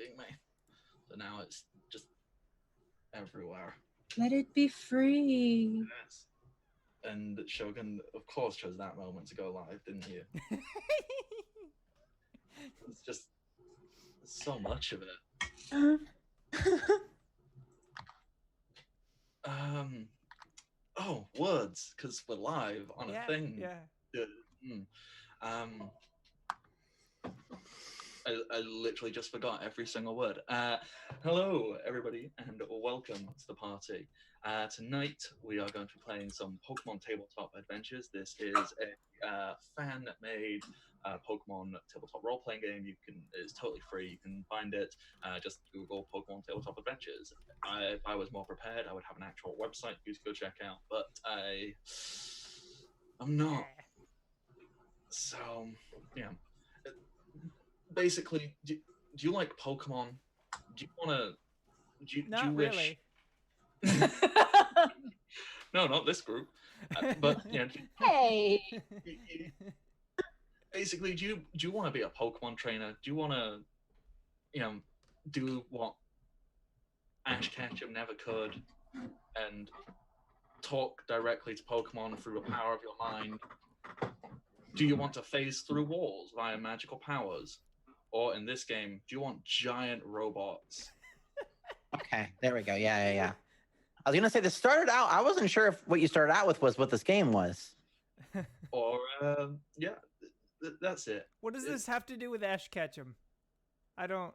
being made. So now it's just everywhere. Let it be free. Yes. And Shogun, of course, chose that moment to go live, didn't you? It's just so much of it. Oh, words, because we're live on a thing. Yeah. I literally just forgot every single word. Hello, everybody, and welcome to the party. Tonight, we are going to be playing some Pokemon Tabletop Adventures. This is a fan-made Pokemon tabletop role-playing game. It's totally free. You can find it. Just Google Pokemon Tabletop Adventures. If I was more prepared, I would have an actual website for you to go check out, but I'm not. So, yeah. Basically, do you like Pokemon? Do you want to? Do you really. Wish? No, not this group. But yeah. Hey. Basically, do you want to be a Pokemon trainer? Do you want to, do what Ash Ketchum never could, and talk directly to Pokemon through the power of your mind? Do you want to phase through walls via magical powers? Or in this game, do you want giant robots? Okay, there we go. Yeah. I was gonna say this started out. I wasn't sure if what you started out with was what this game was. Or that's it. What does this have to do with Ash Ketchum? I don't.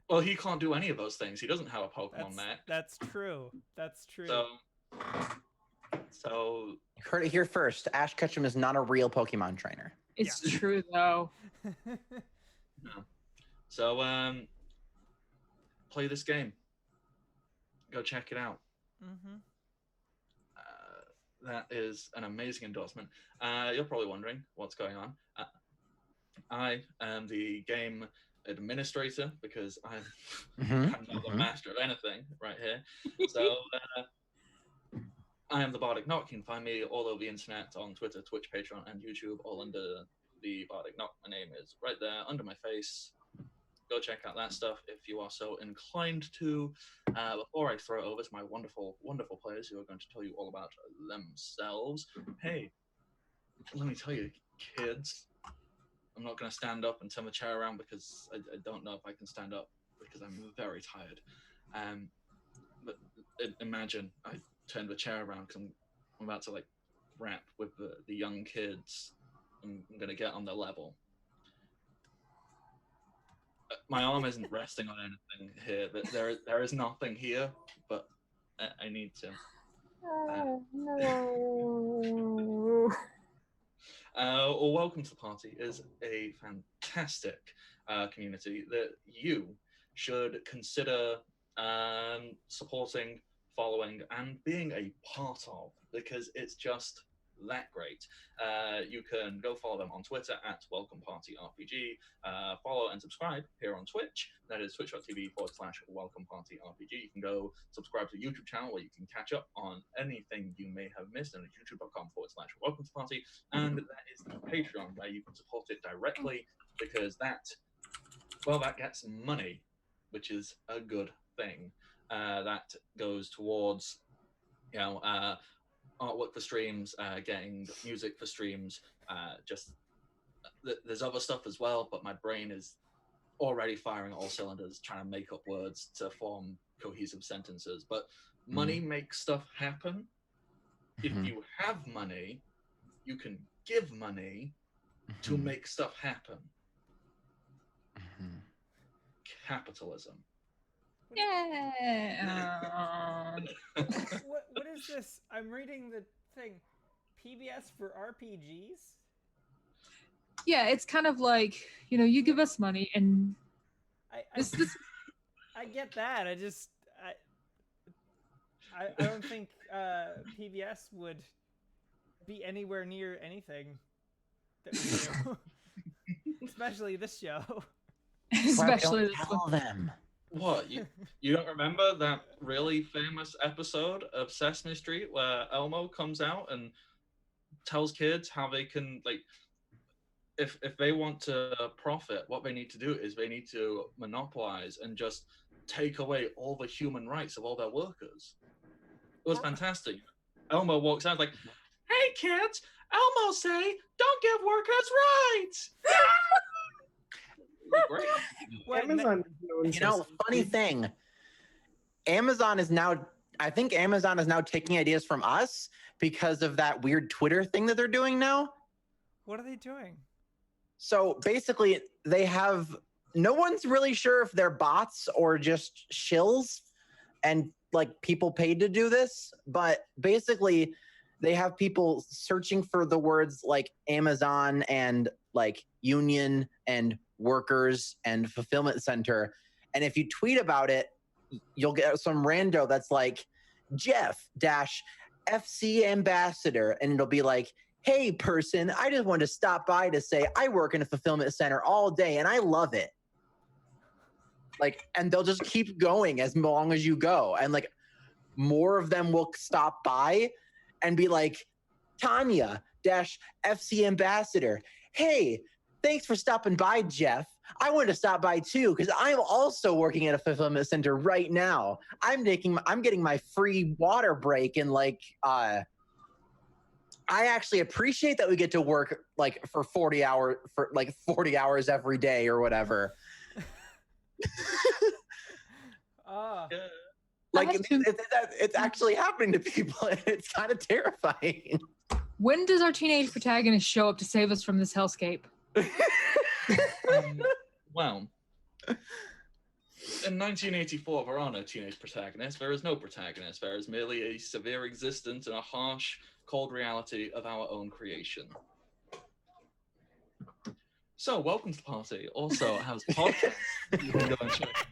Well, he can't do any of those things. He doesn't have a Pokemon net. That's true. That's true. So You heard it here first. Ash Ketchum is not a real Pokemon trainer. It's true though. No. So, play this game. Go check it out. Mm-hmm. That is an amazing endorsement. You're probably wondering what's going on. I am the game administrator because I'm not the master of anything right here. So, I am the Bardic Knock. You can find me all over the internet on Twitter, Twitch, Patreon, and YouTube, all under the Bardic Knock. My name is right there under my face. Go check out that stuff if you are so inclined to. Before I throw it over to my wonderful, wonderful players who are going to tell you all about themselves. Hey, let me tell you, kids, I'm not going to stand up and turn the chair around because I don't know if I can stand up because I'm very tired. But imagine I turned the chair around because I'm about to rap with the young kids. I'm going to get on their level. My arm isn't resting on anything here. There is nothing here, but I need to. No. Well, welcome to the party is a fantastic community that you should consider supporting, following, and being a part of, because it's just that great. You can go follow them on Twitter at WelcomePartyRPG. Follow and subscribe here on Twitch. That is twitch.tv/WelcomePartyRPG. You can go subscribe to the YouTube channel where you can catch up on anything you may have missed, and it's youtube.com/WelcomeParty. And that is the Patreon where you can support it directly because that gets money, which is a good thing. That goes towards, artwork for streams, getting music for streams, there's other stuff as well, but my brain is already firing all cylinders trying to make up words to form cohesive sentences. But money makes stuff happen. If you have money, you can give money to make stuff happen. Capitalism. Yeah. What is this? I'm reading the thing. PBS for RPGs? Yeah, it's kind of like, you give us money and I I get that. I don't think PBS would be anywhere near anything that we do. Especially this show. Especially this tell one. them. What, you don't remember that really famous episode of Sesame Street where Elmo comes out and tells kids how they can if they want to profit, what they need to do is they need to monopolize and just take away all the human rights of all their workers. It was fantastic. Elmo walks out like, "Hey kids, Elmo say don't give workers rights." Great. What, Amazon. You know, funny thing, Amazon is now, I think Amazon is now taking ideas from us because of that weird Twitter thing that they're doing now. What are they doing? So basically, they have, no one's really sure if they're bots or just shills and like people paid to do this, but basically they have people searching for the words like Amazon and like union and workers and fulfillment center. And if you tweet about it, you'll get some rando that's like Jeff FC ambassador. And it'll be like, "Hey person, I just wanted to stop by to say I work in a fulfillment center all day and I love it." Like, and they'll just keep going as long as you go. And like more of them will stop by and be like, "Tanya FC ambassador. Hey, thanks for stopping by, Jeff. I wanted to stop by too because I'm also working at a fulfillment center right now. I'm getting my free water break and like I actually appreciate that we get to work like for 40 hours every day or whatever." Oh, Yeah. Like it's actually happening to people, and it's kind of terrifying. When does our teenage protagonist show up to save us from this hellscape? Well, in 1984, there are no teenage protagonists. There is no protagonist. There is merely a severe existence and a harsh, cold reality of our own creation. So, welcome to the party. Also, has podcast. You can go and check.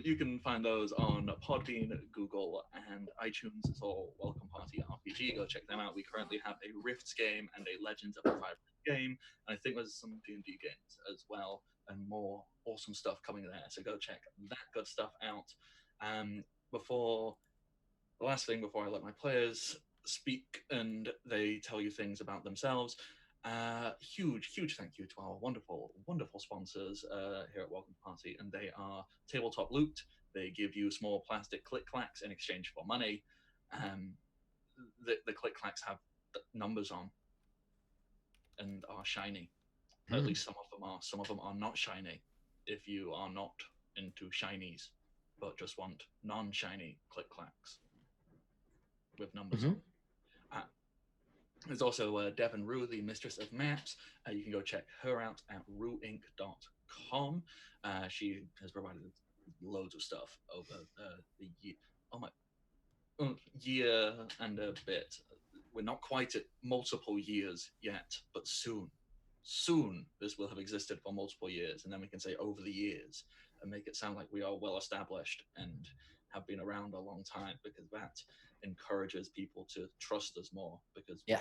You can find those on Podbean, Google, and iTunes. It's all Welcome Party RPG. Go check them out. We currently have a Rifts game and a Legends of the Five game, and I think there's some D&D games as well, and more awesome stuff coming there. So go check that good stuff out. Before the last thing, before I let my players speak and they tell you things about themselves. Huge thank you to our wonderful sponsors here at Welcome Party, and they are Tabletop Loot. They give you small plastic click clacks in exchange for money. The click clacks have numbers on and are shiny. At least some of them are. Some of them are not shiny. If you are not into shinies, but just want non-shiny click clacks with numbers on. There's also Devon Rue, the Mistress of Maps. You can go check her out at rueinc.com. She has provided loads of stuff over the year and a bit. We're not quite at multiple years yet, but soon this will have existed for multiple years, and then we can say over the years and make it sound like we are well established and have been around a long time, because that encourages people to trust us more, because we are.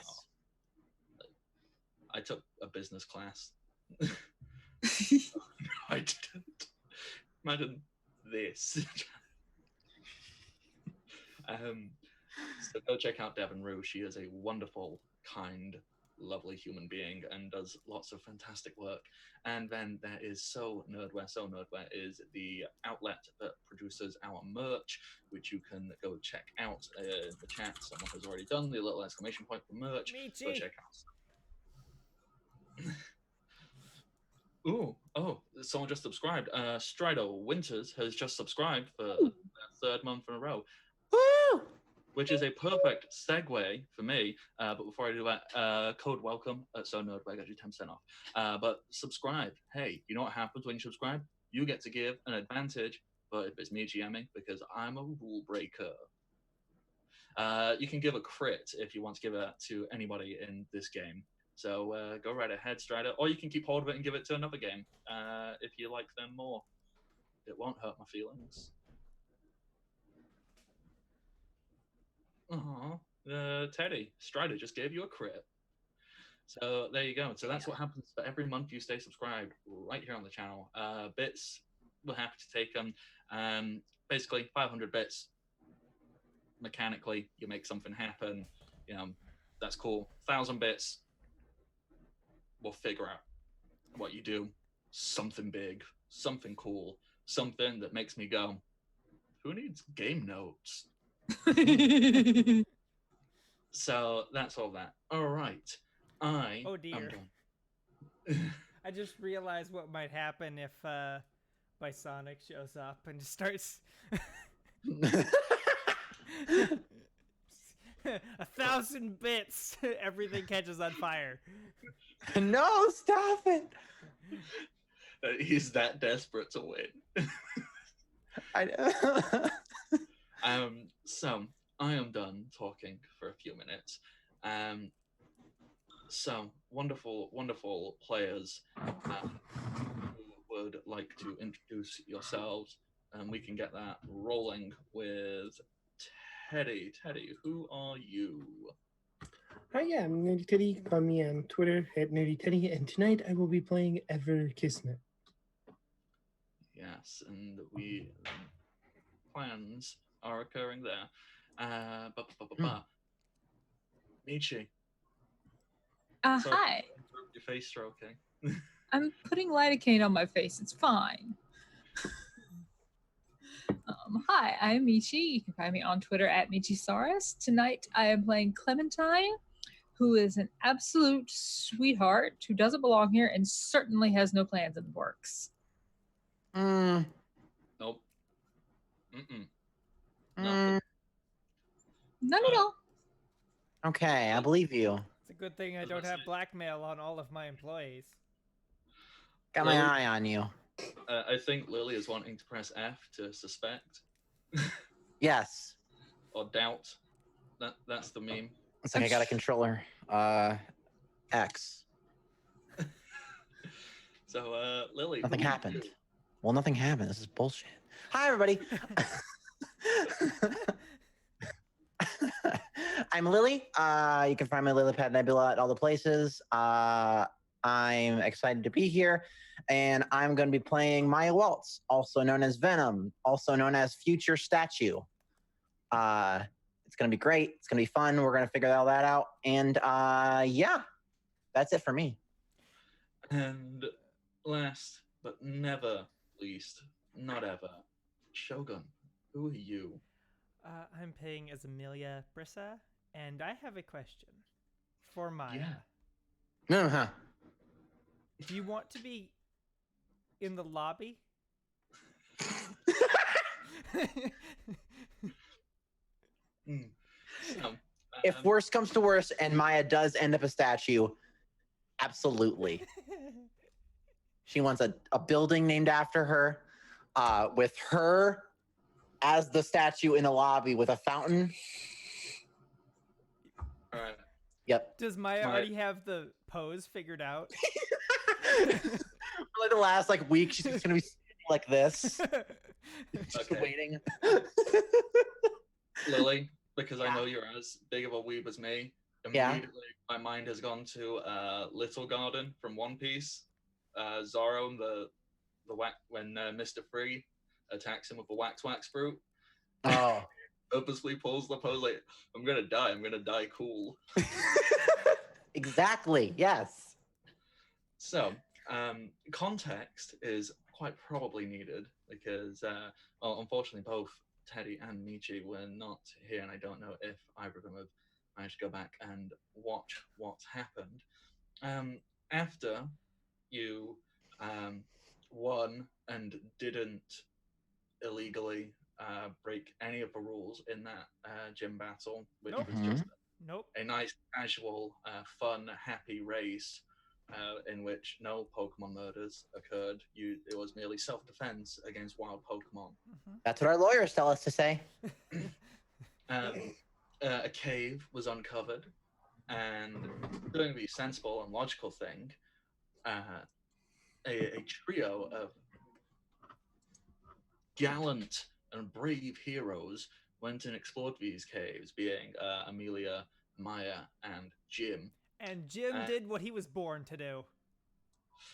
I took a business class. No, I didn't. Imagine this. So go check out Devon Rue. She is a wonderful, kind, lovely human being and does lots of fantastic work. And then there is So Nerdware. So Nerdware is the outlet that produces our merch, which you can go check out in the chat. Someone has already done the little exclamation point for merch. Michi. Go check out. Someone just subscribed. Strider Winters has just subscribed for the third month in a row. Woo! Which is a perfect segue for me. But before I do that, code welcome at So Nerdware gets you 10% off. But subscribe. Hey, you know what happens when you subscribe? You get to give an advantage, but if it's me GMing, because I'm a rule breaker. You can give a crit if you want to give it to anybody in this game. So go right ahead, Strider. Or you can keep hold of it and give it to another game if you like them more. It won't hurt my feelings. Teddy, Strider just gave you a crit. So there you go. So that's what happens for every month you stay subscribed right here on the channel. Bits, we're happy to take them. Basically, 500 bits. Mechanically, you make something happen. You know, That's cool. 1,000 bits. We'll figure out what you do. Something big, something cool, something that makes me go, who needs game notes? So that's all that. All right. Oh am dear. done. I just realized what might happen if my Sonic shows up and just starts 1,000 bits. Everything catches on fire. No, stop it. He's that desperate to win. So I am done talking for a few minutes. So wonderful players who would like to introduce yourselves, and we can get that rolling with Teddy. Teddy, who are you? Hi, yeah, I'm Nerdy Teddy. Follow me on Twitter at Nerdy Teddy, and tonight I will be playing Ever Kismet. Yes, and we plans are occurring there. Michi. So- Hi. Your face stroking. I'm putting lidocaine on my face. It's fine. Hi, I'm Michi. You can find me on Twitter at Michisaurus. Tonight I am playing Clementine, who is an absolute sweetheart who doesn't belong here and certainly has no plans in the works. Nope. Nothing. None at all. Okay, I believe you. It's a good thing I don't have blackmail on all of my employees. Got my eye on you. I think Lily is wanting to press F to suspect Yes. or doubt. That's the meme. It's like I got a controller. X. So Lily, Nothing who are happened. you? Well, nothing happened. This is bullshit. Hi, everybody. I'm Lily. You can find my Lilypad Nebula at all the places. I'm excited to be here, and I'm going to be playing Maya Waltz, also known as Venom, also known as Future Statue. It's going to be great. It's going to be fun. We're going to figure all that out. And yeah, that's it for me. And last but never least, not ever, Shogun, who are you? I'm playing as Amelia Brissa, and I have a question for Maya. Yeah. Uh-huh. Do you want to be in the lobby? So, If worst comes to worst and Maya does end up a statue, absolutely. She wants a building named after her, with her as the statue in the lobby with a fountain. all right. Yep. Does Maya Maya- already have the pose figured out? For like the last week, she's just gonna be like this, just Okay. waiting. Lily, because I Yeah. know you're as big of a weeb as me, Yeah. immediately my mind has gone to Little Garden from One Piece. Zoro, the when Mr. Free attacks him with a wax fruit, Oh. purposely pulls the pose like, I'm gonna die cool. Exactly. Yes. So, context is quite probably needed because, well, unfortunately, both Teddy and Michi were not here, and I don't know if either of them have managed to go back and watch what's happened. After you won and didn't illegally break any of the rules in that gym battle, which Nope. was just Nope. a nice, casual, fun, happy race in which no Pokemon murders occurred. It was merely self-defense against wild Pokemon. That's what our lawyers tell us to say. A cave was uncovered, and doing the sensible and logical thing, a trio of gallant and brave heroes went and explored these caves, being Amelia, Maya, and Jim. And Jim did what he was born to do,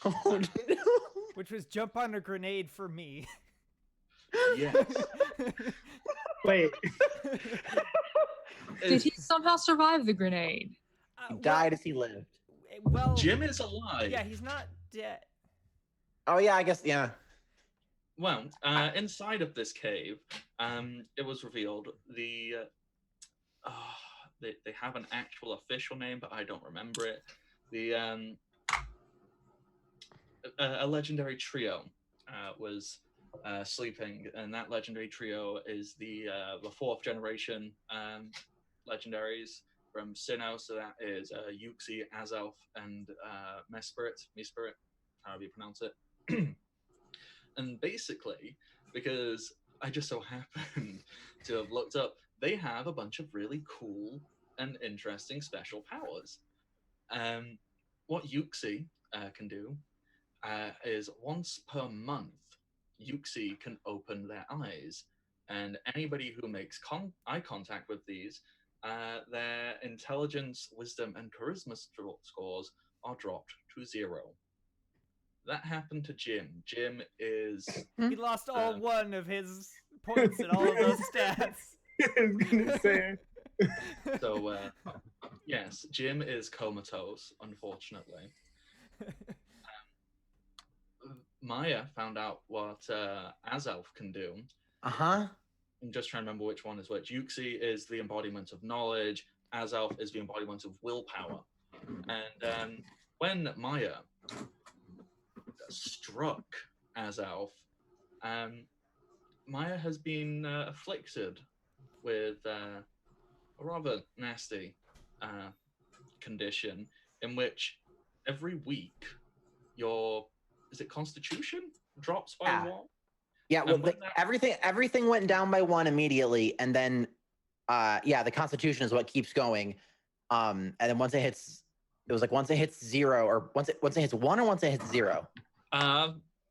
Oh, no. which was jump on a grenade for me. Yes. Wait, Did he somehow survive the grenade? He died as he lived. Well, Jim is alive. yeah, he's not dead. Oh yeah, I guess yeah. Well, inside of this cave, it was revealed they have an actual official name, but I don't remember it. A legendary trio was sleeping, and that legendary trio is the fourth generation legendaries from Sinnoh. So that is Yuxi, Azelf, and Mesprit, however you pronounce it. And basically, because I just so happened to have looked up, they have a bunch of really cool and interesting special powers. What Yuxi can do is once per month, Yuxi can open their eyes, and anybody who makes eye contact with these, their intelligence, wisdom, and charisma scores are dropped to 0. That happened to Jim. Jim is... He lost all one of his points in all of those stats. I was gonna say. So, yes, Jim is comatose, unfortunately. Maya found out what Azelf can do. Uh-huh. I'm just trying to remember which one is which. Yuxi is the embodiment of knowledge. Azelf is the embodiment of willpower. And when Maya struck Azelf, Maya has been afflicted with a rather nasty condition in which every week your constitution drops by 1? Yeah, well, everything went down by 1 immediately, and then the constitution is what keeps going. And then once it hits 0, or once it hits 1, or once it hits 0?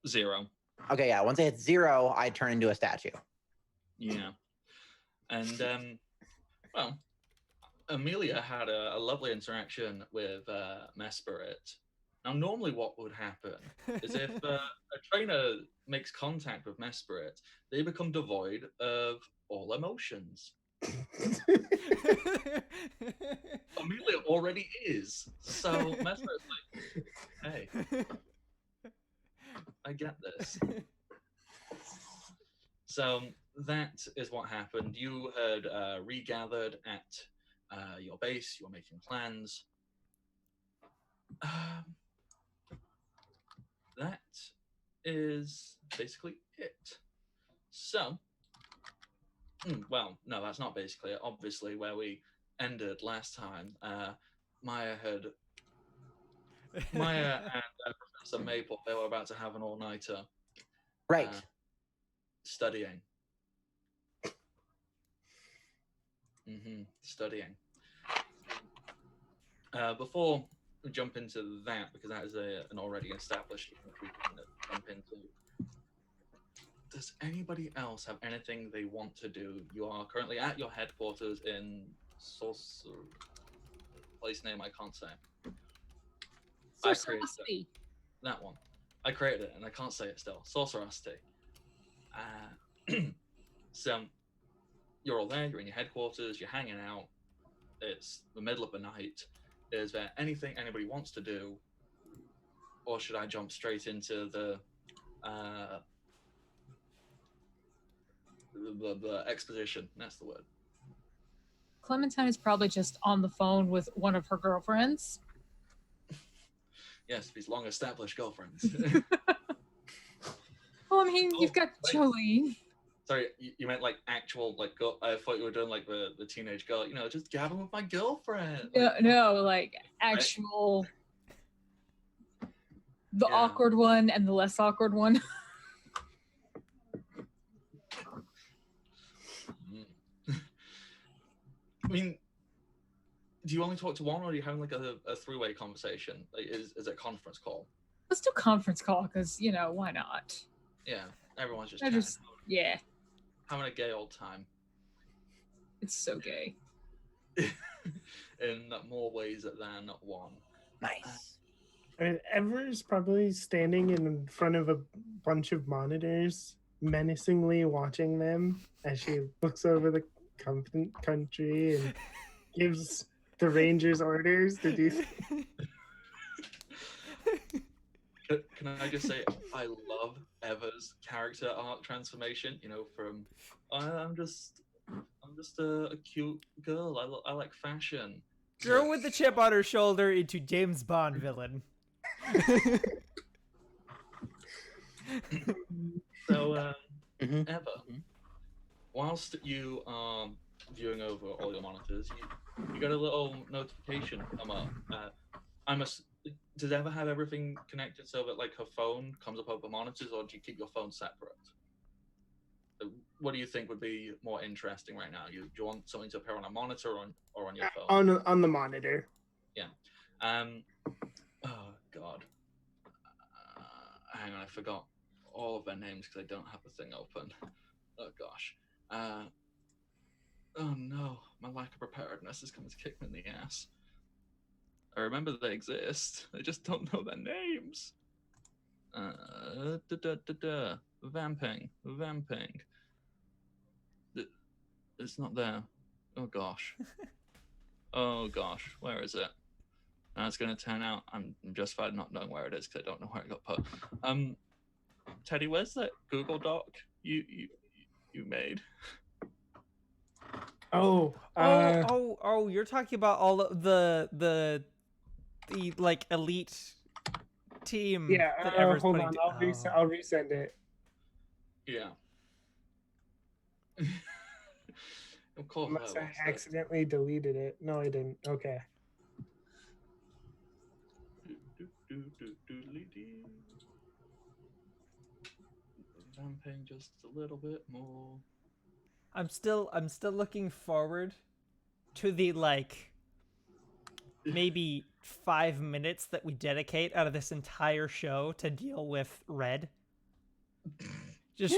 0. Okay, yeah, once it hits 0, I turn into a statue. Yeah. And well, Amelia had a lovely interaction with Mesprit. Now, normally what would happen is if a trainer makes contact with Mesprit, they become devoid of all emotions. Amelia already is. So Mesprit's like, hey, I get this. So that is what happened. You had regathered at your base. You were making plans. That is basically it. So, well, no, that's not basically it. Obviously, where we ended last time, Maya and Professor Maple, they were about to have an all-nighter. Right. Studying. Studying. Before we jump into that, because that is an already established thing we can jump into, does anybody else have anything they want to do? You are currently at your headquarters in place name I can't say. Sorcerosity. That one. I created it and I can't say it still. Sorcerosity. So you're all there, you're in your headquarters, you're hanging out, it's the middle of the night. Is there anything anybody wants to do, or should I jump straight into the exposition? That's the word. Clementine is probably just on the phone with one of her girlfriends. Yes, these long-established girlfriends. Well, I mean, you've got Jolene. Sorry, you meant like actual, like, girl, I thought you were doing like the teenage girl, just gabbing with my girlfriend. No, like actual, the awkward one and the less awkward one. I mean, do you only talk to one, or are you having like a three-way conversation? Like, is it a conference call? Let's do conference call, because, why not? Yeah, everyone's just chatting. Yeah. Having a gay old time. It's so gay. In more ways than one. Nice. And Ever's probably standing in front of a bunch of monitors, menacingly watching them as she looks over the country and gives the Ranger's orders to do. Can I just say, I love Eva's character arc transformation. You know, from I'm just a cute girl. I like fashion. Girl with the chip on her shoulder into James Bond villain. So, Eva, whilst you are viewing over all your monitors, you got a little notification come up. Does Eva have everything connected so that like her phone comes up over monitors, or do you keep your phone separate? What do you think would be more interesting right now? Do you want something to appear on a monitor or on your phone? On the monitor. Yeah. Oh God. Hang on, I forgot all of their names because I don't have the thing open. Oh gosh. Oh no, my lack of preparedness is coming to kick me in the ass. I remember they exist. I just don't know their names. Vamping. It's not there. Oh gosh. Oh gosh, where is it? Now it's going to turn out I'm justified not knowing where it is because I don't know where it got put. Teddy, where's that Google Doc you made? Oh, you're talking about all of the like elite team. Yeah. that Ever's Hold putting on. to- I'll resend it. Yeah. Of course. Unless I accidentally deleted it. No, I didn't. Okay. Vamping just a little bit more. I'm still looking forward to the like maybe 5 minutes that we dedicate out of this entire show to deal with Red. Just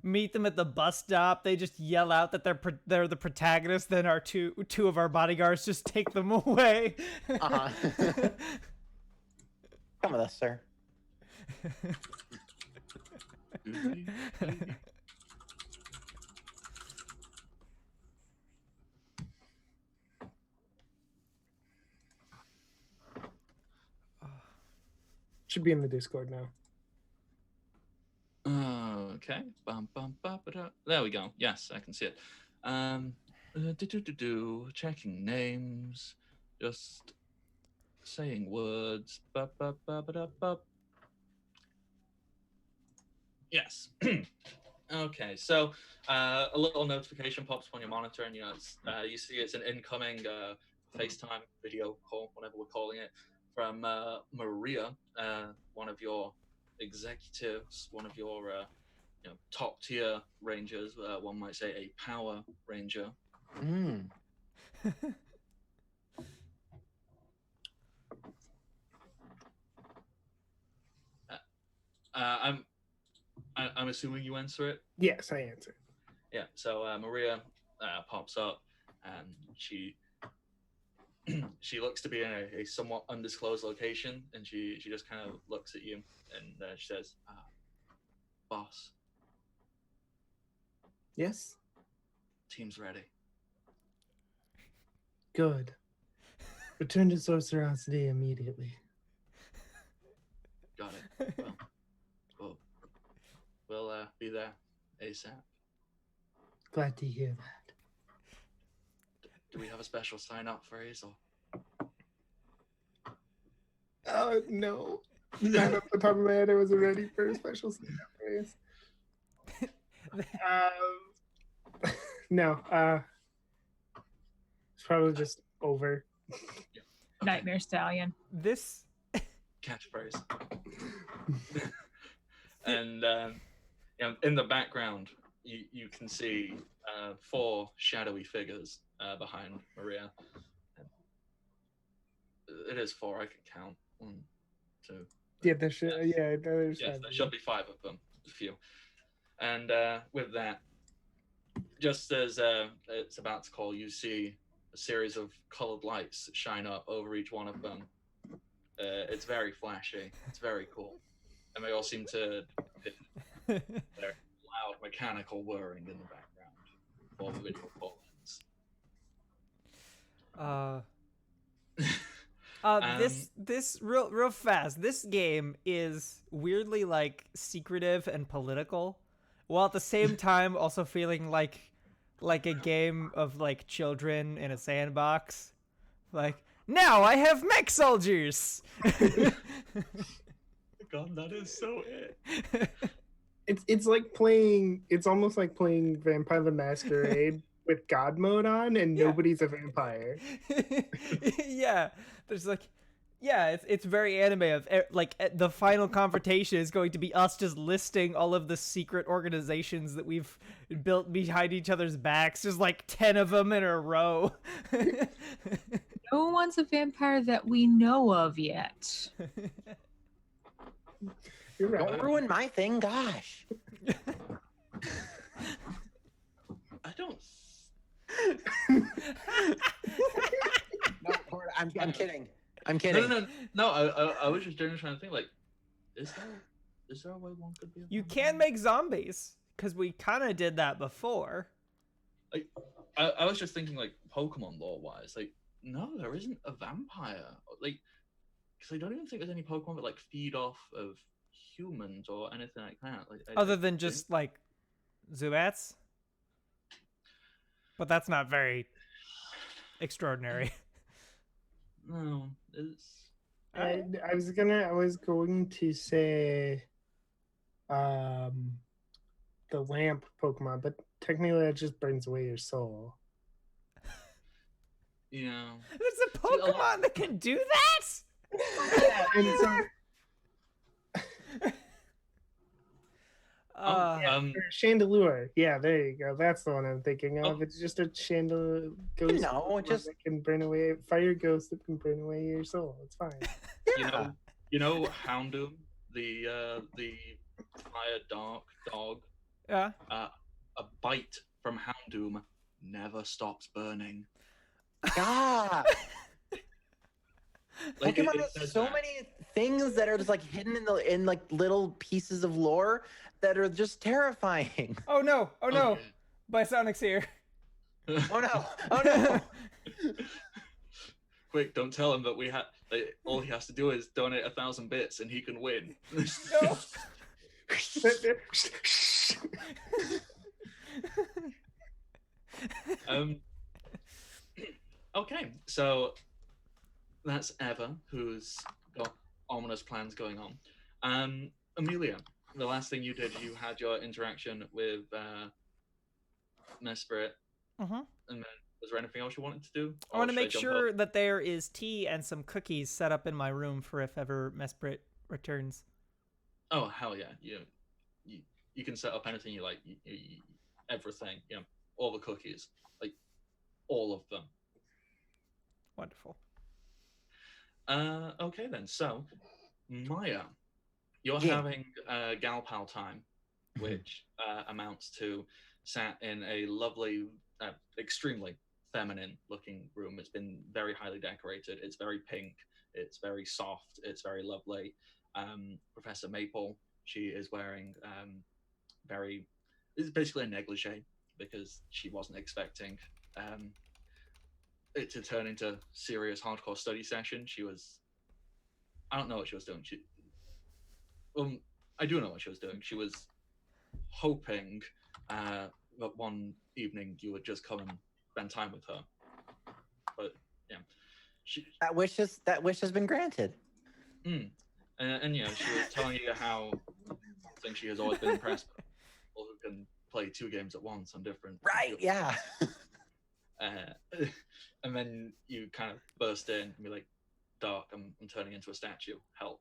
meet them at the bus stop. They just yell out that they're the protagonist. Then our two of our bodyguards just take them away. Come with us, sir. Should be in the Discord now. Okay. There we go. Yes, I can see it. Checking names. Just saying words. Yes. Okay, so a little notification pops up on your monitor, and it's, you see it's an incoming FaceTime video call, whatever we're calling it, from Maria, one of your executives, one of your top tier rangers. One might say a power ranger. I'm assuming you answer it. Yes, I answered. Yeah. So Maria pops up, and she looks to be in a somewhat undisclosed location, and she just kind of looks at you, and she says, "Boss, Yes. team's ready." Good. Return to Sorcerosity immediately. Got it. We'll be there ASAP. Glad to hear that. Do we have a special sign-up phrase or? Oh no! Not off the top of my head, I wasn't ready for a special phrase. No. It's probably just over. Nightmare Stallion. This Catchphrase. And in the background, you can see 4 shadowy figures behind Maria. It is 4. I can count 1, 2. Yeah, there should. Yeah, there's. Yes, there should be 5 of them. A few. And with that, just as it's about to call, you see a series of colored lights shine up over each one of them. It's very flashy. It's very cool. And they all seem to hit their loud mechanical whirring in the background while the video call ends. This real fast. This game is weirdly like secretive and political, while at the same time also feeling like a game of like children in a sandbox. Like, now I have mech soldiers. God, that is so it. It's like playing. It's almost like playing Vampire the Masquerade with God mode on, and Yeah. nobody's a vampire. Yeah, there's like, yeah, it's very anime of like the final confrontation is going to be us just listing all of the secret organizations that we've built behind each other's backs. There's like 10 of them in a row. No one's a vampire that we know of yet. You're right. Don't ruin my thing, gosh. I don't. No, I'm kidding. I'm kidding. No. I was just generally trying to think like, is there a way one could be? You can make zombies because we kind of did that before. Like, I was just thinking like Pokemon lore wise, like no, there isn't a vampire. Like, because I don't even think there's any Pokemon that like feed off of humans or anything like that. Like, Other than just like Zubats. But that's not very extraordinary. No, it's. I was going to say the lamp Pokemon, but technically that just burns away your soul. Yeah. There's a Pokemon that can do that? Yeah, and so Chandelure. Yeah, there you go. That's the one I'm thinking of. Oh. It's just a Chandelure ghost that can burn away, fire ghost that can burn away your soul. It's fine. Yeah. You know Houndoom, the fire dark dog. Yeah. A bite from Houndoom never stops burning. God. Like, Pokemon it has says so that. many things that are just like hidden in like little pieces of lore that are just terrifying. Oh no! Oh no! Okay. Biosonic's here. Oh no! Oh no! Quick, don't tell him that we had. All he has to do is donate 1,000 bits, and he can win. No. Okay, so that's Eva, who's got ominous plans going on. Amelia, the last thing you did, you had your interaction with Mesprit, Mm-hmm. and then was there anything else you wanted to do? I want to Or should make jump sure up? that there is tea and some cookies set up in my room for if ever Mesprit returns. Oh hell yeah! You can set up anything you like. Everything, all the cookies, like all of them. Wonderful. Okay then. So, Maya, you're Yeah. having gal pal time, which amounts to sat in a lovely, extremely feminine-looking room. It's been very highly decorated. It's very pink. It's very soft. It's very lovely. Professor Maple, she is wearing it's basically a negligee because she wasn't expecting it to turn into serious hardcore study session. I don't know what she was doing. I do know what she was doing. She was hoping that one evening you would just come and spend time with her. But yeah, That wish has been granted. and she was telling you how I think she has always been impressed with people who can play 2 games at once on different. Right? Yeah. And then you kind of burst in and be like, "Dark, I'm turning into a statue. Help!"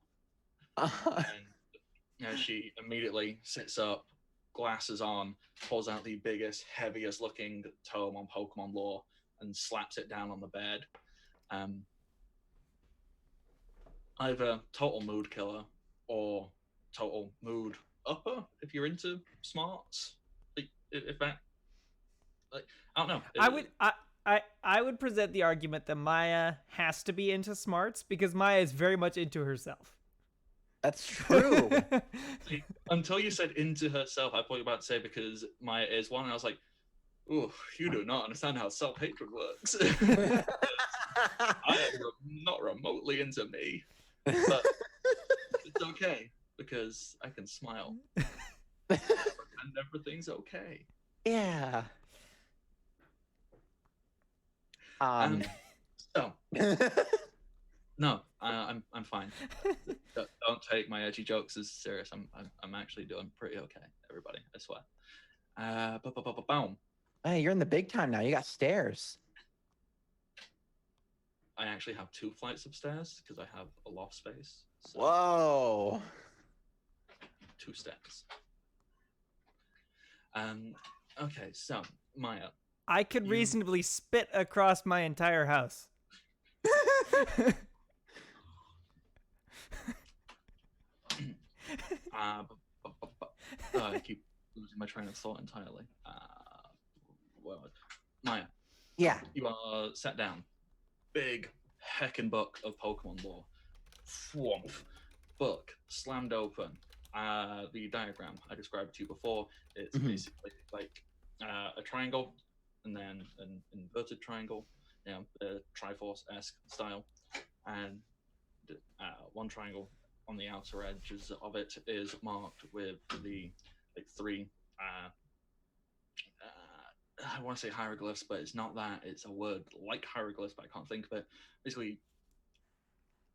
And she immediately sits up, glasses on, pulls out the biggest, heaviest looking tome on Pokemon lore, and slaps it down on the bed. Either total mood killer or total mood upper if you're into smarts. Like, if that, like, I don't know. I would present the argument that Maya has to be into smarts because Maya is very much into herself. That's true. Until you said into herself, I thought you were about to say because Maya is one, and I was like, Ooh, you do not understand how self-hatred works. I am not remotely into me, but it's okay because I can smile and everything's okay. Yeah. So no, I'm fine. Don't take my edgy jokes as serious. I'm actually doing pretty okay, everybody. I swear. Boom. Hey, you're in the big time now. You got stairs. I actually have 2 flights of stairs because I have a loft space. So Whoa. 2 stairs. Okay, so Maya. I could reasonably spit across my entire house. I keep losing my train of thought entirely. Maya. Yeah. You are sat down. Big heckin' book of Pokemon lore. Thwomp. Book slammed open. The diagram I described to you before, it's basically like a triangle and then an inverted triangle, the Triforce-esque style, and one triangle on the outer edges of it is marked with the 3 I want to say hieroglyphs, but it's not that. It's a word like hieroglyphs, but I can't think of it. Basically,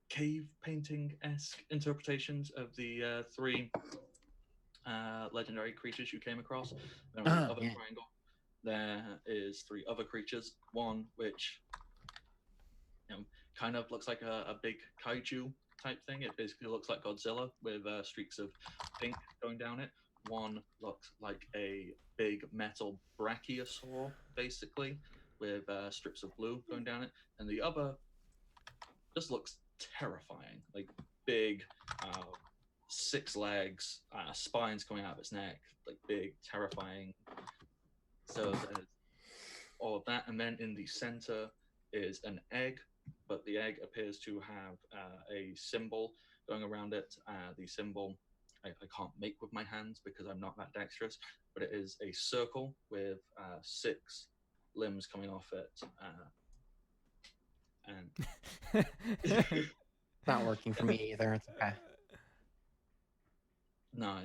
cave painting-esque interpretations of the 3 legendary creatures you came across. Then on the other triangle, there is 3 other creatures. One which kind of looks like a big kaiju type thing. It basically looks like Godzilla with streaks of pink going down it. One looks like a big metal brachiosaur, basically, with strips of blue going down it. And the other just looks terrifying, like big 6 legs, spines coming out of its neck, like big, terrifying. So there's all of that. And then in the center is an egg, but the egg appears to have a symbol going around it. The symbol I can't make with my hands because I'm not that dexterous, but it is a circle with 6 limbs coming off it. And Not working for me either. It's okay. no,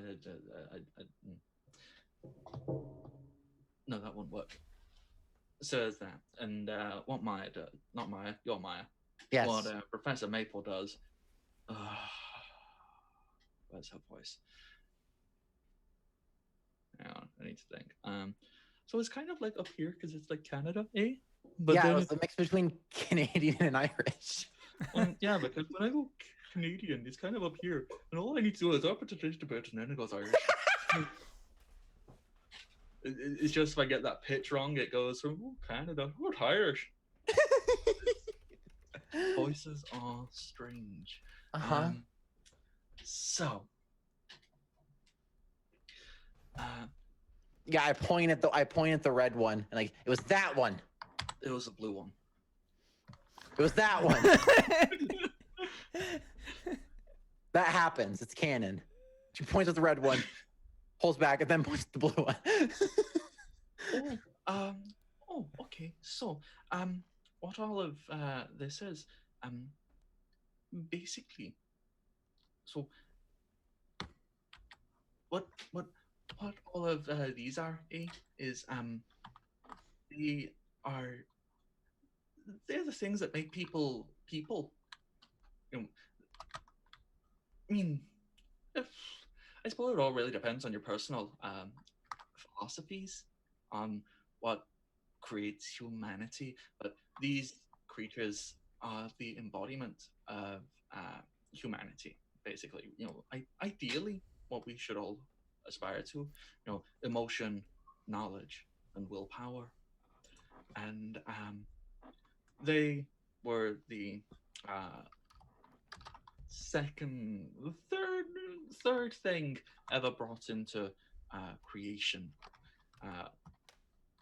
no, that wouldn't work. So there's that. And what Maya does, not Maya, you're Maya. Yes. What Professor Maple does. Where's her voice? Hang on, I need to think. So it's kind of like up here because it's like Canada, eh? But yeah, then it was the mix between Canadian and Irish. yeah, because when I go Canadian, it's kind of up here, and all I need to do is up it just a bit, and then it goes Irish. It's just if I get that pitch wrong, it goes from Canada, Irish. Voices are strange. So, yeah, I point at the red one, and like it was that one. It was a blue one. It was that one. That happens. It's canon. She points at the red one, pulls back, and then points at the blue one. Okay. So, what all of this is, basically, so what all of these are is they're the things that make people. I mean, I suppose it all really depends on your personal philosophies on what creates humanity, but these creatures are the embodiment of humanity, basically. Ideally, what we should all aspire to, emotion, knowledge, and willpower. And they were the third thing ever brought into creation.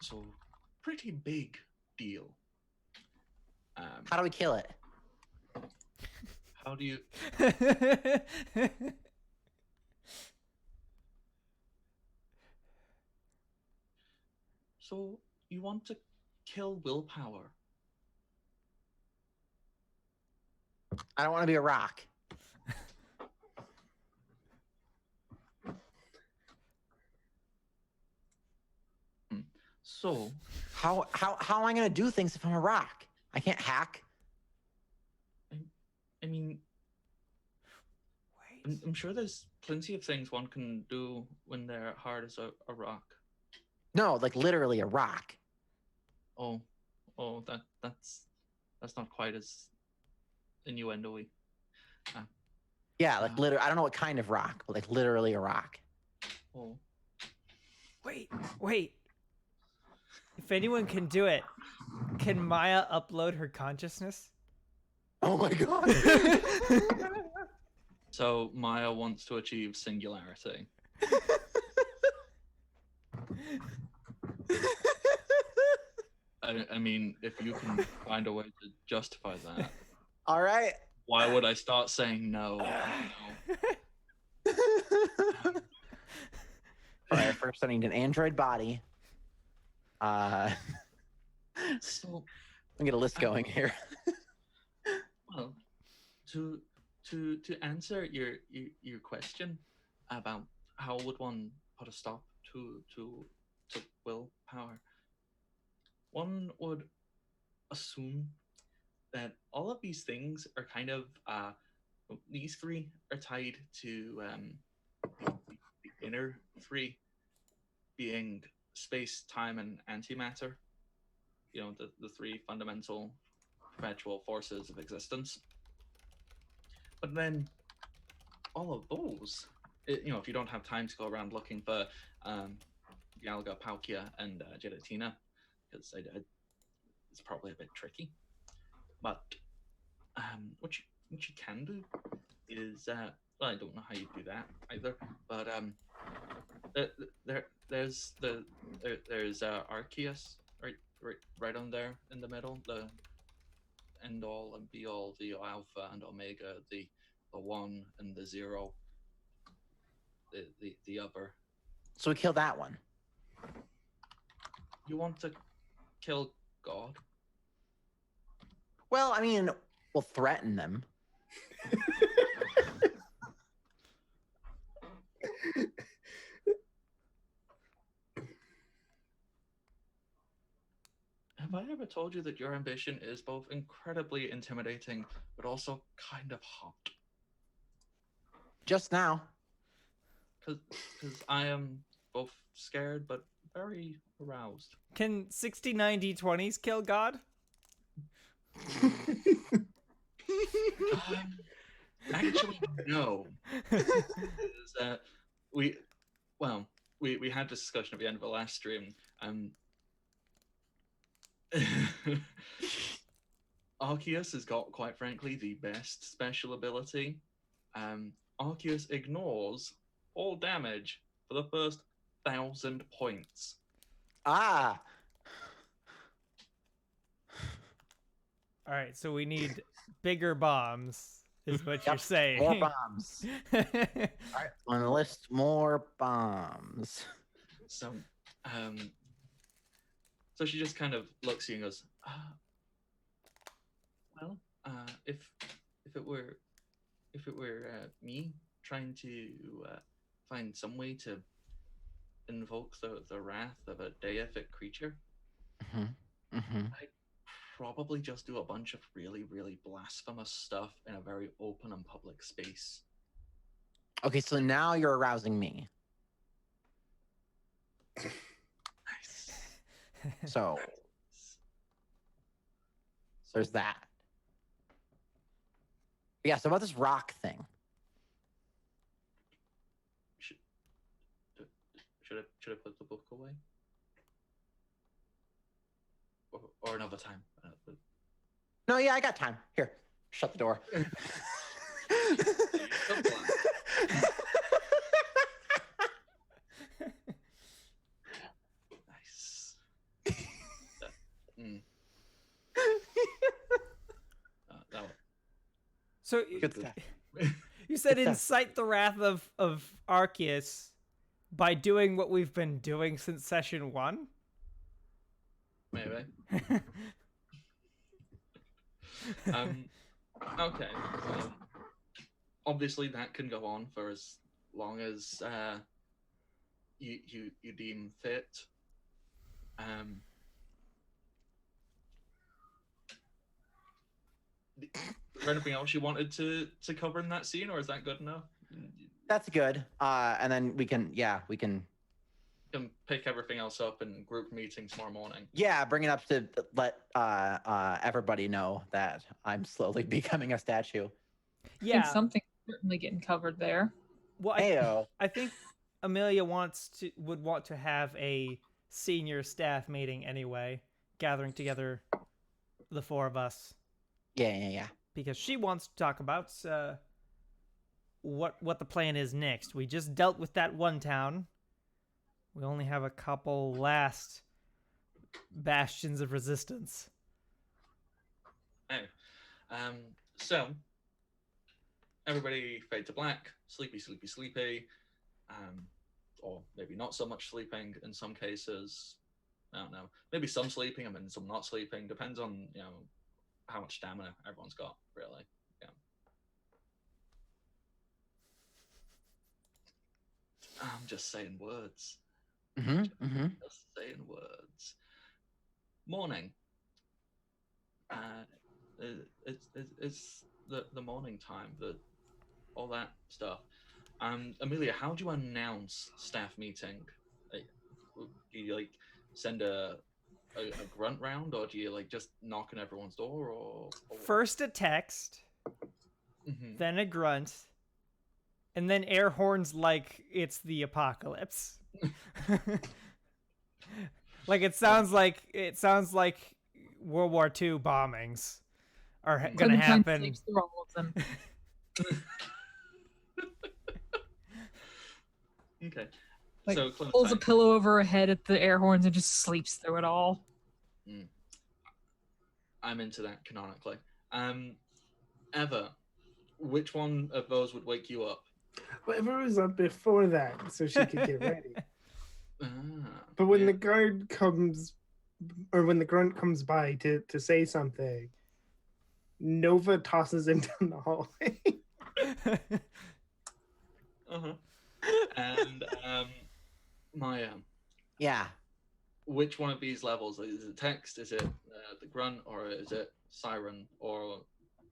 So pretty big deal. How do we kill it? How do you? So you want to kill willpower. I don't want to be a rock. So, How am I gonna do things if I'm a rock? I can't hack. I mean, I'm sure there's plenty of things one can do when they're hard as a rock. No, like literally a rock. Oh, that's not quite as innuendo-y. Yeah, like literally. I don't know what kind of rock, but like literally a rock. Oh, Wait. If anyone can do it, can Maya upload her consciousness? Oh my god. so Maya wants to achieve singularity. I mean, if you can find a way to justify that, All right. why would I start saying no? All right. First, I need an android body. So, Let me get a list going here. well, to answer your question about how would one put a stop to willpower, one would assume that all of these things are kind of these three are tied to the inner three being space, time, and antimatter. You know, the three fundamental perpetual forces of existence. But then all of those, you know, if you don't have time to go around looking for Galga, Palkia, and Giratina, because it's probably a bit tricky. But what you can do is, well, I don't know how you do that either, but there's Arceus right on there in the middle, the end all and be all, the alpha and omega, the one and the zero, the other. So we kill that one. You want to kill God? Well, I mean, we'll threaten them. Have I ever told you that your ambition is both incredibly intimidating but also kind of hot? Just now. Because I am both scared but very aroused. Can 60-90-20s kill God? Actually, no. We had this discussion at the end of the last stream. Arceus has got, quite frankly, the best special ability. Arceus ignores all damage for the first 1,000 points. Ah. All right, so we need bigger bombs, is what you're saying. More bombs. All right, on the list, more bombs. So, so she just kind of looks at you and goes, well, if it were me trying to find some way to invoke the wrath of a deific creature, I'd probably just do a bunch of really, really blasphemous stuff in a very open and public space. Okay, so now you're arousing me. Nice. So there's that. Yeah, so about this rock thing. Should I put the book away? Or another time? No, yeah, I got time. Here, shut the door. Nice. That one. So Good stuff. you said Good stuff. incite the wrath of Arceus by doing what we've been doing since session 1? Maybe. Okay. Obviously, that can go on for as long as you deem fit. Is there anything else you wanted to cover in that scene, or is that good enough? That's good. And then we can Pick everything else up in group meeting tomorrow morning. yeah, bring it up to let everybody know that I'm slowly becoming a statue. I think Yeah. something's certainly getting covered there. Well, Heyo. I think Amelia would want to have a senior staff meeting anyway, gathering together the four of us, Yeah. because she wants to talk about what the plan is next. We just dealt with that one town. We only have a couple last bastions of resistance. Oh. So everybody fade to black, sleepy, or maybe not so much sleeping in some cases. I don't know. Maybe some sleeping and then some not sleeping. Depends on how much stamina everyone's got, really. Yeah. I'm just saying words. Just saying words. Morning. It's the morning time. All that stuff. Amelia, how do you announce staff meeting? Do you send a grunt round, or do you just knock on everyone's door, or First a text, then a grunt, and then air horns like it's the apocalypse. It sounds like World War II bombings are gonna Clementine happen. sleeps through all of them. Okay. So Clementine pulls a pillow over her head at the air horns and just sleeps through it all. I'm into that canonically. Eva, which one of those would wake you up? Whatever was up before that, so she could get ready. But when the guard comes, or when the grunt comes by to say something, Nova tosses him down the hallway. And Maya. Yeah. Which one of these levels? Is it text? Is it the grunt? Or is it siren? Or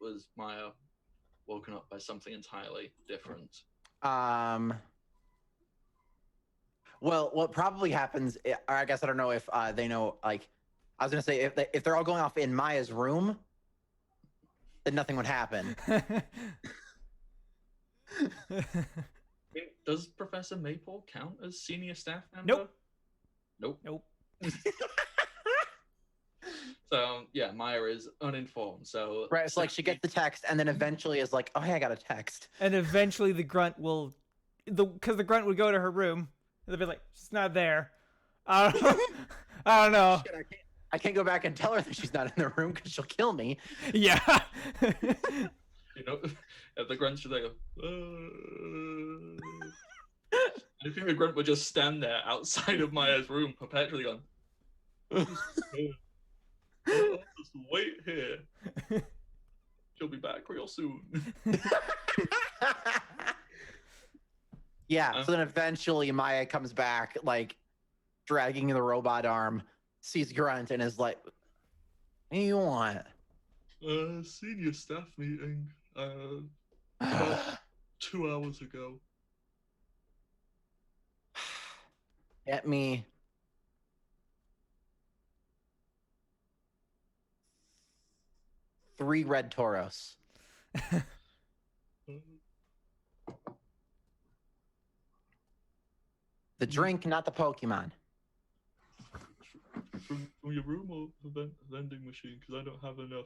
was Maya woken up by something entirely different? Well, what probably happens, or I guess I don't know if they know, I was going to say, if they're all going off in Maya's room, then nothing would happen. Does Professor Maple count as senior staff member? Nope. So, yeah, Maya is uninformed. So right, it's she gets the text, and then eventually is like, oh, hey, I got a text. And eventually the grunt will... Because the grunt would go to her room, and they'll be like, she's not there. I don't know. Shit, I can't go back and tell her that she's not in the room because she'll kill me. Yeah. If the grunt should go, I think the grunt would just stand there outside of Maya's room, perpetually going, just wait here. She'll be back real soon. Yeah, so then eventually Maya comes back, dragging the robot arm, sees Grunt, and is like, what do you want? Senior staff meeting, about 2 hours ago. Get me 3 red Tauros. The drink, not the Pokemon. From your room or the vending machine? Because I don't have enough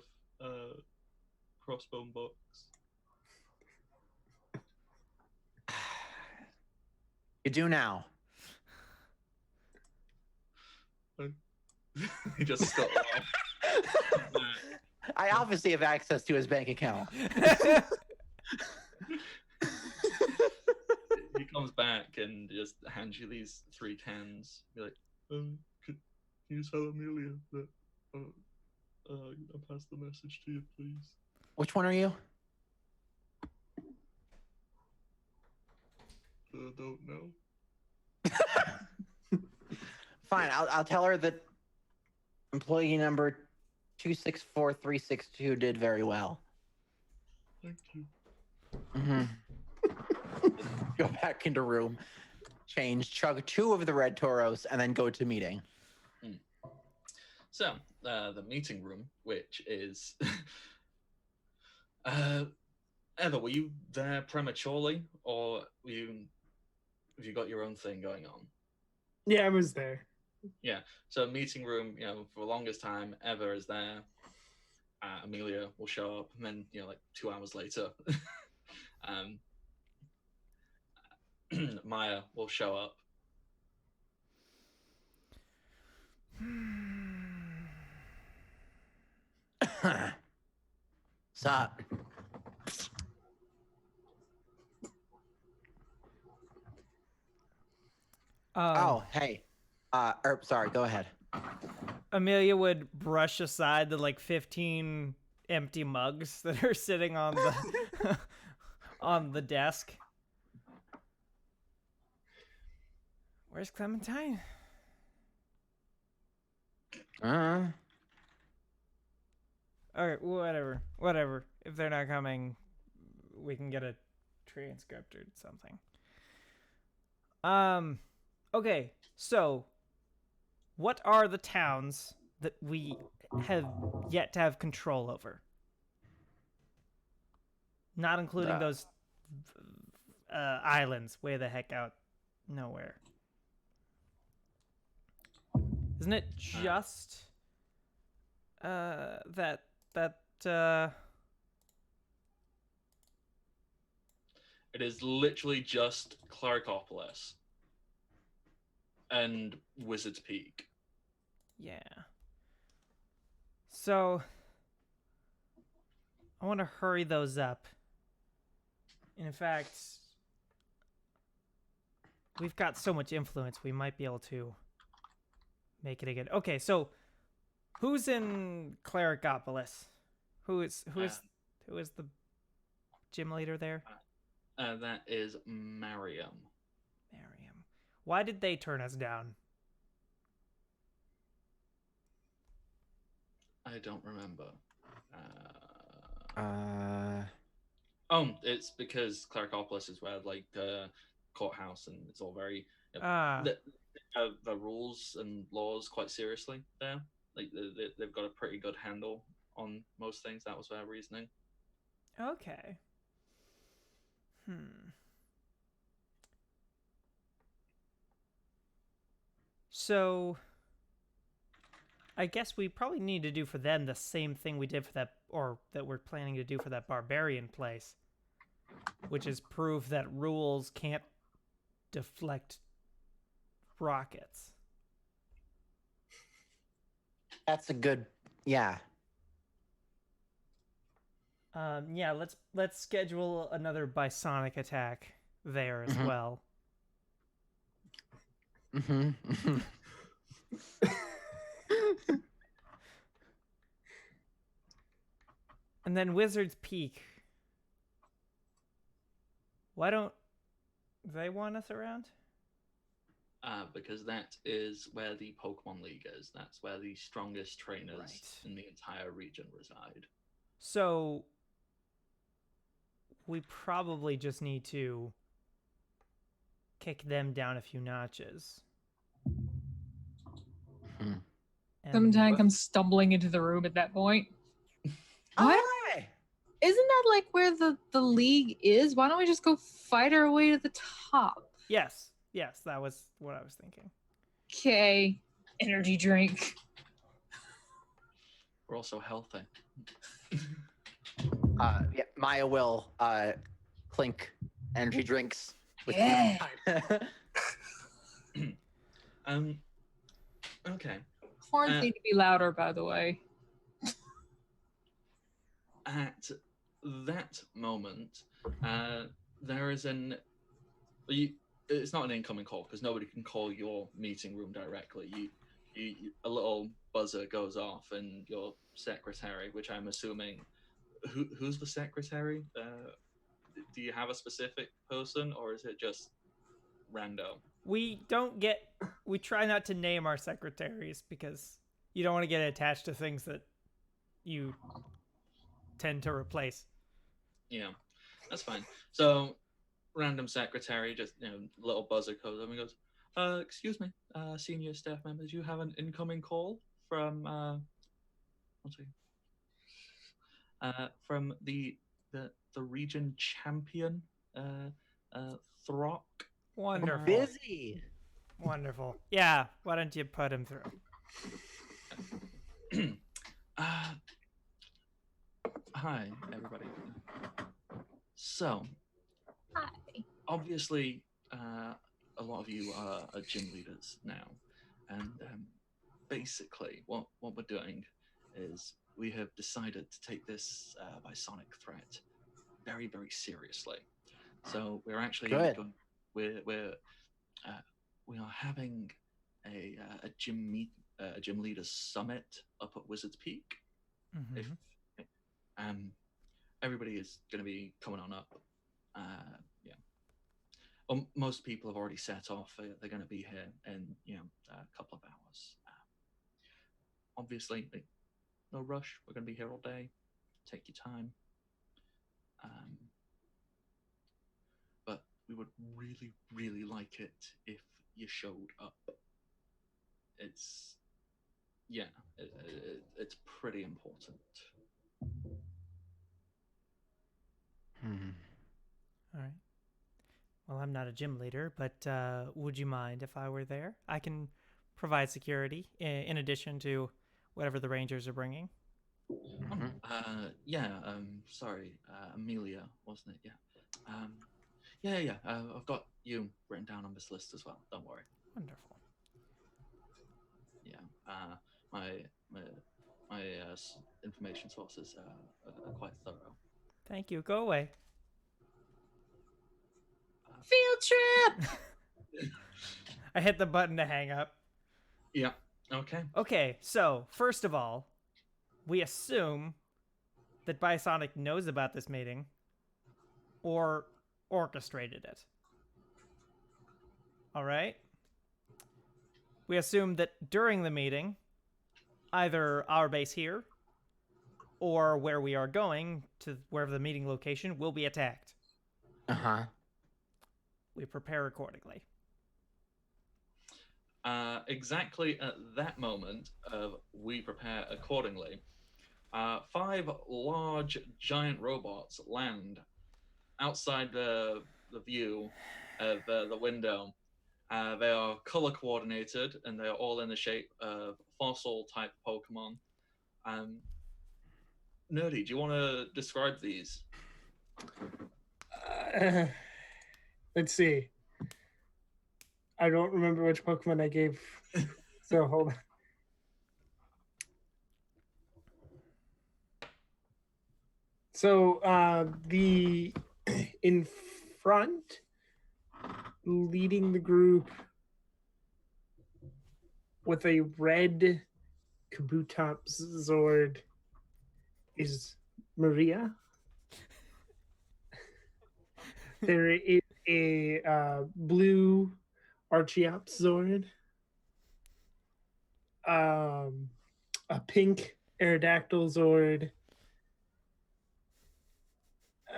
crossbone box. You do now. He just stopped laughing. I obviously have access to his bank account. He comes back and just hands you these 3 cans. You're like, you tell Amelia that I passed the message to you, please? Which one are you? Don't know. Fine, I'll tell her that employee number 264362 did very well. Thank you. Mm-hmm. Go back into room, change, chug 2 of the red toros, and then go to meeting. So, the meeting room, which is... Eva, were you there prematurely, or have you got your own thing going on? Yeah, I was there. Yeah, so meeting room, for the longest time, Eva is there. Amelia will show up, and then, like 2 hours later, Maya will show up. Sup? Oh, hey. Sorry, go ahead. Amelia would brush aside the like 15 empty mugs that are sitting on the on the desk. Where's Clementine? Uh-huh. All right, whatever. If they're not coming, we can get a transcript or something. Okay, so what are the towns that we have yet to have control over? Not including those islands way the heck out nowhere. Isn't it just that It is literally just Clericopolis and Wizard's Peak. yeah. So I want to hurry those up. In fact, we've got so much influence, we might be able to make it again. Okay, so who's in Clericopolis? Who is the gym leader there? That is Mariam. Mariam. Why did they turn us down? I don't remember. It's because Clericopolis is where like the courthouse, and it's all very the rules and laws quite seriously there. Like they've got a pretty good handle on most things. That was their reasoning. Okay. So I guess we probably need to do for them the same thing we did for that, or that we're planning to do for that barbarian place, which is prove that rules can't deflect rockets. That's a good, yeah. Yeah, let's schedule another bisonic attack there as well. Mm-hmm. And then Wizard's Peak. Why don't they want us around? Because that is where the Pokemon League is. That's where the strongest trainers in the entire region reside. So we probably just need to kick them down a few notches. Clementine comes stumbling into the room at that point. What? Hi. Isn't that like where the league is? Why don't we just go fight our way to the top? Yes, that was what I was thinking. Okay. Energy drink. We're also healthy. Yeah, Maya will clink energy drinks. Yeah. Okay. Horns need to be louder, by the way. At that moment, there is it's not an incoming call because nobody can call your meeting room directly. a little buzzer goes off, and your secretary, which I'm assuming, who's the secretary? Do you have a specific person, or is it just random? We try not to name our secretaries because you don't want to get attached to things that you tend to replace. Yeah, that's fine. So, random secretary, just little buzzer goes up and goes, "Excuse me, senior staff members, you have an incoming call from what's it? From the region champion, Throck." Wonderful. Busy. Wonderful. Yeah, why don't you put him through? Hi, everybody. So, Hi. obviously, a lot of you are gym leaders now, and basically, what we're doing is we have decided to take this bisonic threat very, very seriously. So we're actually Good. we are having a gym leaders summit up at Wizards Peak. If everybody is going to be coming on up, yeah. Most people have already set off. They're going to be here in a couple of hours. Obviously, no rush. We're going to be here all day. Take your time. But we would really, really like it if you showed up. It's it's pretty important. All right. Well, I'm not a gym leader, but would you mind if I were there? I can provide security in addition to whatever the Rangers are bringing. Sorry, Amelia, wasn't it? Yeah. I've got you written down on this list as well. Don't worry. Wonderful. Yeah. My information sources are quite thorough. Thank you. Go away. Field trip. I hit the button to hang up. Yeah. Okay. Okay, so first of all, we assume that Bisonic knows about this meeting or orchestrated it. All right? We assume that during the meeting, either our base here or where we are going to wherever the meeting location will be attacked. We prepare accordingly. Exactly at that moment, we prepare accordingly. 5 large, giant robots land outside the view of the window. They are color coordinated, and they are all in the shape of fossil-type Pokemon. Nerdy, do you want to describe these? Let's see. I don't remember which Pokemon I gave. So hold on. So the in front, leading the group with a red Kabutops Zord is Maria. There is a blue Archeops Zord, a pink Aerodactyl Zord,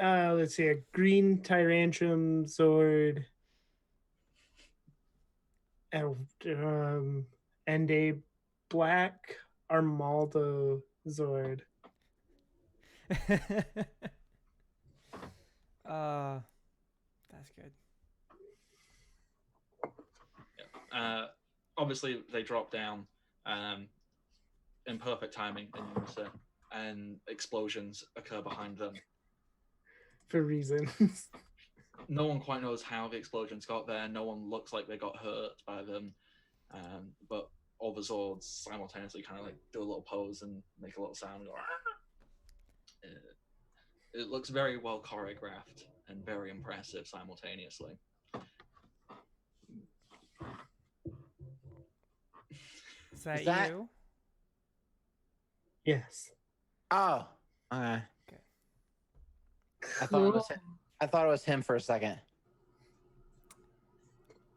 let's see, a green Tyrantrum Zord, and a black Armaldo Zord. That's good. Obviously, they drop down in perfect timing in unison, and explosions occur behind them. For reasons. No one quite knows how the explosions got there. No one looks like they got hurt by them. But all the Zords simultaneously kind of like do a little pose and make a little sound. And go, it looks very well choreographed and very impressive simultaneously. Is that that- you? Yes. Oh, okay. Okay. I thought it was him. I thought it was him for a second.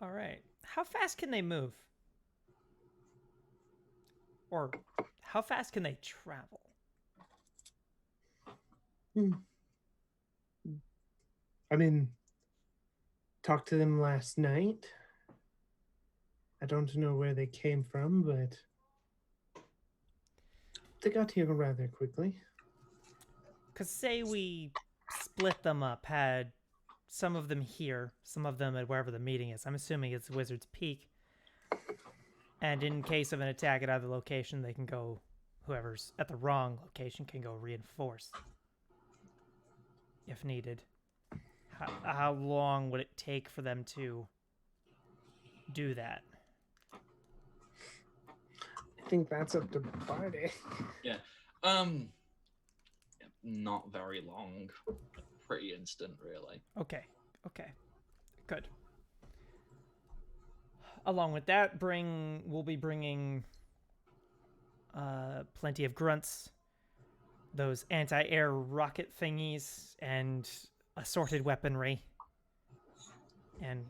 All right. How fast can they move? Or how fast can they travel? I mean, talked to them last night. I don't know where they came from, but they got here rather quickly. Because say we split them up, had some of them here, some of them at wherever the meeting is. I'm assuming it's Wizard's Peak. And in case of an attack at either location, they can go, whoever's at the wrong location can go reinforce if needed. How long would it take for them to do that? I think that's up to Barty. Yeah. Not very long. Pretty instant, really. Okay. Good. Along with that, we'll be bringing plenty of grunts, those anti-air rocket thingies, and assorted weaponry. And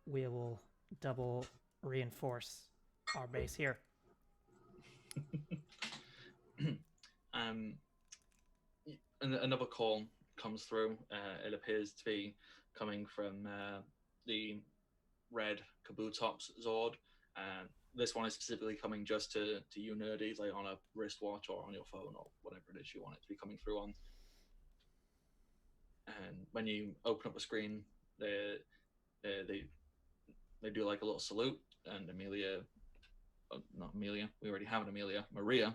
we will double reinforce our base here. Another call comes through. It appears to be coming from the red Kabutops Zord. This one is specifically coming just to you nerdies, like on a wristwatch or on your phone or whatever it is you want it to be coming through on. And when you open up the screen, they do like a little salute, and Amelia, not Amelia, we already have an Amelia, Maria,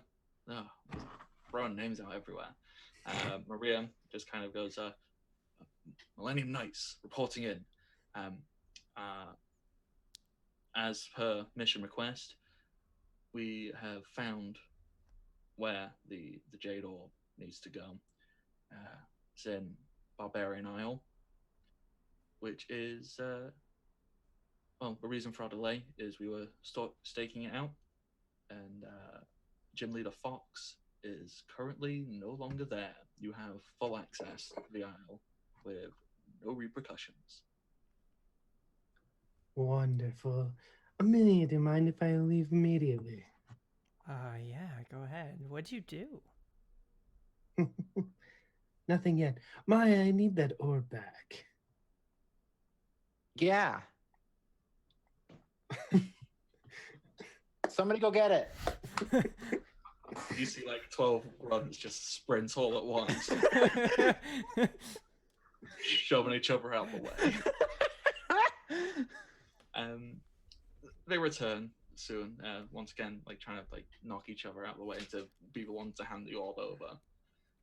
throwing names out everywhere. Maria just kind of goes, Millennium Knights reporting in. As per mission request, we have found where the Jade Orb needs to go. It's in Barbarian Isle, which is, well, the reason for our delay is we were staking it out, and Gym Leader Fox is currently no longer there. You have full access to the Isle with no repercussions. Wonderful. Amelia, do you mind if I leave immediately? Yeah, go ahead. What'd you do? Nothing yet. Maya, I need that orb back. Yeah. Somebody go get it. You see like 12 runs just sprint all at once, shoving each other out the way. They return soon, once again, like trying to like knock each other out of the way to be the ones to hand the orb over.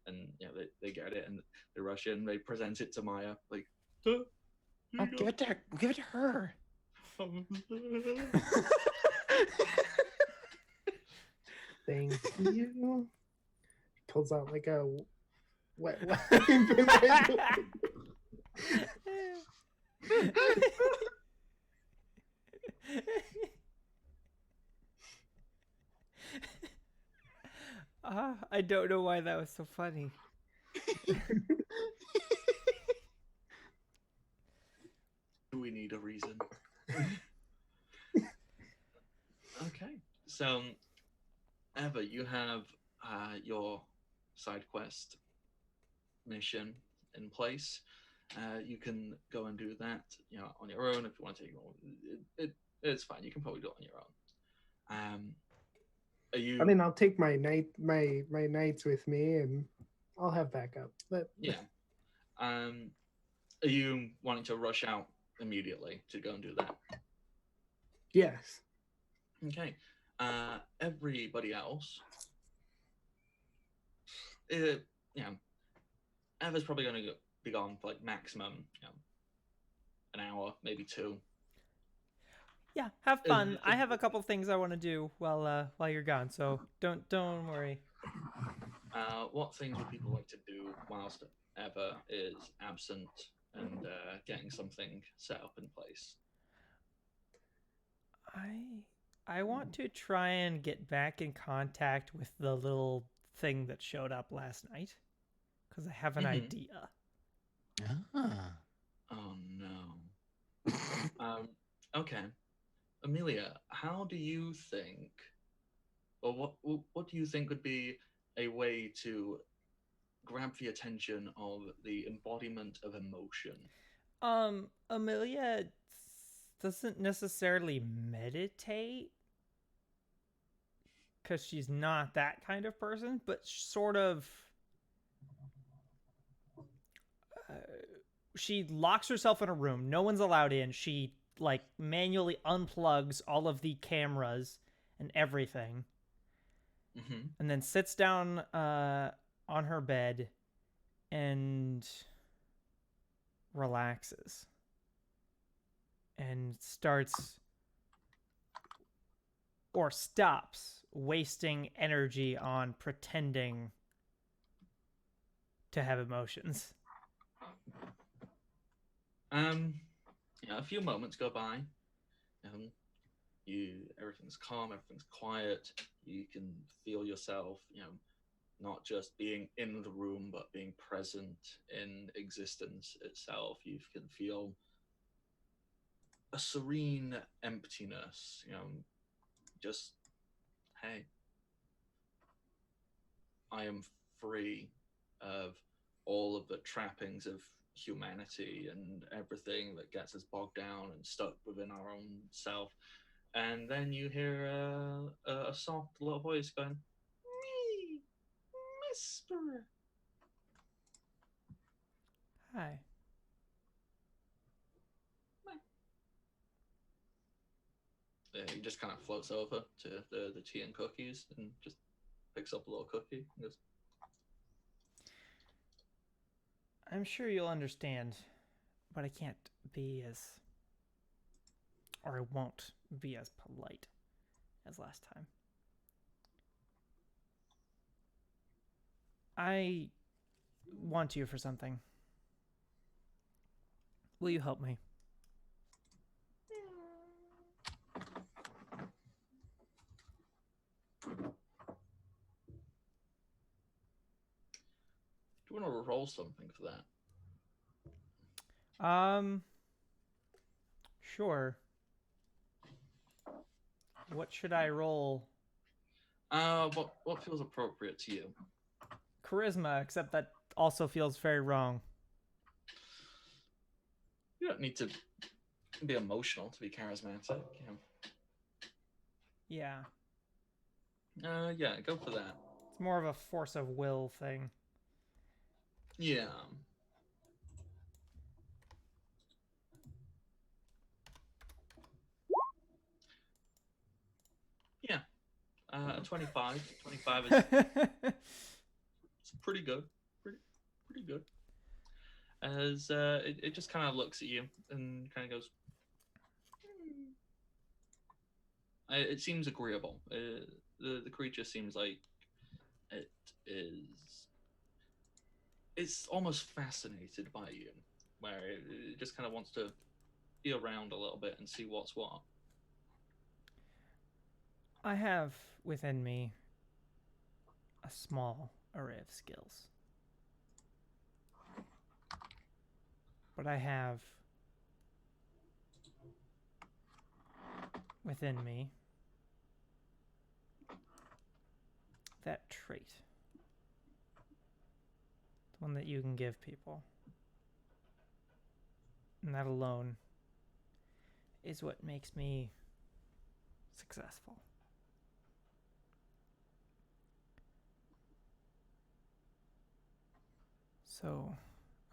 And yeah, they get it and they rush in, they present it to Maya, like, Oh, give it to her. Give it to her. Thank you. Pulls out like a wet I don't know why that was so funny. Do we need a reason? Okay, so Eva, you have your side quest mission in place. You can go and do that, on your own if you want to take it. It's fine. You can probably do it on your own. Are you? I mean, I'll take my knights with me, and I'll have backup. But yeah. Are you wanting to rush out immediately to go and do that? yes. Okay. Everybody else, Eva's probably going to be gone for like maximum, an hour, maybe 2. Yeah, have fun. I have a couple things I want to do while you're gone, so don't worry. What things would people like to do whilst Eva is absent and getting something set up in place? I want to try and get back in contact with the little thing that showed up last night, because I have an idea. Ah. Oh no. Okay. Amelia, how do you think, or what do you think would be a way to grab the attention of the embodiment of emotion? Amelia doesn't necessarily meditate, because she's not that kind of person, but sort of. She locks herself in a room. No one's allowed in. She like manually unplugs all of the cameras and everything, and then sits down on her bed and relaxes and starts or stops wasting energy on pretending to have emotions. A few moments go by. Everything's calm, everything's quiet. You can feel yourself, not just being in the room, but being present in existence itself. You can feel a serene emptiness, just, hey, I am free of all of the trappings of humanity and everything that gets us bogged down and stuck within our own self. And then you hear a soft little voice going, "Me, Whisper." Hi. He just kind of floats over to the tea and cookies and just picks up a little cookie and goes, I'm sure you'll understand, but I can't be as, or I won't be as polite as last time. I want you for something. Will you help me? do you want to roll something for that? Sure. What should I roll? What feels appropriate to you? Charisma, except that also feels very wrong. You don't need to be emotional to be charismatic. Yeah. Yeah, go for that. It's more of a force of will thing. Yeah. Yeah. 25. 25 is it's pretty good. Pretty good. As it just kind of looks at you and kind of goes, it seems agreeable. The creature seems like it is. It's almost fascinated by you, where it just kind of wants to be around a little bit and see what's what. I have within me a small array of skills. But I have within me that trait. The one that you can give people. And that alone is what makes me successful. So,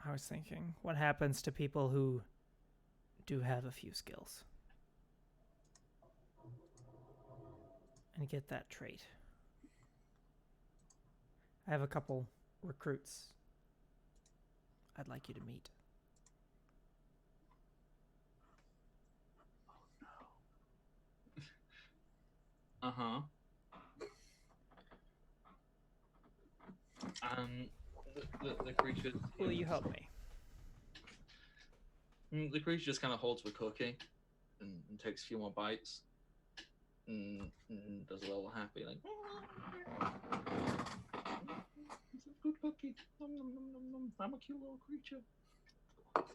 I was thinking, what happens to people who do have a few skills and get that trait? I have a couple recruits I'd like you to meet. Uh-huh. The creature. Will you help me? The creature just kind of holds the cookie and takes a few more bites. does a little happy, like, it's a good cookie. Nom, nom, nom, nom, nom. I'm a cute little creature.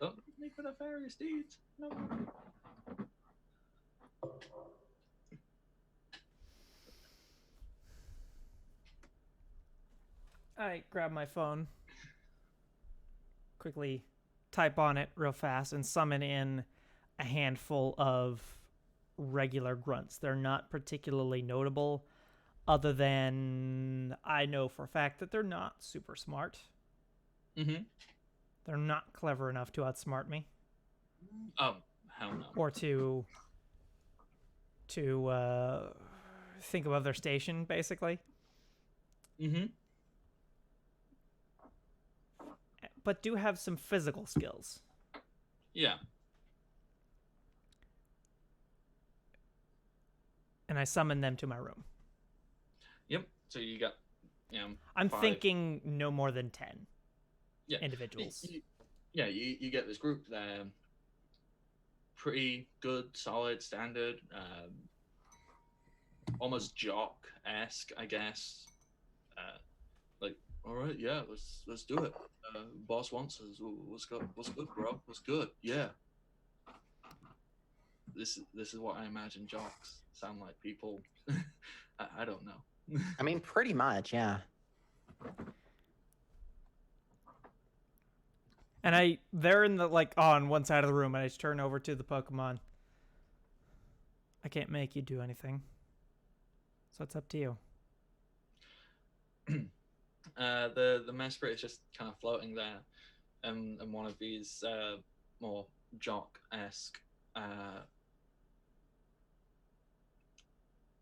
Don't leave me for nefarious deeds. No. I grab my phone, quickly type on it real fast, and summon in a handful of regular grunts. They're not particularly notable, other than I know for a fact that they're not super smart. Mm-hmm. They're not clever enough to outsmart me. Oh, hell no. Or to think above their station, basically. Mm-hmm. But do have some physical skills. Yeah. And I summon them to my room. Yep. So you got, I'm 5. thinking no more than 10 individuals. You get this group. They're pretty good, solid, standard, almost jock-esque, I guess. Like, all right, yeah, let's do it. Boss wants us. What's good, bro? What's good? Yeah. This is what I imagine jocks sound like. People. I don't know. I mean, pretty much, yeah. And they're in the, like, on one side of the room, and I just turn over to the Pokemon. I can't make you do anything. So it's up to you. The Mesprit is just kind of floating there, and one of these more jock-esque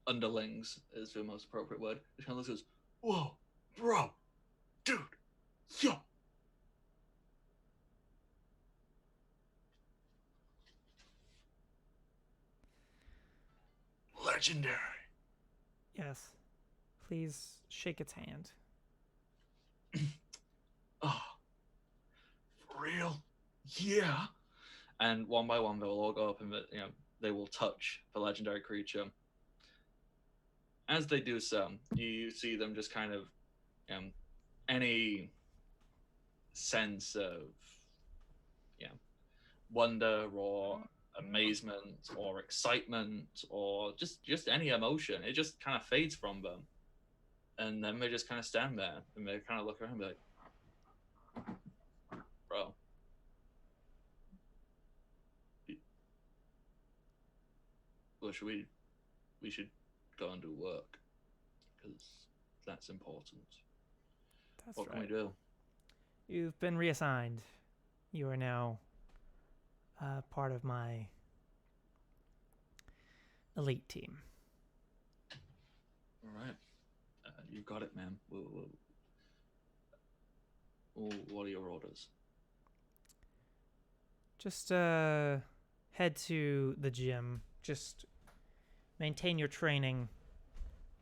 underlings is the most appropriate word. It kind of looks, goes, whoa, bro, dude, yo. Legendary. Yes. Please shake its hand. Oh, for real? Yeah. And one by one, they'll all go up and they will touch the legendary creature. As they do so, you see them just kind of, any sense of, wonder or amazement or excitement or just any emotion, it just kind of fades from them. And then they just kind of stand there and they kind of look around and be like, bro, well, we should go and do work because that's important. That's what right. can we do? You've been reassigned. You are now part of my elite team. All right. You got it, man. What are your orders? Just head to the gym. Just maintain your training.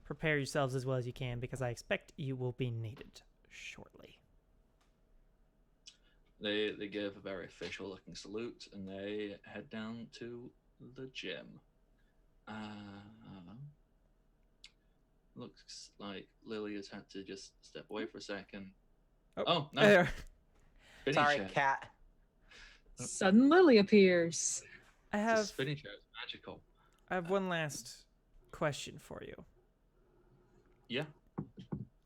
Prepare yourselves as well as you can, because I expect you will be needed shortly. They give a very official looking salute and they head down to the gym. Looks like Lily has had to just step away for a second. Oh no! There. Sorry, cat. Sudden Lily appears. The spinning chair is magical. I have one last question for you. Yeah.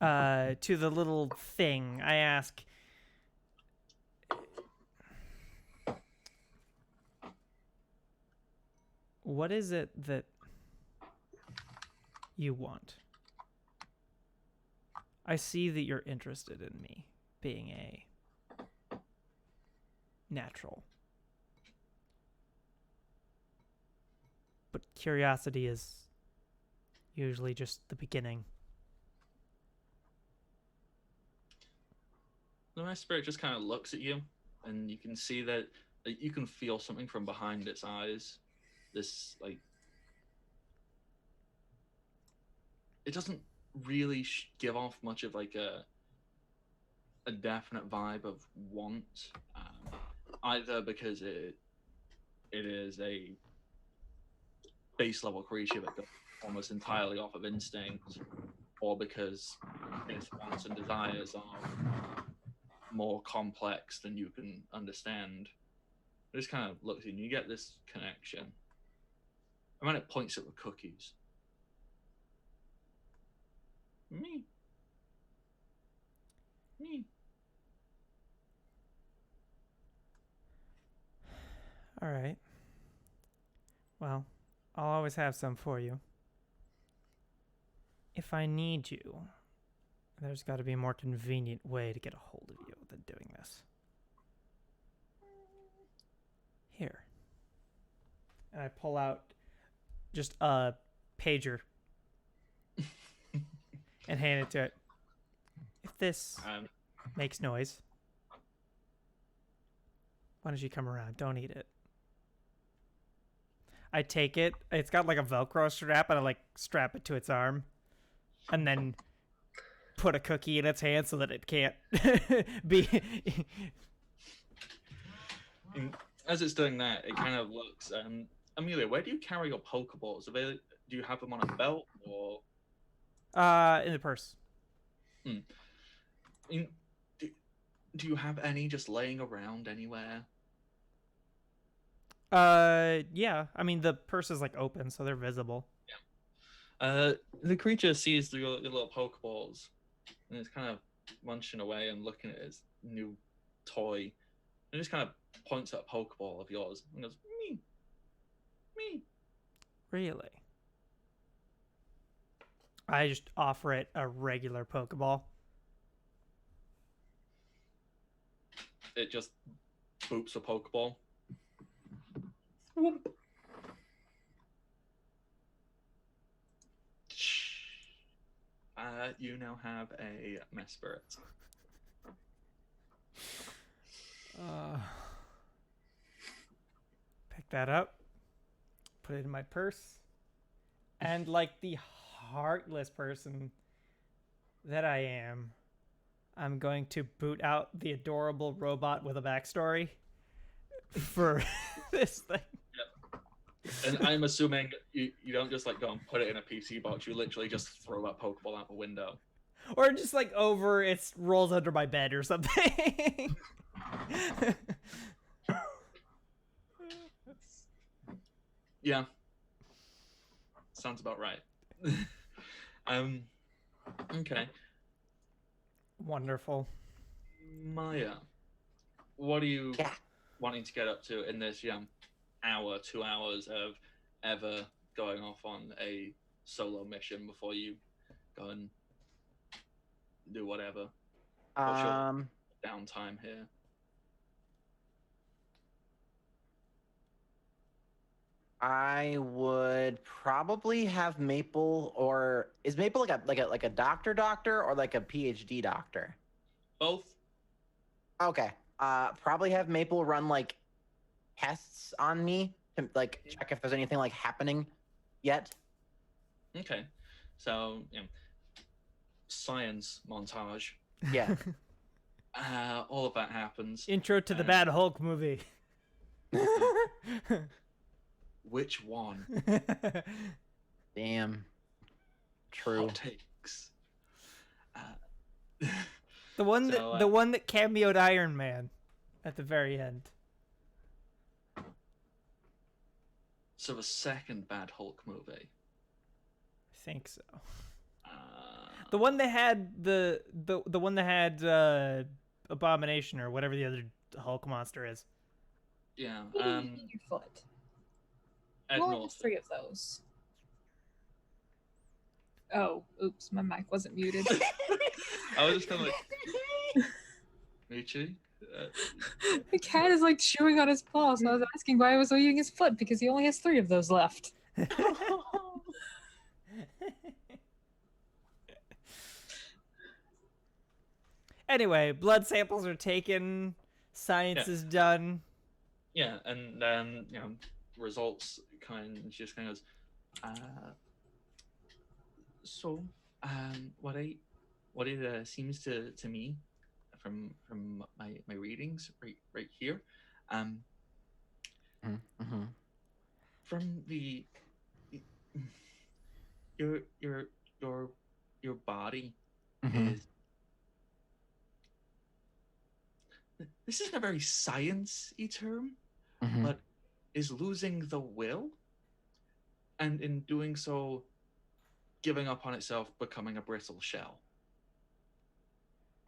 To the little thing, I ask, what is it that you want? I see that you're interested in me being a natural. But curiosity is usually just the beginning. The Master Spirit just kind of looks at you, and you can see that you can feel something from behind its eyes. This, like, it doesn't really give off much of like a definite vibe of want, either because it is a base level creature that goes almost entirely off of instinct, or because its wants and desires are more complex than you can understand. It just kind of looks in, you get this connection. And then it points at the cookies. Me. All right. Well, I'll always have some for you. If I need you, there's got to be a more convenient way to get a hold of you than doing this. Here. And I pull out just a pager and hand it to it. If this makes noise, why don't you come around? Don't eat it. I take it. It's got like a Velcro strap, and I like strap it to its arm, and then put a cookie in its hand so that it can't be. As it's doing that, it kind of looks. Amelia, where do you carry your Pokeballs? Do you have them on a belt or? In the purse. Do you have any just laying around anywhere? Yeah. I mean, the purse is like open, so they're visible. Yeah. The creature sees your little Pokeballs, and it's kind of munching away and looking at its new toy. And it just kind of points at a Pokeball of yours and goes, me. Really? I just offer it a regular Pokeball. It just boops a Pokeball. You now have a mess spirit. Pick that up, put it in my purse, and like the heartless person that I am, I'm going to boot out the adorable robot with a backstory for this thing. And I'm assuming you don't just like go and put it in a PC box. You literally just throw that Pokeball out the window. Or just like over, it rolls under my bed or something. Yeah. Sounds about right. Okay. Wonderful. Maya, what are you wanting to get up to in this hour, 2 hours of ever going off on a solo mission before you go and do whatever? What's your downtime here? I would probably have Maple, or is Maple like a doctor or like a PhD doctor? Both. Okay. Probably have Maple run like tests on me to like check if there's anything like happening yet. Okay. So, science montage. Yeah. All of that happens. Intro to the Bad Hulk movie. Which one? Damn. True. Hot takes. The one that cameoed Iron Man at the very end. So the second Bad Hulk movie. I think so. The one that had the one that had Abomination or whatever the other Hulk monster is. Yeah. Your foot. Well, there's 3 of those. Oh, oops, my mic wasn't muted. I was just kind of like, Michi? The cat is like chewing on his paw, so I was asking why I was eating his foot because he only has 3 of those left. Anyway, blood samples are taken. Science is done. Yeah, and then results just kind of goes. So, what it seems to me from my readings right here, from the your your your your body Mhm. is. This isn't a very science-y term, Mhm. but is losing the will, and in doing so, giving up on itself, becoming a brittle shell.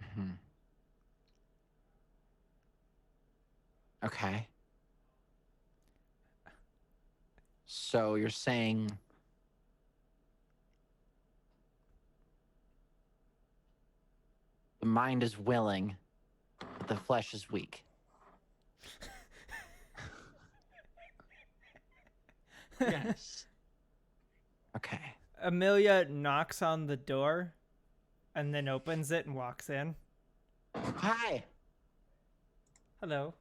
Mhm. Okay. So you're saying the mind is willing, but the flesh is weak. Yes. Okay. Amelia knocks on the door and then opens it and walks in. Hi. Hello.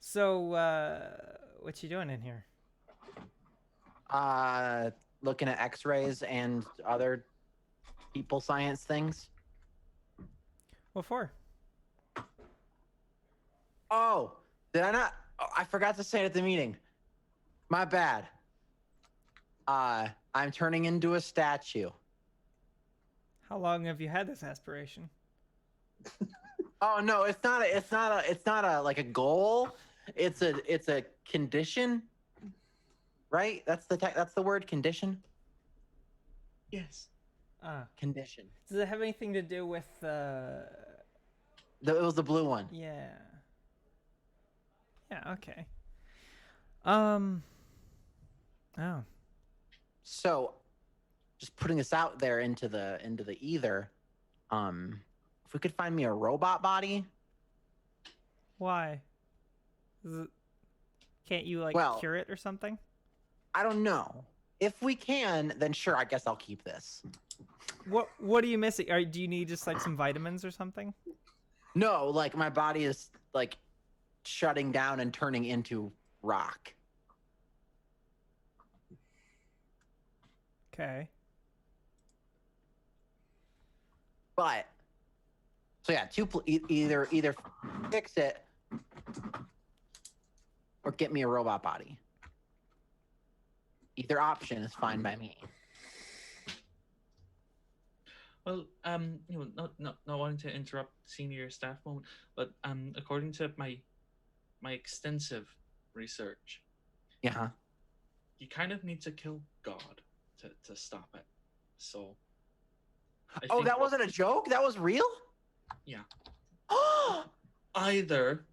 So, what you doing in here? Looking at X-rays and other people science things. What for? Oh, did I not? Oh, I forgot to say it at the meeting. My bad. I'm turning into a statue. How long have you had this aspiration? Oh no, it's not a like a goal. It's a condition. Right? That's the word, condition. Yes. Condition. Does it have anything to do with It was the blue one. Yeah. Yeah, okay. Oh. So, just putting this out there into the ether. If we could find me a robot body. Why? Can't you like Well, cure it or something? I don't know. If we can, then sure, I guess I'll keep this. What are you missing? Do you need just like some vitamins or something? No, like my body is like shutting down and turning into rock. Okay. But so yeah, either fix it or get me a robot body. Either option is fine by me. Well, not wanting to interrupt senior staff moment, but according to my extensive research, Yeah. you kind of need to kill God to stop it. So. Oh, that wasn't a joke? That was real? Yeah. Either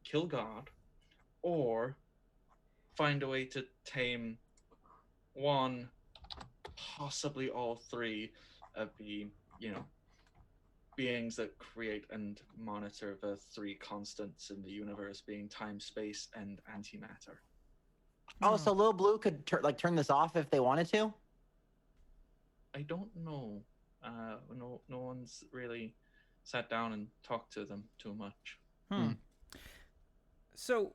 kill God, or find a way to tame one, possibly all three of the beings that create and monitor the three constants in the universe, being time, space, and antimatter. Oh, so Lil Blue could turn this off if they wanted to? I don't know. No one's really sat down and talked to them too much. So,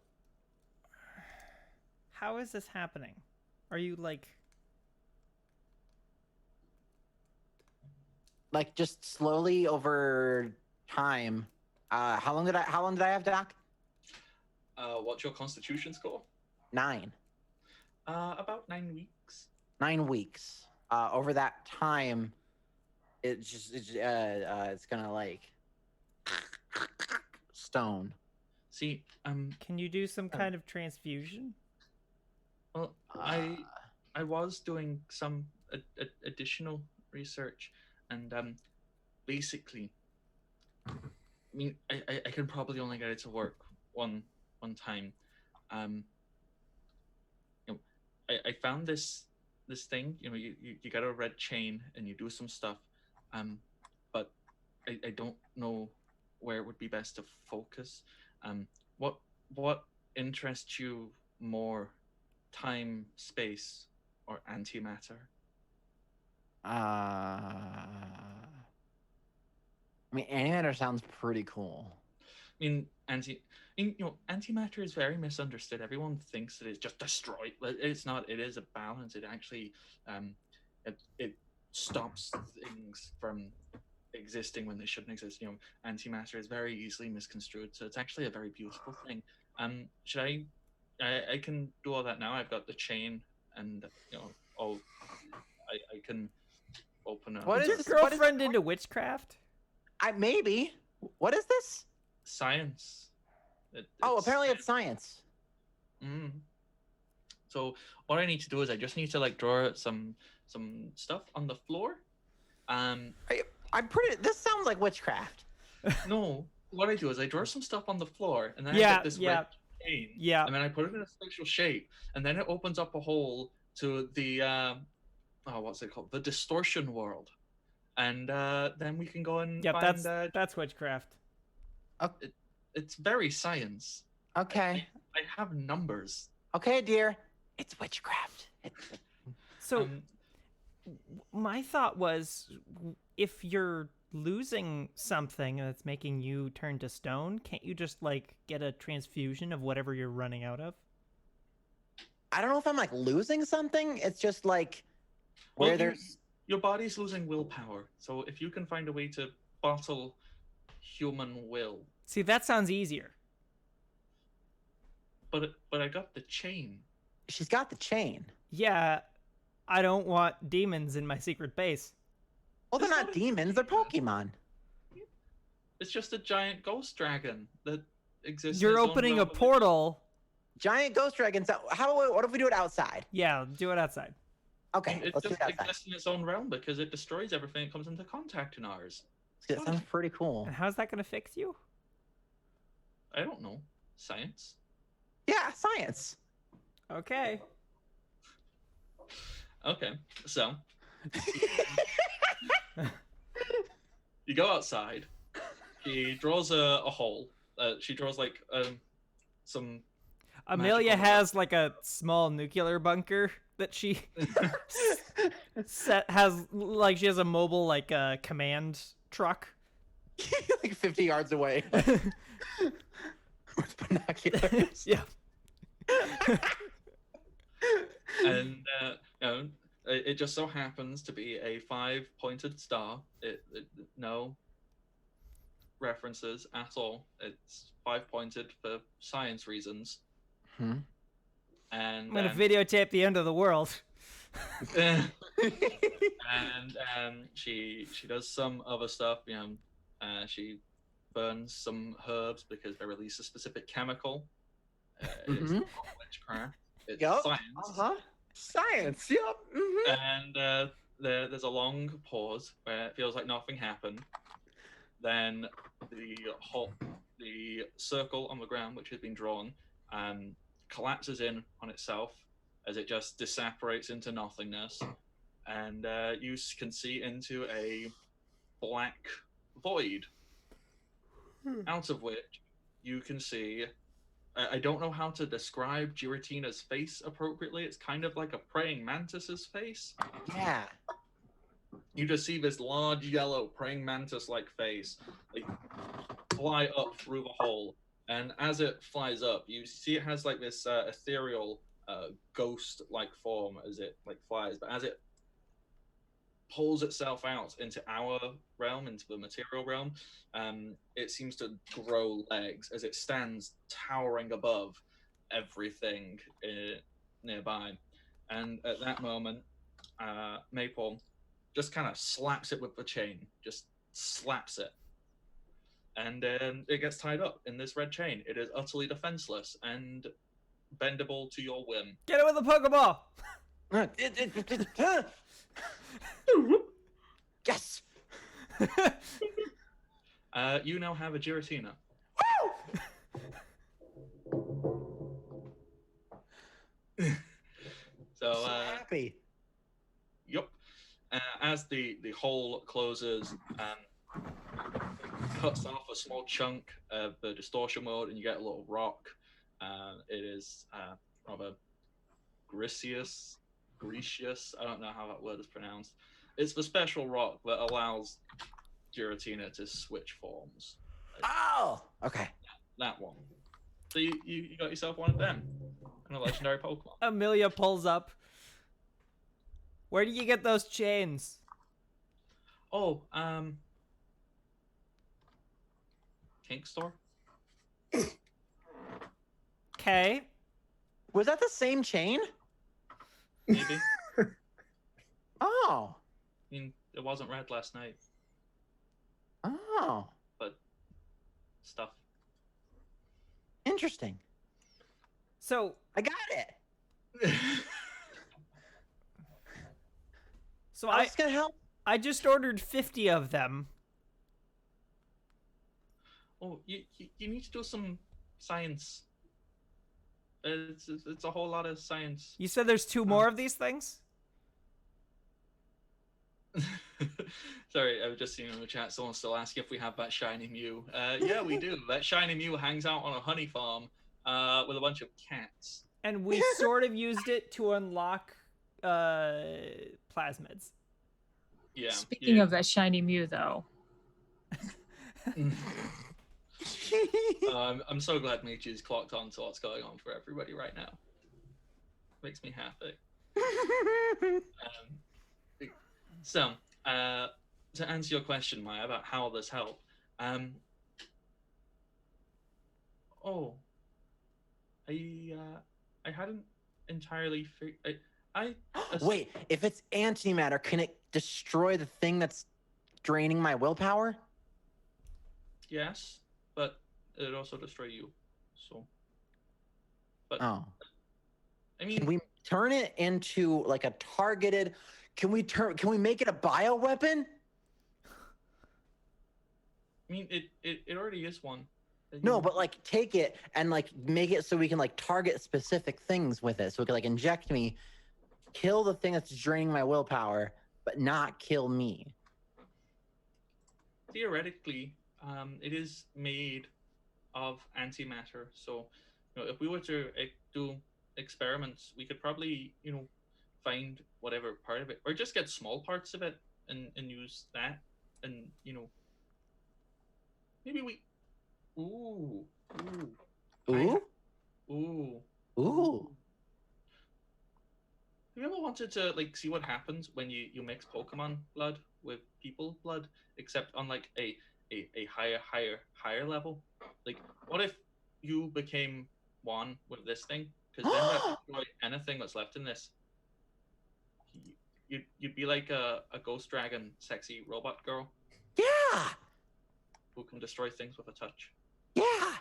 how is this happening? Are you like just slowly over time? How long did I have, Doc? What's your constitution score? 9. About 9 weeks. 9 weeks. Over that time, it's gonna like stone. See, can you do some kind of transfusion? Well, I was doing some additional research, and basically, I mean, I can probably only get it to work one time. I found this thing. You get a red chain and you do some stuff, but I don't know where it would be best to focus. What interests you more, time, space, or antimatter? I mean, antimatter sounds pretty cool. I mean, antimatter is very misunderstood. Everyone thinks that it's just destroyed. It's not. It is a balance. It actually, it stops things from existing when they shouldn't exist. Antimatter is very easily misconstrued. So it's actually a very beautiful thing. Should I can do all that now. I've got the chain and I can open up. What Is is your this- girlfriend into witchcraft? Maybe. What is this? Science. Apparently it's science. Mm. So what I need to do is I just need to like draw some stuff on the floor. This sounds like witchcraft. No, what I do is I draw some stuff on the floor, and then I Yeah, get this yeah. red chain, Yeah. and then I put it in a special shape, and then it opens up a hole to the what's it called? The distortion world, and then we can go and Yep, find. that's witchcraft. It's very science. Okay. I have numbers. Okay, dear. It's witchcraft. So my thought was, if you're losing something that's making you turn to stone, can't you just like get a transfusion of whatever you're running out of? I don't know if I'm like losing something. It's just like Well, where there's your body's losing willpower. So if you can find a way to bottle human will. See, that sounds easier. But I got the chain. she's got the chain. Yeah, I don't want demons in my secret base. Well, they're It's not not a demons. They're Pokemon. It's just a giant ghost dragon that exists. You're in its own opening a realm of portal. Giant ghost dragons. What if we do it outside? Yeah, do it outside. Okay, It let's do just it outside. exists in its own realm because it destroys everything it comes into contact in ours. That sounds pretty cool. And how's that going to fix you? I don't know. Science. Yeah, science. Okay. Okay, so you go outside. She draws a hole. She draws like some. Amelia magical- has like a small nuclear bunker that she she has a mobile like command truck. Like 50 yards away. With binoculars. Yeah. And it just so happens to be a 5-pointed star. No references at all. It's 5-pointed for science reasons. Hmm. And I'm gonna videotape the end of the world. and she does some other stuff. She burns some herbs because they release a specific chemical. It's not witchcraft. It's Yup. science. Science. Yep. Mhm. And there's a long pause where it feels like nothing happened. Then the circle on the ground, which has been drawn, collapses in on itself as it just disapparates into nothingness, and you can see into a black void, out of which you can see. I don't know how to describe Giratina's face appropriately. It's kind of like a praying mantis's face. Yeah. You just see this large yellow praying mantis-like face like fly up through the hole, and as it flies up, you see it has like this ethereal ghost-like form as it like flies. But as it pulls itself out into our realm, into the material realm, it seems to grow legs as it stands towering above everything nearby. And at that moment, Maple just kind of slaps it with the chain, just slaps it. And it gets tied up in this red chain. It is utterly defenseless and bendable to your whim. Get it with a Pokeball. Yes. You now have a Giratina. So happy. Yup. As the hole closes, cuts off a small chunk of the distortion mode, and you get a little rock. It is rather Grecius. I don't know how that word is pronounced. It's the special rock that allows Giratina to switch forms. Oh, okay. That one. So you got yourself one of them, and a legendary Pokemon. Amelia pulls up. Where do you get those chains? Oh, Kink Store. Okay. Was that the same chain? maybe. Oh. I mean, it wasn't red last night, Oh. but stuff. Interesting. So I got it. so I was gonna help. I just ordered 50 of them. Oh, you need to do some science. It's a whole lot of science. You said there's 2 more of these things? Sorry, I've just seen in the chat someone still asking if we have that shiny Mew. Yeah, we do. That shiny Mew hangs out on a honey farm with a bunch of cats. And we sort of used it to unlock plasmids. Yeah. Speaking of that shiny Mew, though. I'm so glad Michi's clocked on to what's going on for everybody right now. Makes me happy. So, to answer your question, Maya, about how this helped, I hadn't entirely figured. Wait, if it's antimatter, can it destroy the thing that's draining my willpower? Yes, but it'd also destroy you. So, but Oh. I mean, Can we turn it into like a targeted? Can we make it a bioweapon? I mean, it already is one. No, but like take it and like make it so we can like target specific things with it. So it can like inject me, kill the thing that's draining my willpower, but not kill me. Theoretically, it is made of antimatter. So, if we were to do experiments, we could probably, find whatever part of it, or just get small parts of it and use that, and maybe we. Ooh. Ooh. Ooh. Have you ever wanted to see what happens when you mix Pokemon blood with people blood, except on like a higher level? Like, what if you became one with this thing? Because then that destroy anything that's left in this. You'd be like a ghost dragon, sexy robot girl. Yeah. Who can destroy things with a touch. Yeah.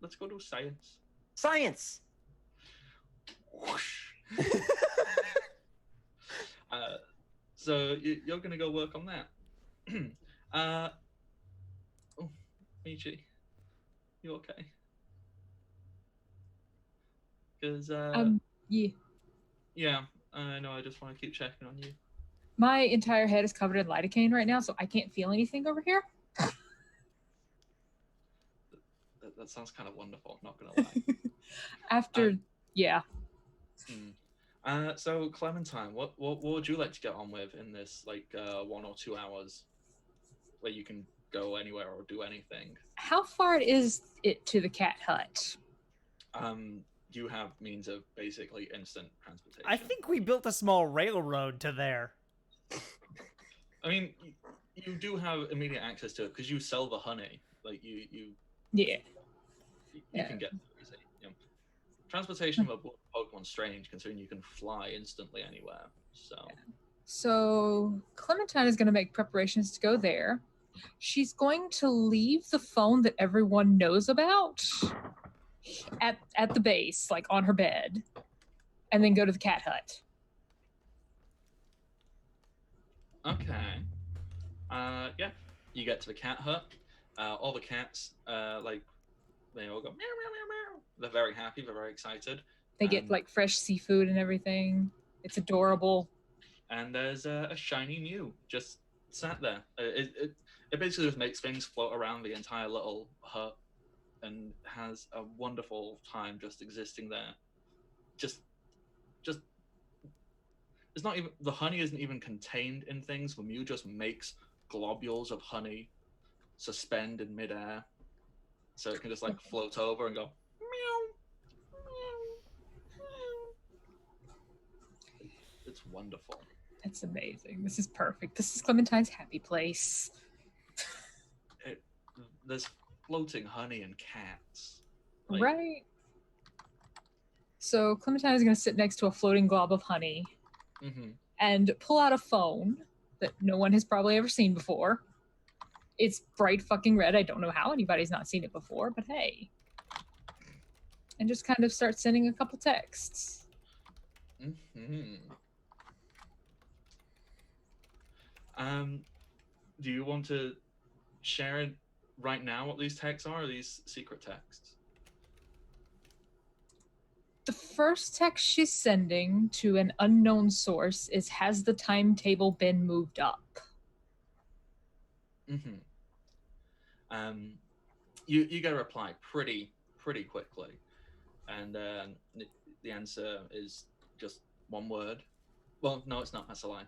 Let's go do science. Science. Whoosh. So you're gonna go work on that. Oh, Michi, you okay? Because yeah. Yeah, I know. I just want to keep checking on you. My entire head is covered in lidocaine right now, so I can't feel anything over here. That sounds kind of wonderful. Not gonna lie. After, yeah. So Clementine, what would you like to get on with in this 1 or 2 hours, where you can go anywhere or do anything? How far is it to the cat hut? You have means of basically instant transportation. I think we built a small railroad to there. I mean, you do have immediate access to it because you sell the honey. Like you Yeah. You can get there easy. Transportation of a Pokemon strange, considering you can fly instantly anywhere. So Clementine is going to make preparations to go there. She's going to leave the phone that everyone knows about at the base, like on her bed, and then go to the cat hut. Okay. Yeah. You get to the cat hut. All the cats, they all go meow, meow, meow, meow. They're very happy. They're very excited. They get fresh seafood and everything. It's adorable. And there's a shiny Mew just sat there. It basically just makes things float around the entire little hut and has a wonderful time just existing there. Just it's not even, the honey isn't even contained in things. The Mew just makes globules of honey suspend in midair, so it can just float over and go meow, meow, meow. It's wonderful. It's amazing. This is perfect. This is Clementine's happy place. There's floating honey and cats. Right. So Clementine is going to sit next to a floating glob of honey and pull out a phone that no one has probably ever seen before. It's bright fucking red. I don't know how anybody's not seen it before, but hey. And just kind of start sending a couple texts. Do you want to share it right now what these texts are, or these secret texts? The first text she's sending to an unknown source is, has the timetable been moved up? You get a reply pretty quickly, and the answer is just one word. Well, no, it's not. That's a lie.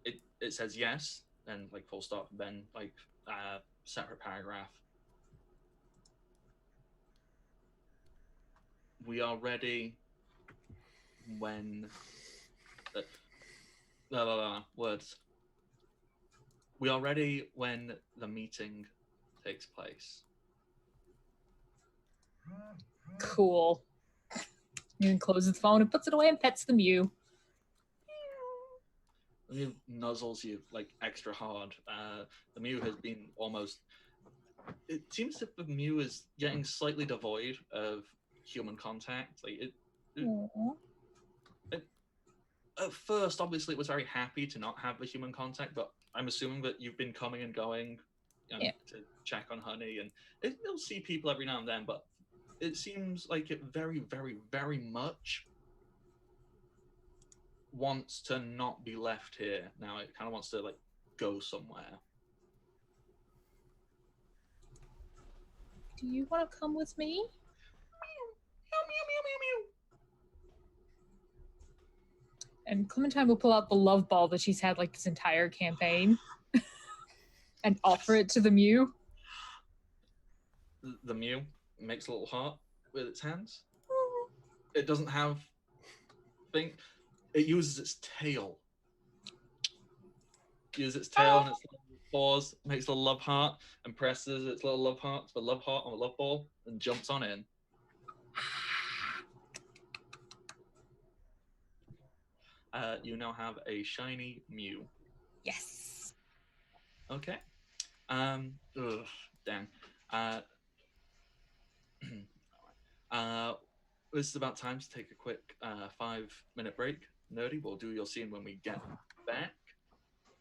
It says yes, then like full stop, then like separate paragraph. We are ready when words. We are ready when the meeting takes place. Cool. And closes the phone and puts it away and pets the Mew. The Mew nuzzles you like extra hard. The Mew has been almost. It seems that the Mew is getting slightly devoid of human contact. Like at first, obviously, it was very happy to not have the human contact, but I'm assuming that you've been coming and going to check on Honey, and it'll see people every now and then, but it seems like it very, very, very much wants to not be left here. Now it kind of wants to like go somewhere. Do you want to come with me? Meow, meow, meow, meow, meow. And Clementine will pull out the love ball that she's had like this entire campaign and offer it to the Mew. The Mew makes a little heart with its hands. It doesn't have thing. It uses its tail. Uses its tail and its little paws, makes a love heart, and presses its little love heart to the love heart on the love ball, and jumps on in. You now have a shiny Mew. Yes. Okay. Damn. This is about time to take a quick 5-minute break. Nerdy, we'll do your scene when we get back,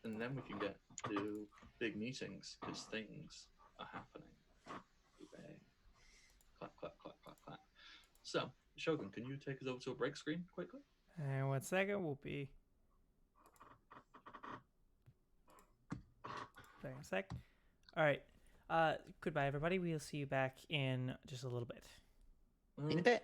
and then we can get to big meetings because things are happening. Clap, clap, clap, clap, clap. So, Shogun, can you take us over to a break screen quickly? And 1 second, will be. Sec. All right. Goodbye, everybody. We'll see you back in just a little bit. In a bit.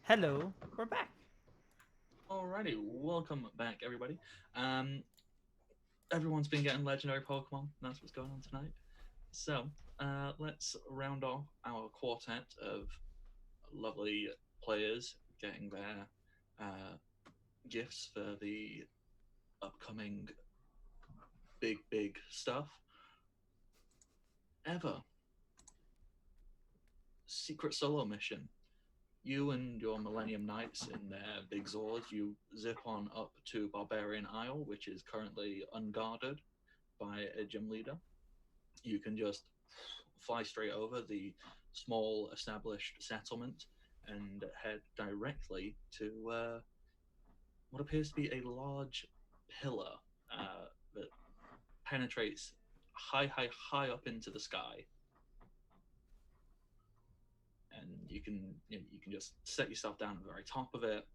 Hello, we're back. Alrighty, welcome back, everybody. Everyone's been getting legendary Pokemon. That's what's going on tonight. So let's round off our quartet of lovely players getting their gifts for the upcoming big stuff. Eva, secret solo mission. You and your Millennium Knights in their big Zords, you zip on up to Barbarian Isle, which is currently unguarded by a gym leader. You can just fly straight over the small established settlement and head directly to what appears to be a large pillar that penetrates high up into the sky. And you can just set yourself down at the very top of it.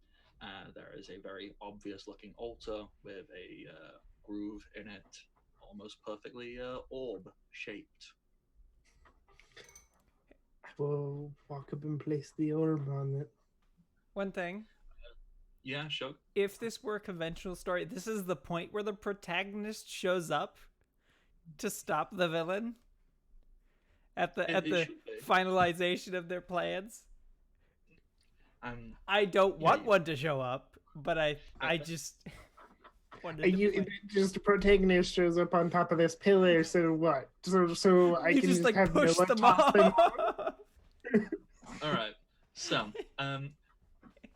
There is a very obvious looking altar with a groove in it, almost perfectly orb shaped. I will walk up and place the orb on it. One thing. Yeah, sure. If this were a conventional story, this is the point where the protagonist shows up to stop the villain at the finalization of their plans. I don't want one to show up, but I just wanted to just the protagonist shows up on top of this pillar, so what? So I you can just like have push Noah them toss them off. All right. So,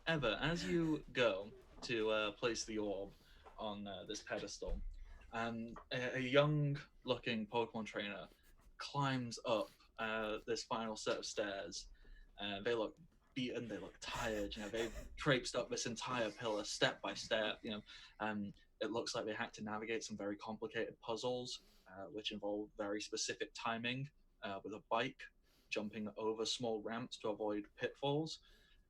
Eva, as you go to place the orb on this pedestal, a young-looking Pokemon trainer climbs up this final set of stairs. They look beaten, they look tired. They've traipsed up this entire pillar step by step. It looks like they had to navigate some very complicated puzzles, which involve very specific timing with a bike, jumping over small ramps to avoid pitfalls.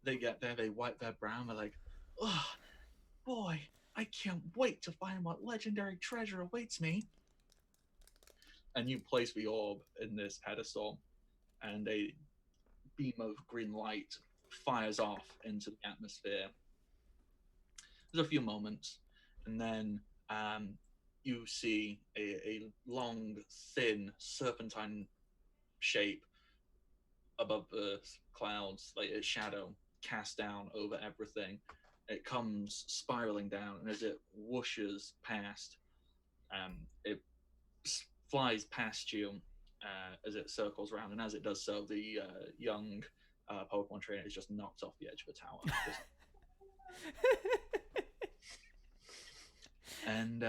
They get there, they wipe their brow, and they're like, "Oh, boy, I can't wait to find what legendary treasure awaits me." And you place the orb in this pedestal, and a beam of green light fires off into the atmosphere. There's a few moments, and then you see a long, thin, serpentine shape above the clouds, like a shadow cast down over everything. It comes spiraling down, and as it whooshes past, it flies past you as it circles around, and as it does so, the young Pokemon trainer is just knocked off the edge of the tower. And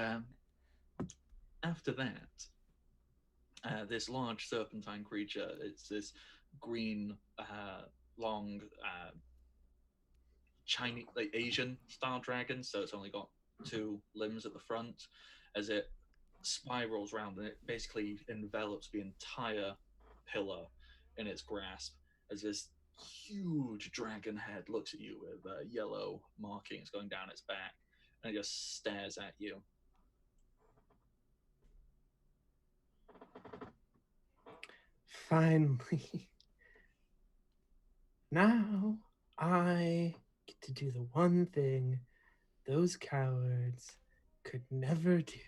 after that, this large serpentine creature, it's this green, long, Chinese, like Asian style dragon, so it's only got 2 limbs at the front. As it spirals around, and it basically envelops the entire pillar in its grasp, as this huge dragon head looks at you with yellow markings going down its back, and it just stares at you. Finally. Now I get to do the one thing those cowards could never do.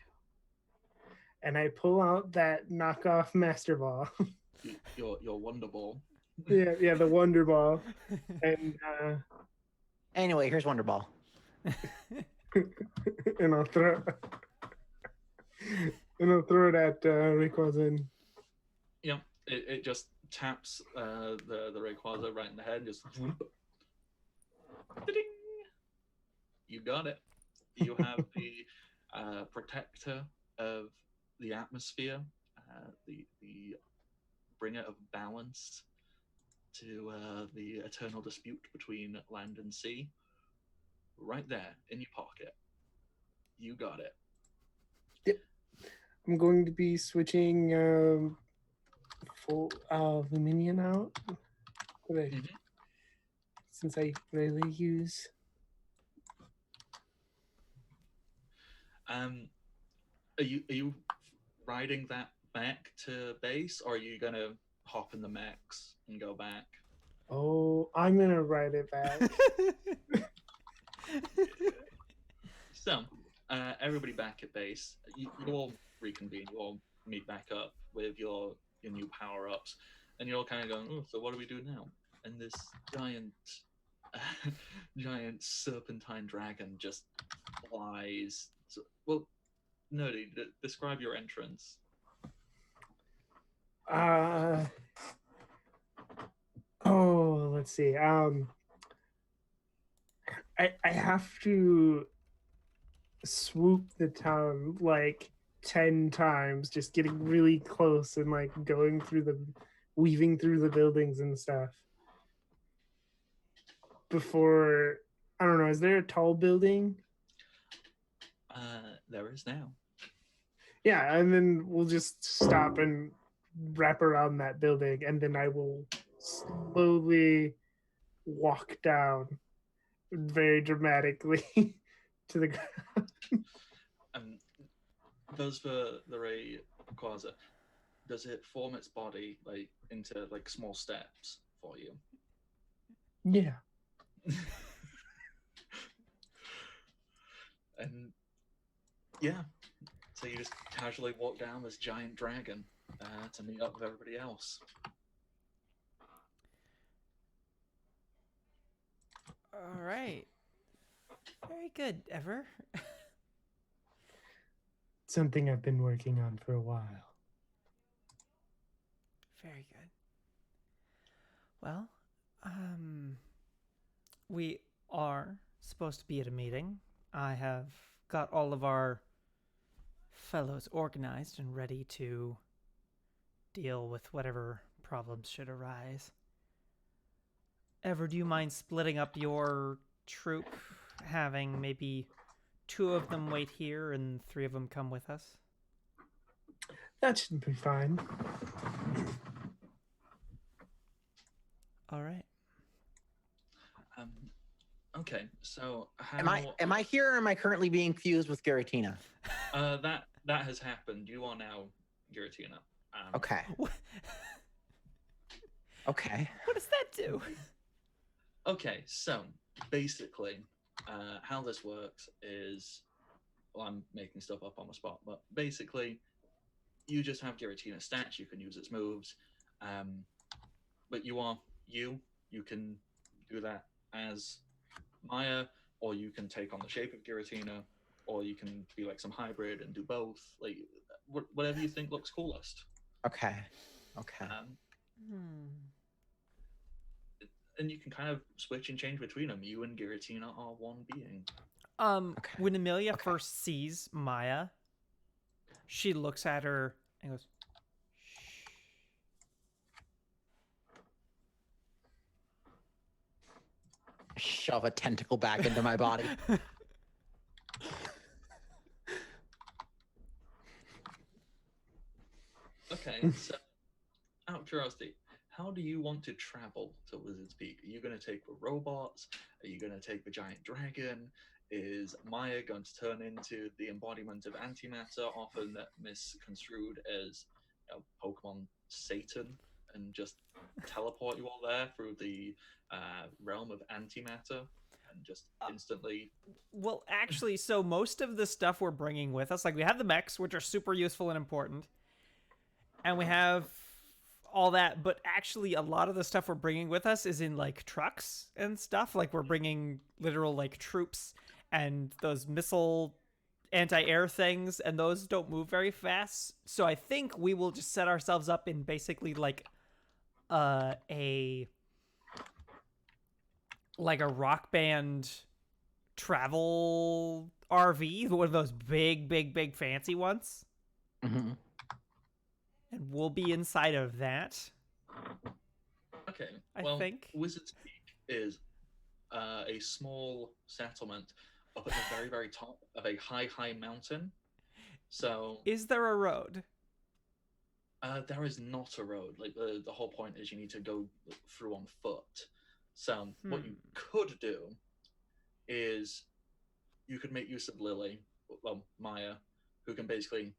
And I pull out that knockoff Master Ball. Your Wonder Ball. yeah, the Wonder Ball. And Anyway, here's Wonder Ball. and I'll throw it at Rayquaza. Yeah, it just taps the Rayquaza right in the head, and just whoop. Ding! You got it. You have the protector of the atmosphere, the bringer of balance to the eternal dispute between land and sea, right there in your pocket. You got it. Yep. I'm going to be switching full Luminion out. Since I rarely use. Are you riding that back to base, or are you gonna hop in the mechs and go back? Oh, I'm gonna write it back. So, everybody back at base, you all reconvene. You all meet back up with your new power ups, and you're all kind of going, "Oh, so what do we do now?" And this giant, giant serpentine dragon just flies. So, well, Nerdy, describe your entrance. Let's see. I have to swoop the town like 10 times, just getting really close and like weaving through the buildings and stuff. Before, I don't know, is there a tall building? There is now. Yeah, and then we'll just stop and wrap around that building, and then I will slowly walk down very dramatically to the ground. Does the ray quasar, does it form its body like into like small steps for you? Yeah. And yeah, so you just casually walk down this giant dragon to meet up with everybody else. All right. Very good, Ever. Something I've been working on for a while. Very good. Well, we are supposed to be at a meeting. I have got all of our fellows organized and ready to deal with whatever problems should arise. Ever, do you mind splitting up your troop, having maybe 2 of them wait here and 3 of them come with us? That should be fine. All right. Okay, so how Am I here or am I currently being fused with Giratina? that has happened. You are now Giratina. Okay. Okay. What does that do? Okay, so basically, how this works is, well, I'm making stuff up on the spot, but basically, you just have Giratina's stats. You can use its moves, but you can do that as Maya, or you can take on the shape of Giratina, or you can be like some hybrid and do both. Like whatever you think looks coolest. Okay. And you can kind of switch and change between them. You and Giratina are one being. When Amelia first sees Maya, she looks at her and goes, Shove a tentacle back into my body. Okay, so out of curiosity, how do you want to travel to Wizard's Peak? Are you going to take the robots? Are you going to take the giant dragon? Is Maya going to turn into the embodiment of antimatter, often misconstrued as Pokemon Satan, and just teleport you all there through the realm of antimatter and just instantly? Well, actually, so most of the stuff we're bringing with us, like we have the mechs, which are super useful and important, and we have all that, but actually a lot of the stuff we're bringing with us is in like trucks and stuff. Like we're bringing literal like troops and those missile anti-air things, and those don't move very fast. So I think we will just set ourselves up in basically like a rock band travel RV, one of those big fancy ones. Mm-hmm. And we'll be inside of that. Okay, I think Wizard's Peak is a small settlement up at the very top of a high mountain. So is there a road? There is not a road. Like the whole point is you need to go through on foot. So what you could do is you could make use of Lily, well, Maya, who can basically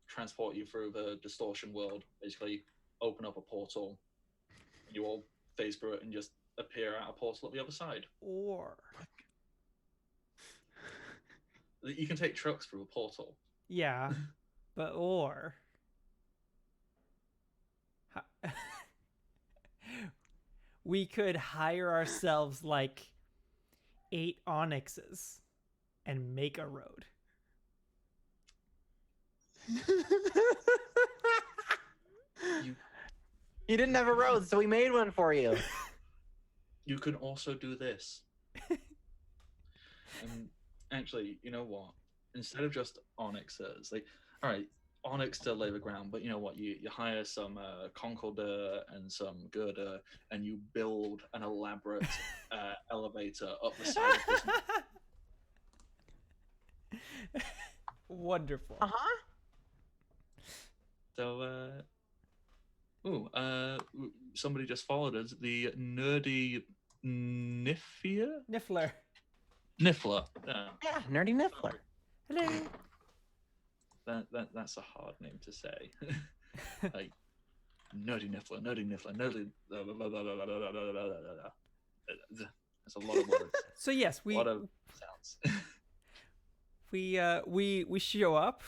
transport you through the distortion world, basically open up a portal, and you all phase through it and just appear at a portal at the other side. Or You can take trucks through a portal. yeah, but or we could hire ourselves like 8 onyxes and make a road. You didn't have a road, so we made one for you. You can also do this. Actually, you know what? Instead of just onyxes, like, all right, onyx to lay the ground, but you know what? You hire some concorder and some girder, and you build an elaborate elevator up the side of this. Wonderful. So, somebody just followed us. The nerdy Niffler. Yeah, nerdy Niffler. Hello. That's a hard name to say. Like nerdy Niffler. Nerdy. That's a lot of words. So yes, A lot of sounds. we show up,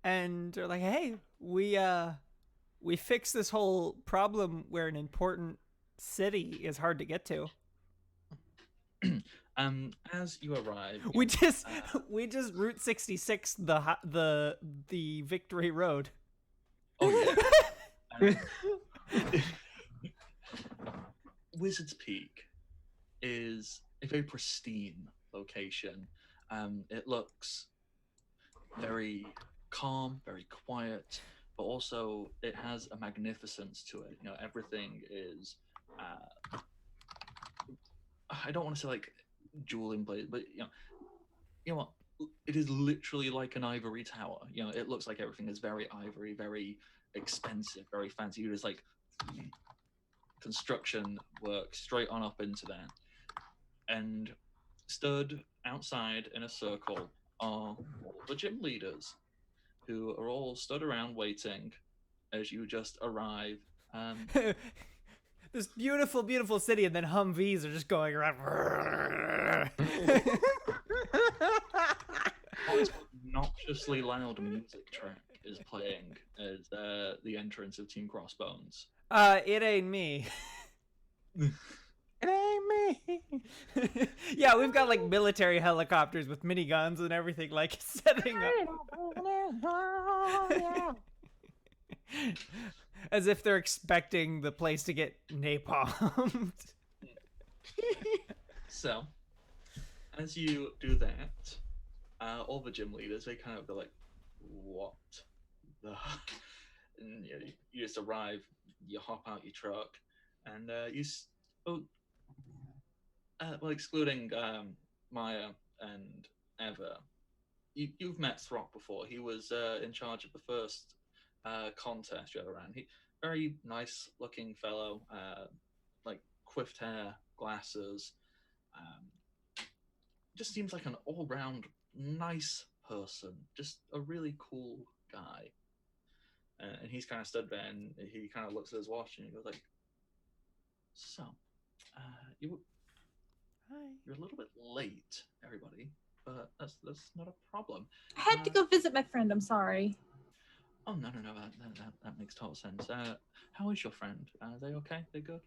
and they're like, "Hey, we fixed this whole problem where an important city is hard to get to." As you arrive, We just Route 66 the Victory Road. Oh yeah. Wizard's Peak is a very pristine location. It looks very calm, very quiet, but also it has a magnificence to it. You know, everything is. I don't want to say like jewel blade, but you know what? It is literally like an ivory tower. You know, it looks like everything is very ivory, very expensive, very fancy. It is like construction work straight on up into that. And stood outside in a circle are all the gym leaders, who are all stood around waiting as you just arrive. This beautiful, beautiful city, and then Humvees are just going around. Obnoxiously loud music track is playing as the entrance of Team Crossbones. It ain't me. It ain't me. Yeah, we've got like military helicopters with miniguns and everything, like setting up. As if they're expecting the place to get napalmed. So, as you do that, all the gym leaders, they kind of go like, what the... And you just arrive, you hop out your truck, and well, excluding Maya and Eva, you've met Throck before. He was in charge of the first contest you ever ran. He very nice looking fellow, like quiffed hair, glasses. Just seems like an all round nice person. Just a really cool guy. And he's kind of stood there and he kind of looks at his watch and he goes like, "So, you're a little bit late, everybody, but that's not a problem. I had to go visit my friend. I'm sorry. Oh no, that makes total sense. How is your friend? Are they okay? They good?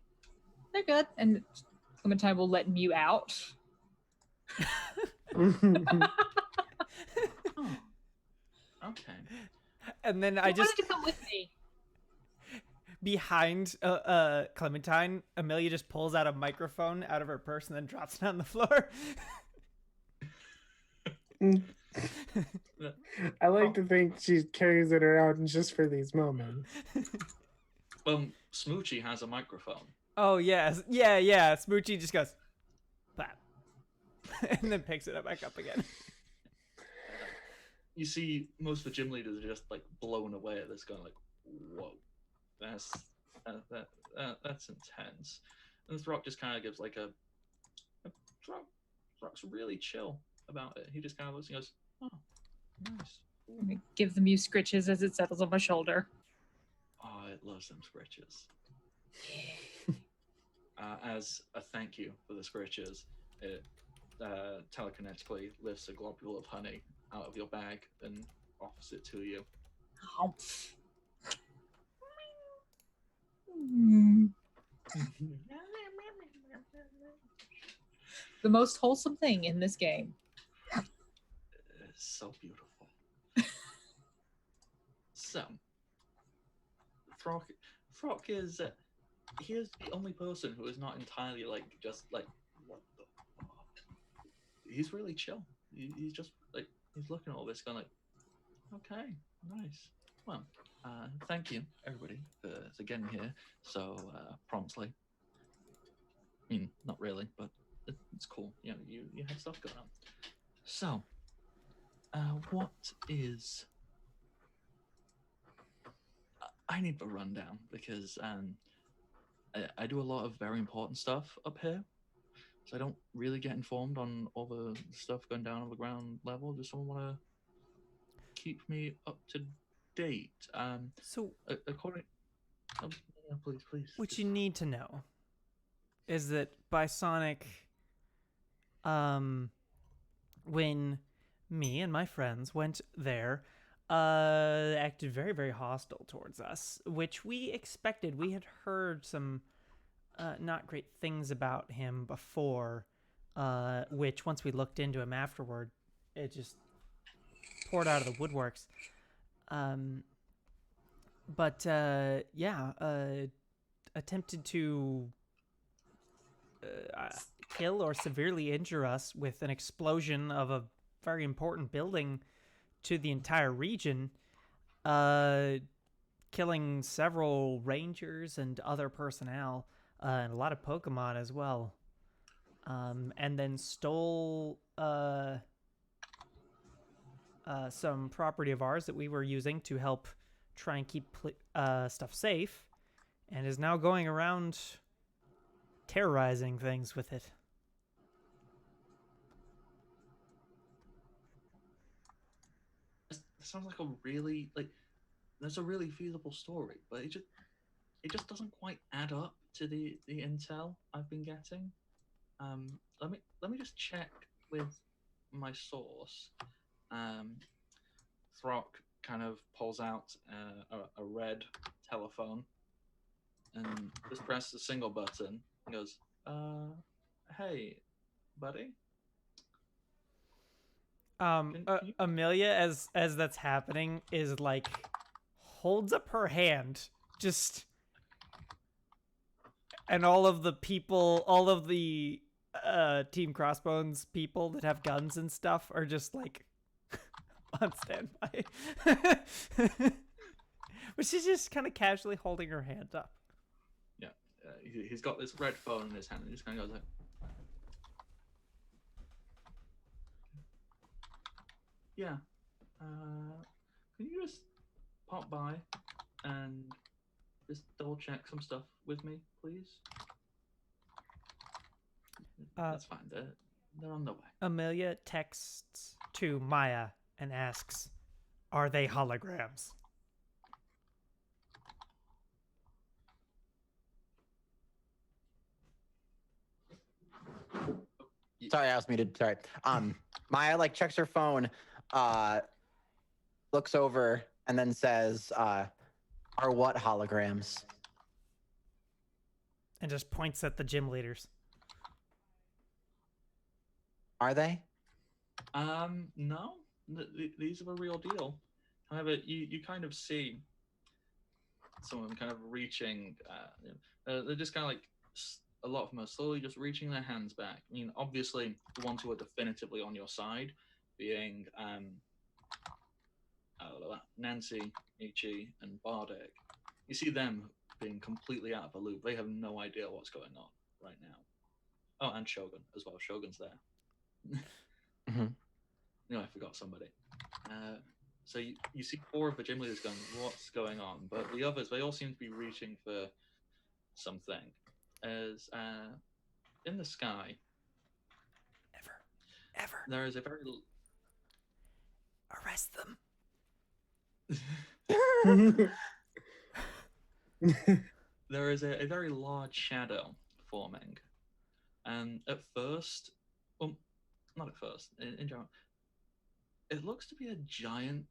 They're good. And Clementine will let Mew out. Oh, okay. And then I just wanted to come with me. Behind Clementine, Amelia just pulls out a microphone out of her purse and then drops it on the floor. I like to think she carries it around just for these moments. Well, Smoochie has a microphone. Oh yes, yeah. Smoochie just goes, "Clap," and then picks it up back up again. You see, most of the gym leaders are just like blown away at this, going like, "Whoa, that's intense." And Throck just kind of gives like a Throck's really chill about it. He just kind of looks and goes, "Oh, nice." I'm gonna give the Mew scritches as it settles on my shoulder. Oh, it loves them scritches. as a thank you for the scritches, it telekinetically lifts a globule of honey out of your bag and offers it to you. The most wholesome thing in this game. It's so beautiful. So, Frock is he is the only person who is not entirely like just like what the fuck. He's really chill. He's just like he's looking at all this, going like, okay, nice. Well, thank you everybody for getting here so promptly. I mean, not really, but it's cool. You know, you have stuff going on. So, what is? I need a rundown because I do a lot of very important stuff up here, so I don't really get informed on all the stuff going down on the ground level. Does someone want to keep me up to date? So, According, yeah, please. what you need to know is that Bisonic, when me and my friends went there, acted very, very hostile towards us, which we expected. We had heard some not great things about him before, which once we looked into him afterward, it just poured out of the woodworks. Attempted to kill or severely injure us with an explosion of a very important building to the entire region, killing several rangers and other personnel, and a lot of Pokemon as well. And then stole some property of ours that we were using to help try and keep stuff safe, and is now going around terrorizing things with it. It sounds like a really that's a really feasible story, but it just doesn't quite add up to the intel I've been getting. Let me just check with my source. Throck kind of pulls out a red telephone and just presses a single button and goes, hey, buddy. Amelia, as that's happening, is like holds up her hand, just, and all of the Team Crossbones people that have guns and stuff are just like on standby. But she's just kind of casually holding her hand up. Yeah, he's got this red phone in his hand and he just kind of goes like, yeah, can you just pop by and just double check some stuff with me, please? That's fine. They're on the way. Amelia texts to Maya and asks, "Are they holograms?" Sorry, I was muted. Sorry. Maya like checks her phone, looks over, and then says, "Are what holograms?" And just points at the gym leaders. Are they? No. These are the real deal. However, you kind of see some of them kind of reaching. They're just kind of like a lot of them are slowly just reaching their hands back. I mean, obviously, the ones who are definitively on your side, being Nancy, Ichi, and Bardic. You see them being completely out of the loop. They have no idea what's going on right now. Oh, and Shogun as well. Shogun's there. Mm-hmm. No, I forgot somebody. So you see 4 of the gym leaders going, what's going on? But the others, they all seem to be reaching for something. As in the sky, Ever. there is a very... Arrest them. There is a very large shadow forming. And at first, well, not at first, in general, it looks to be a giant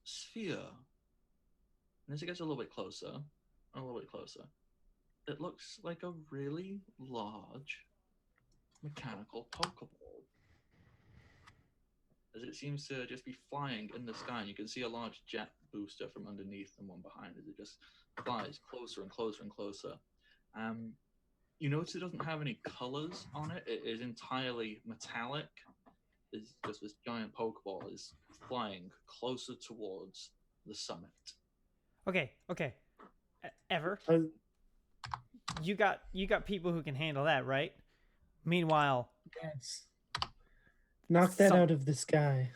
sphere. And as it gets a little bit closer, it looks like a really large mechanical Pokeball. As it seems to just be flying in the sky, and you can see a large jet booster from underneath and one behind as it just flies closer and closer and closer. You notice it doesn't have any colors on it. It is entirely metallic. It's just this giant Pokeball is flying closer towards the summit. Okay. Ever? You got people who can handle that, right? Meanwhile, Yes. Knock that out of the sky.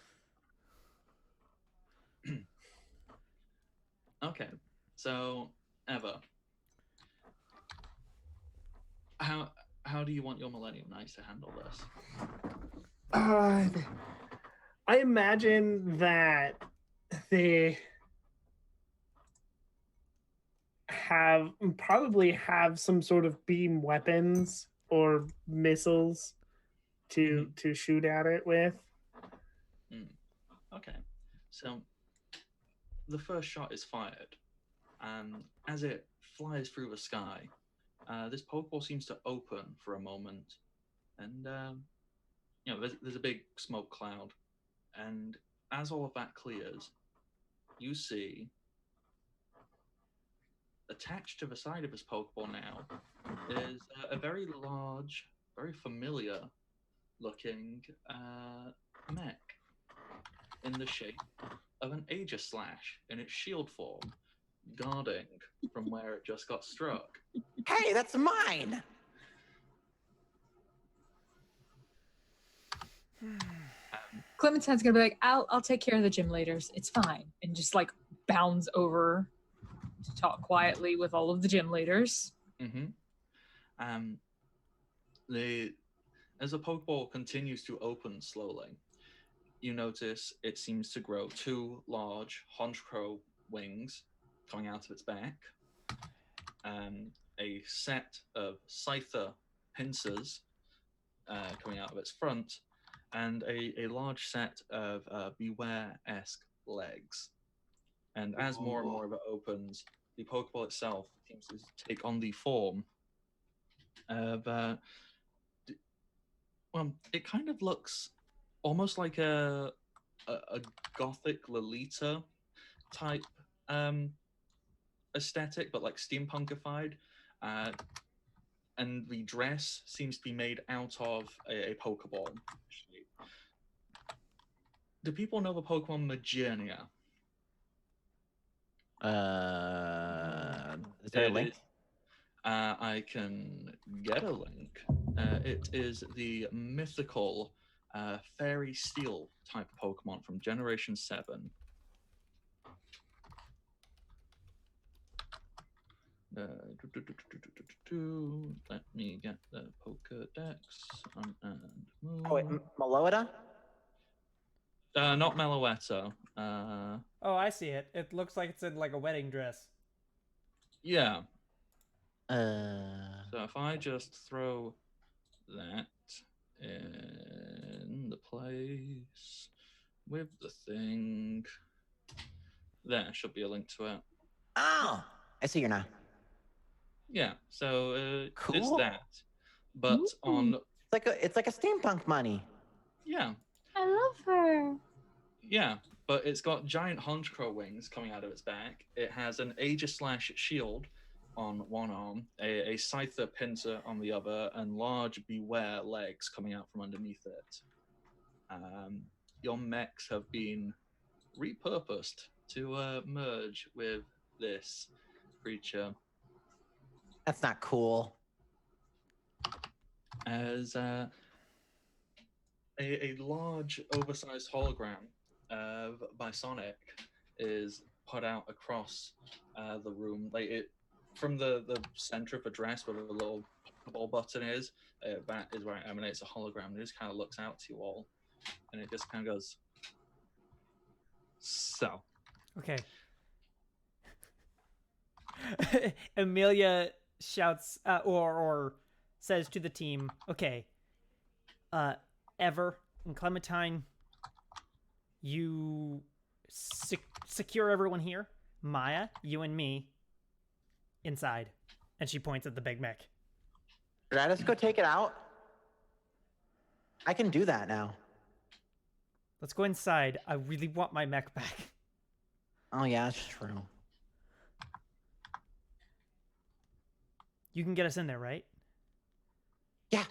Okay, so Eva, how do you want your Millennium Knights to handle this? I imagine that they probably have some sort of beam weapons or missiles to shoot at it with. Okay, so the first shot is fired, and as it flies through the sky, this Pokeball seems to open for a moment, and there's a big smoke cloud, and as all of that clears, you see attached to the side of this Pokeball now is a very large, very familiar looking mech in the shape of an Aegislash in its shield form, guarding from where it just got struck. Hey, that's mine! Clementine's gonna be like, I'll take care of the gym leaders. It's fine. And just like bounds over to talk quietly with all of the gym leaders. As the Pokeball continues to open slowly, you notice it seems to grow two large Honchkrow wings coming out of its back, a set of Scyther pincers coming out of its front, and a large set of Beware-esque legs. And as more and more of it opens, the Pokeball itself seems to take on the form of it kind of looks almost like a gothic Lolita type aesthetic, but like steampunkified. And the dress seems to be made out of a Pokeball shape. Do people know the Pokemon Majernia? Is there a link? I can get a link. It is the mythical Fairy Steel type Pokemon from Generation 7. Let me get the Pokedex and move. Oh, wait, Meloetta? Not Meloetta. oh, I see it. It looks like it's in like a wedding dress. Yeah. So if I just throw that in the place with the thing, there should be a link to it. Oh, I see you now. Yeah, so Cool. it's that, but on It's like a steampunk money. yeah, I love her. yeah, but it's got giant Honchkrow wings coming out of its back. It has an Aegislash shield on one arm, a Scyther pincer on the other, and large Beware legs coming out from underneath it. Your mechs have been repurposed to merge with this creature. That's not cool. As a large, oversized hologram of Bisonic is put out across the room, like it from the center of the dress where the little ball button is. That is where it emanates a hologram. It just kind of looks out to you all, and it just kind of goes. So. Okay. Amelia shouts, or says to the team, okay, Ever and Clementine, you secure everyone here. Maya, you and me inside. And she points at the Big Mech. Should I just go take it out? I can do that now. Let's go inside. I really want my mech back. Oh, yeah, that's true. You can get us in there, right? Yeah.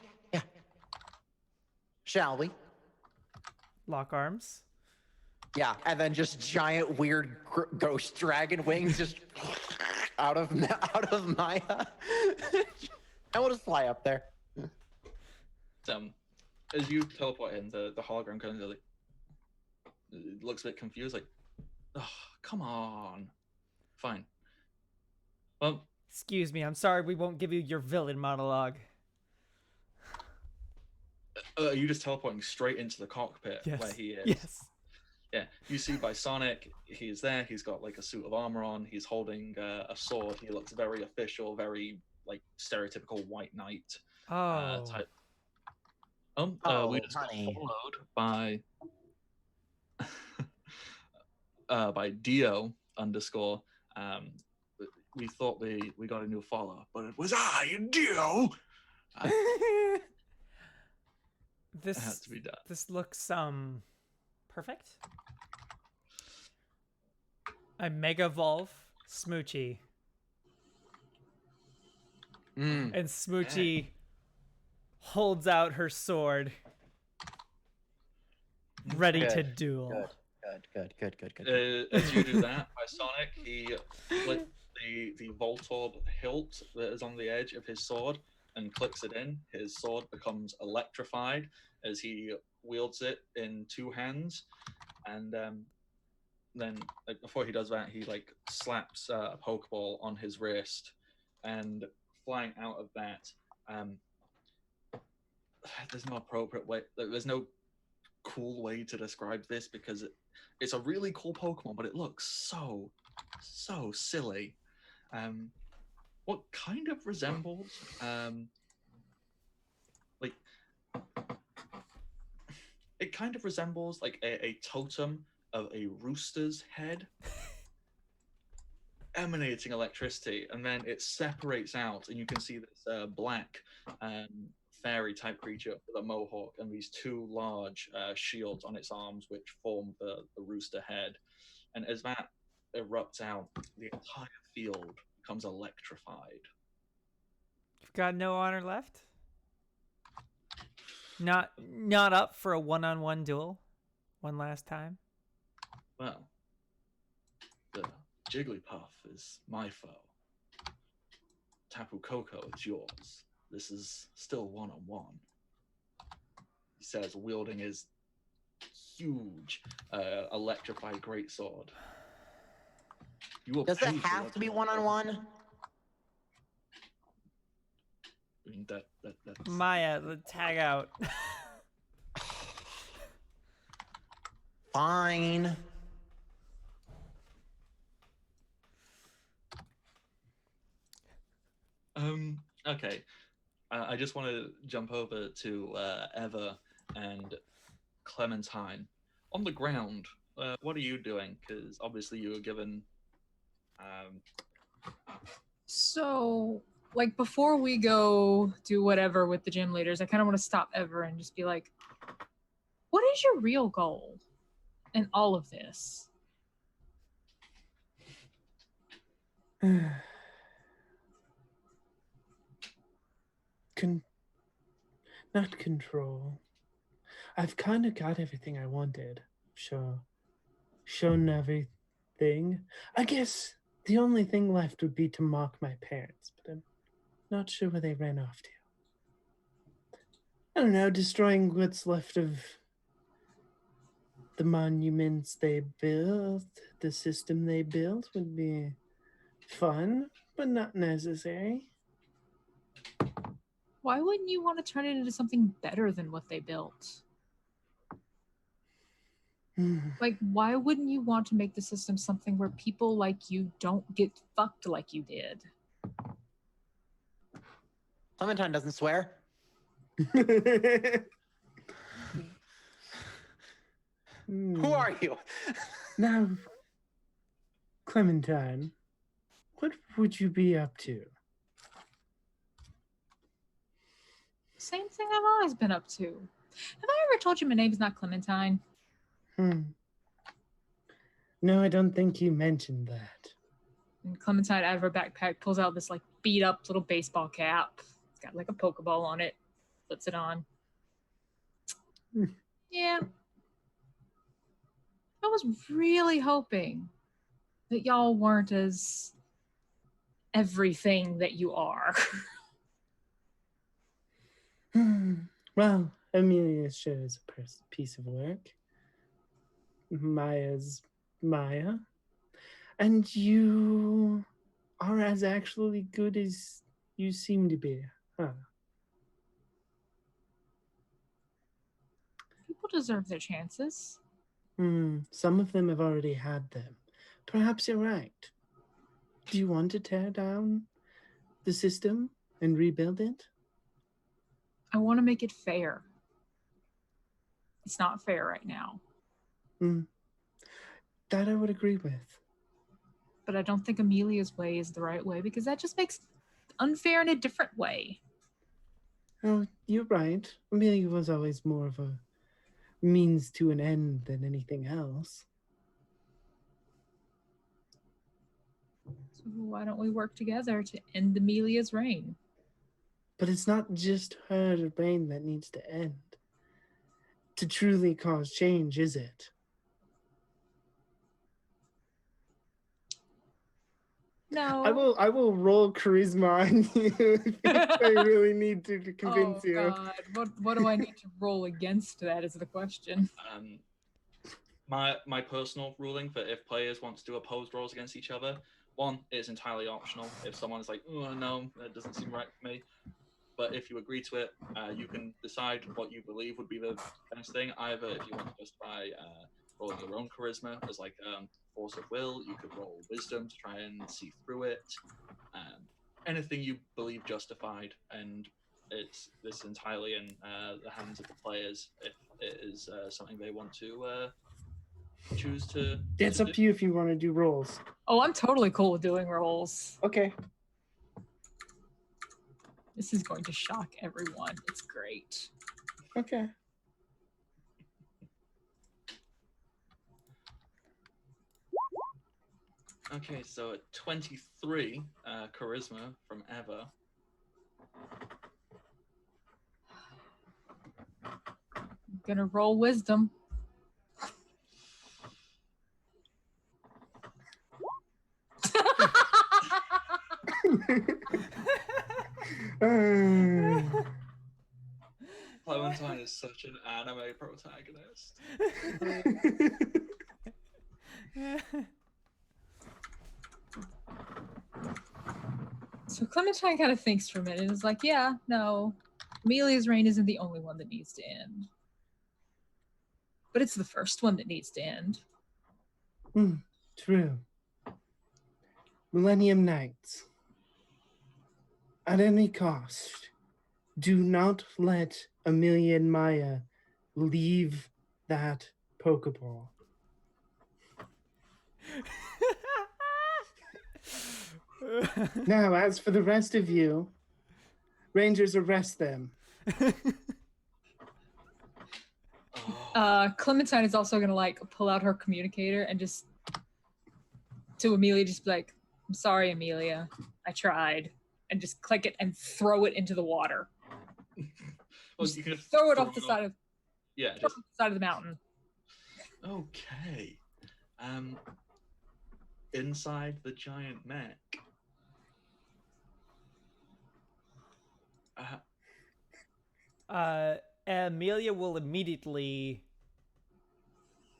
Shall we? Lock arms. Yeah, and then just giant weird ghost dragon wings just out of Maya. And we'll just fly up there. As you teleport in, the hologram kind of like looks a bit confused, like, oh, come on. Fine. Well, excuse me, I'm sorry we won't give you your villain monologue. Are you just teleporting straight into the cockpit where he is? Yes. Yeah, you see by Sonic, he's there, he's got like a suit of armor on, he's holding a sword, he looks very official, very like stereotypical white knight type. We just got followed by Dio _. We thought we got a new follower, but it was Dio. This has to be done. This looks perfect. I mega evolve Smoochie. And Smoochie holds out her sword, ready to duel. Good. As you do that, by Sonic, he flips the Voltorb hilt that is on the edge of his sword and clicks it in. His sword becomes electrified as he wields it in two hands, and then before he does that, he like slaps a Pokeball on his wrist, and flying out of that, there's no appropriate way. There's no cool way to describe this because it's a really cool Pokemon, but it looks so silly. What kind of resembles it kind of resembles like a totem of a rooster's head emanating electricity, and then it separates out and you can see this black fairy type creature with a mohawk and these two large shields on its arms which form the rooster head. And as that erupts out, the entire field becomes electrified. You've got no honor left? Not up for a one-on-one duel one last time? Well, the Jigglypuff is my foe. Tapu Koko is yours. This is still one-on-one. He says, wielding his huge electrified greatsword. Does it have to be one-on-one? I mean, that's... Maya, tag out. Fine. Okay. I just want to jump over to Eva and Clementine. On the ground, what are you doing? Because obviously you were given... So, like, before we go do whatever with the gym leaders, I kind of want to stop Ever and just be like, what is your real goal in all of this? Not control. I've kind of got everything I wanted. Shown everything. I guess the only thing left would be to mock my parents, but I'm not sure where they ran off to. I don't know, destroying what's left of the monuments they built, the system they built would be fun, but not necessary. Why wouldn't you want to turn it into something better than what they built? Like, why wouldn't you want to make the system something where people like you don't get fucked like you did? Clementine doesn't swear. Who are you? Now, Clementine, what would you be up to? Same thing I've always been up to. Have I ever told you my name's not Clementine? No, I don't think you mentioned that. And Clementine, out of her backpack, pulls out this like beat up little baseball cap. It's got like a Pokeball on it. Puts it on. Yeah. I was really hoping that y'all weren't as everything that you are. Well, Amelia sure is a piece of work. Maya's Maya. And you are as actually good as you seem to be, huh? People deserve their chances. Some of them have already had them. Perhaps you're right. Do you want to tear down the system and rebuild it? I want to make it fair. It's not fair right now. That I would agree with. But I don't think Amelia's way is the right way because that just makes it unfair in a different way. Oh, you're right. Amelia was always more of a means to an end than anything else. So why don't we work together to end Amelia's reign? But it's not just her reign that needs to end. To truly cause change, is it? No. I will roll charisma on you if I really need to convince you. Oh God, what do I need to roll against that is the question. My personal ruling for if players want to do opposed rolls against each other, one, it's entirely optional. If someone's like, oh no, that doesn't seem right for me. But if you agree to it, you can decide what you believe would be the best thing. Either if you want to justify rolling your own charisma as like force of will, you could roll wisdom to try and see through it. Anything you believe justified, and this entirely in the hands of the players if it is something they want to choose to. It's up to you if you want to do rolls. Oh, I'm totally cool with doing rolls. Okay. This is going to shock everyone. It's great. Okay. Okay, so at 23 charisma from Eva. I'm gonna roll wisdom. Clementine is such an anime protagonist. So Clementine kind of thinks for a minute and is like, yeah, no, Amelia's reign isn't the only one that needs to end. But it's the first one that needs to end. True. Millennium Knights. At any cost, do not let Amelia and Maya leave that Pokeball. Now, as for the rest of you, Rangers, arrest them. Clementine is also gonna like pull out her communicator and just to Amelia, just be like, "I'm sorry, Amelia, I tried," and just click it and throw it into the water. Well, you can throw it off the side of just the side of the mountain. Okay. Inside the giant mech. Amelia will immediately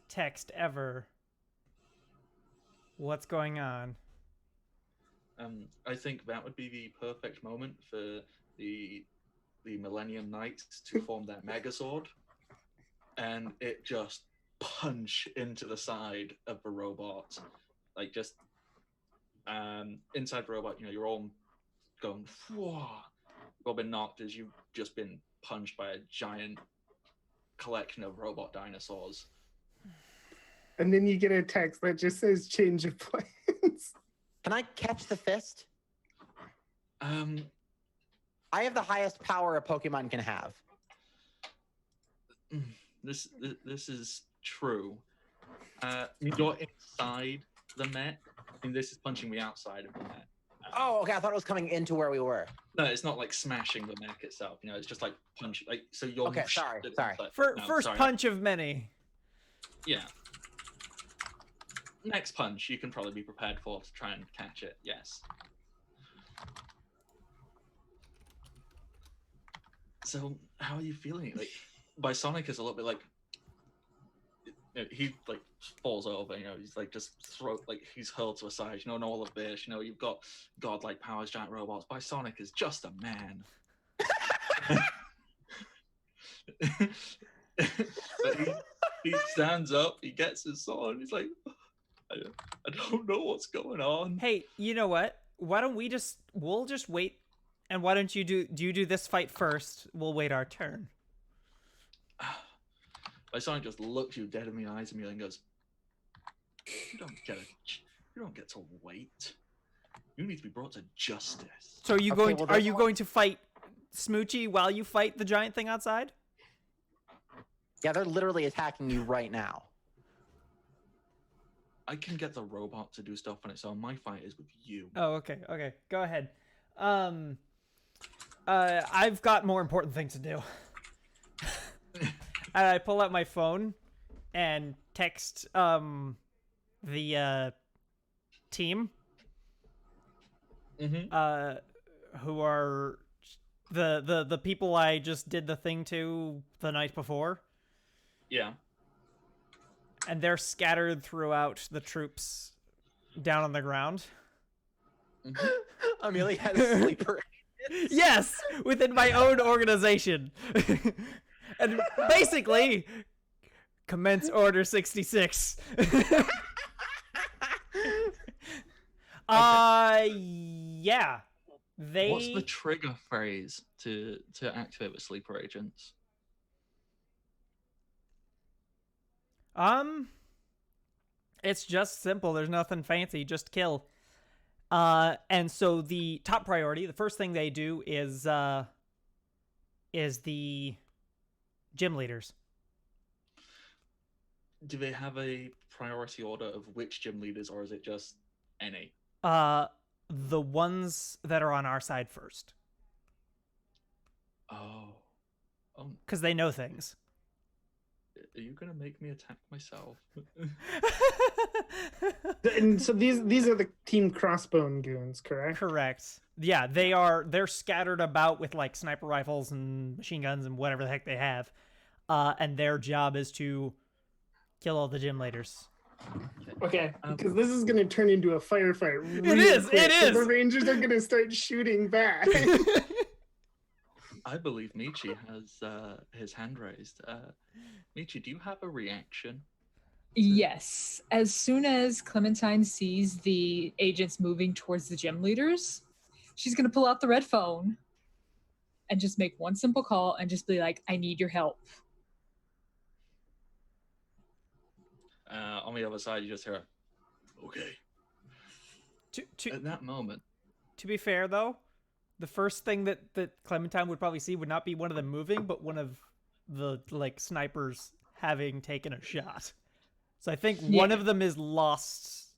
text Ever. What's going on? I think that would be the perfect moment for the Millennium Knights to form their Megazord, and it just punch into the side of the robot, like just inside the robot. You know, you're all going, whoa, What been knocked is you've just been punched by a giant collection of robot dinosaurs. And then you get a text that just says change of plans. Can I catch the fist? Um, I have the highest power a Pokemon can have. this is true. You're inside the net. I mean, this is punching me outside of the net. Oh, okay. I thought it was coming into where we were. No, it's not like smashing the mech itself. You know, it's just like punch. Like so, you're Okay, sorry. First sorry. punch of many. Yeah. Next punch, you can probably be prepared for to try and catch it. Yes. So, how are you feeling? Like, Bisonic is a little bit like he like falls over. You know, he's like just he's hurled to a side. You know, and all of this. You know, you've got godlike powers, giant robots. Bisonic is just a man. But he stands up. He gets his sword. He's like, I don't know what's going on. Hey, you know what? Why don't we'll just wait, and why don't you do this fight first? We'll wait our turn. Bisonic just looks you dead in the eyes and goes, you don't get to wait. You need to be brought to justice. So are you going to fight Smoochie while you fight the giant thing outside? Yeah, they're literally attacking you right now. I can get the robot to do stuff on its own. My fight is with you. Oh, okay. Go ahead. I've got more important things to do. And I pull out my phone and text the team. Who are the people I just did the thing to the night before. Yeah. And they're scattered throughout the troops down on the ground. Amelia had a sleeper. Yes, within my own organization. And basically, commence Order 66. Yeah. What's the trigger phrase to activate the sleeper agents? It's just simple. There's nothing fancy. Just kill. And so the top priority, the first thing they do is the gym leaders. Do they have a priority order of which gym leaders, or is it just any? The ones that are on our side first. Oh. Because they know things. Are you gonna make me attack myself? And so these are the Team Crossbone goons, correct? Correct. Yeah, they're scattered about with like sniper rifles and machine guns and whatever the heck they have. And their job is to kill all the gym leaders. Okay, because this is going to turn into a firefight. It is. The Rangers are going to start shooting back. I believe Michi has his hand raised. Michi, do you have a reaction? Yes. As soon as Clementine sees the agents moving towards the gym leaders, she's going to pull out the red phone and just make one simple call and just be like, I need your help. On the other side, you just hear, okay. At that moment. To be fair, though, the first thing that Clementine would probably see would not be one of them moving, but one of the like snipers having taken a shot. So I think one of them is lost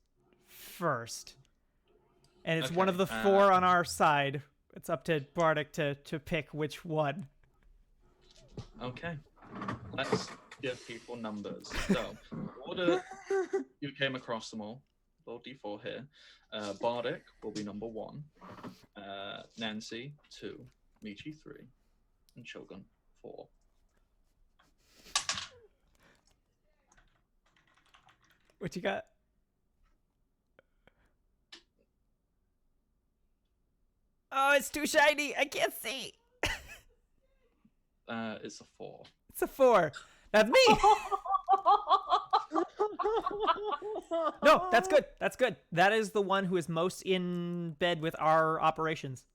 first. And it's one of the four on our side. It's up to Bardic to pick which one. Okay. Let's give people numbers. So, order you came across them all. Roll D4 here. Bardic will be number 1. Nancy 2. Michi 3. And Shogun 4. What you got? Oh, it's too shiny. I can't see. It's a 4. It's a 4. That's me. No, that's good. That's good. That is the one who is most in bed with our operations.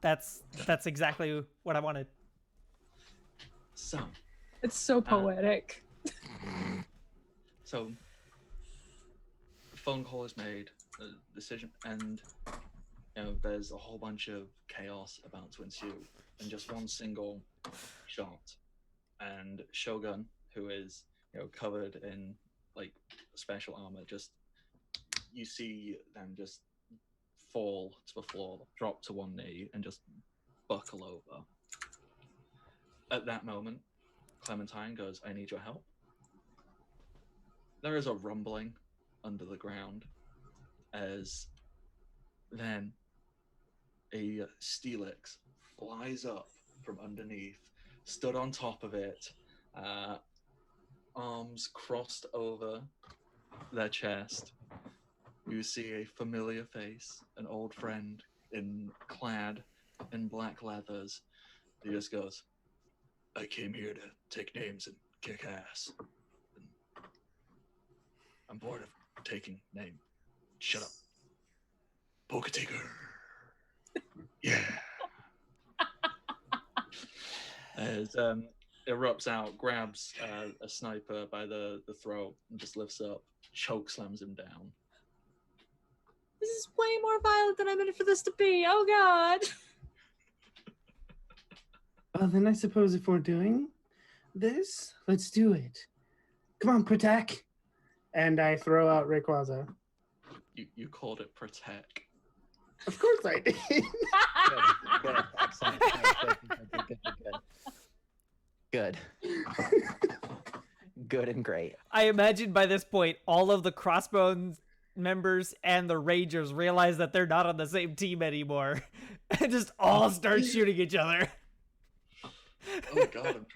That's exactly what I wanted. So, It's so poetic. so phone call is made, the decision, and there's a whole bunch of chaos about to ensue in just one single shot. And Shogun, who is covered in like special armor, just you see them just fall to the floor, drop to one knee, and just buckle over. At that moment, Clementine goes, "I need your help." There is a rumbling under the ground as then a Steelix flies up from underneath, stood on top of it, arms crossed over their chest. You see a familiar face, an old friend clad in black leathers. He just goes, "I came here to take names and kick ass. I'm bored of taking name. Shut up. Poketigger." Yeah. As erupts out, grabs a sniper by the throat and just lifts up, choke slams him down. This is way more violent than I meant for this to be. Oh God. Well, then I suppose if we're doing this, let's do it. Come on, Protect. And I throw out Rayquaza. You called it Protect. Of course I did. Good. Excellent. Good. Good and great. I imagine by this point, all of the Crossbones members and the Rangers realize that they're not on the same team anymore, and just all start shooting each other. Oh God,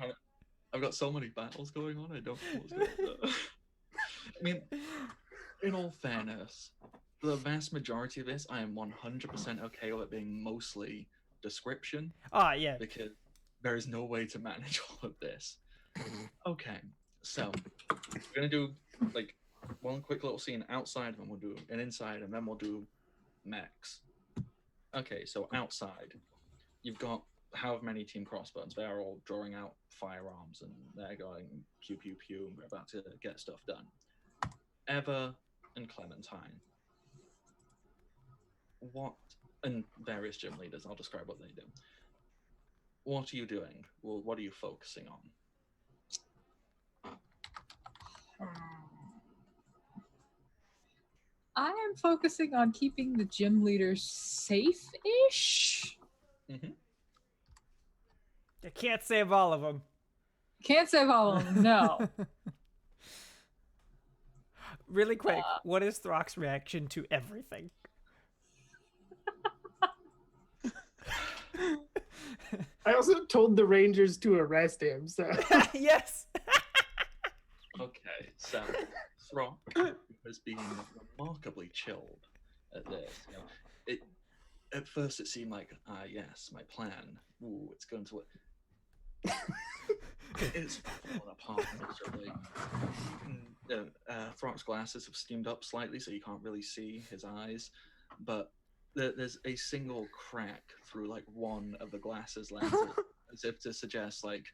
I've got so many battles going on. I don't know what's going on. I mean, in all fairness, the vast majority of this, I am 100% okay with it being mostly description. Yeah. Because there is no way to manage all of this. Okay, so we're gonna do like one quick little scene outside, and then we'll do an inside, and then we'll do mechs. Okay, so outside, you've got however many Team Crossbones. They're all drawing out firearms, and they're going pew pew pew, and we're about to get stuff done. Eva and Clementine. And various gym leaders, I'll describe what they do. What are you doing? Well, what are you focusing on? I am focusing on keeping the gym leaders safe-ish. Mm-hmm. You can't save all of them. Can't save all of them, no. Really quick, what is Throck's reaction to everything? I also told the Rangers to arrest him, so. Yes. Okay, so Throck has been remarkably chilled at this. At first it seemed like, yes, my plan. Ooh, it's going to. It's falling apart miserably. Throck's glasses have steamed up slightly, so you can't really see his eyes, but there's a single crack through like one of the glasses lenses, as if to suggest like,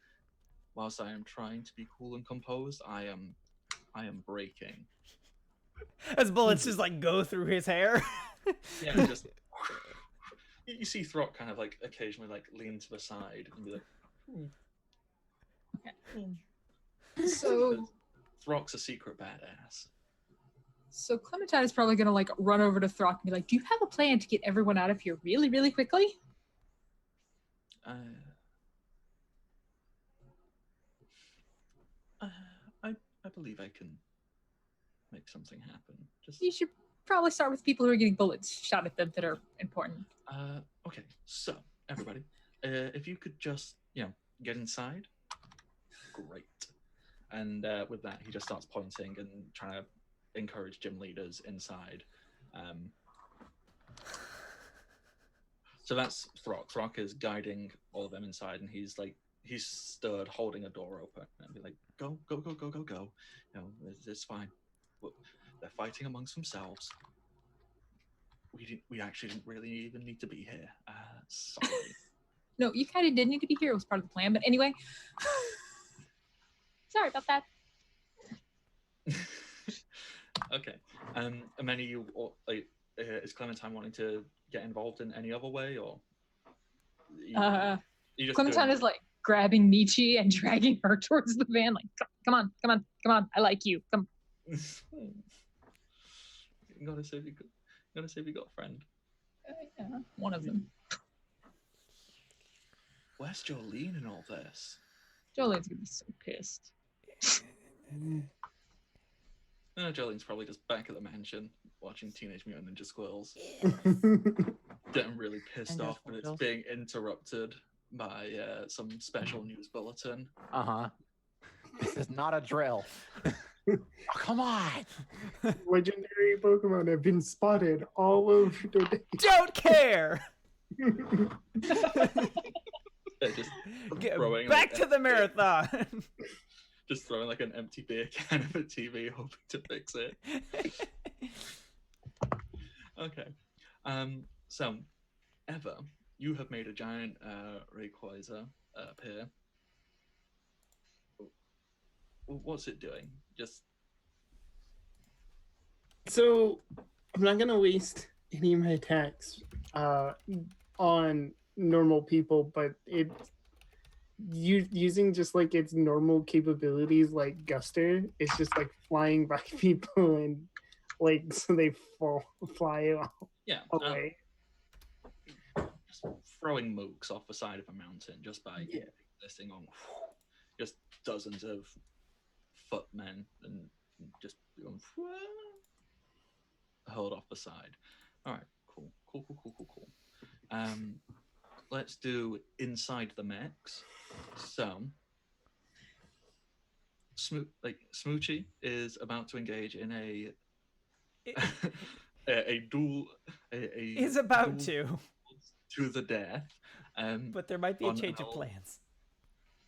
whilst I am trying to be cool and composed, I am breaking. As bullets just like go through his hair. Yeah, just you see Throck kind of like occasionally like lean to the side and be like, Okay. So Throck's a secret badass. So Clementine is probably gonna like run over to Throck and be like, "Do you have a plan to get everyone out of here really, really quickly?" I believe I can make something happen. You should probably start with people who are getting bullets shot at them that are important. Okay, so everybody, if you could just get inside, great. And with that, he just starts pointing and trying to encourage gym leaders inside. So that's Throck. Throck is guiding all of them inside, and he's stood holding a door open and be like, go. It's fine. They're fighting amongst themselves. we actually didn't really even need to be here. Sorry. No, you kind of did need to be here. It was part of the plan. But anyway, sorry about that. Okay. And many of you, is Clementine wanting to get involved in any other way, or? You just Clementine is like grabbing Michi and dragging her towards the van. Like, come on. I like you. Come. You gotta say you got a friend. Yeah, one of them. Where's Jolene in all this? Jolene's gonna be so pissed. Jolene's probably just back at the mansion watching Teenage Mutant Ninja Squirrels. Getting really pissed off, but it's being interrupted by some special news bulletin. This is not a drill. Oh, come on. Legendary Pokemon have been spotted all over the day. Don't care. Just Get throwing back to the marathon. Just throwing like an empty beer can at the TV, hoping to fix it. Okay. So, Eva, you have made a giant Rayquaza appear. What's it doing? Just. So, I'm not gonna waste any of my attacks on normal people, but it's using just like its normal capabilities, like Guster. It's just like flying by people and like so they fly away. Just throwing mooks off the side of a mountain just by existing on just dozens of footmen and just going hurled off the side. All right, cool. Let's do inside the mechs. So, Smoochie is about to engage in a duel. He's about to the death. But there might be a change of plans.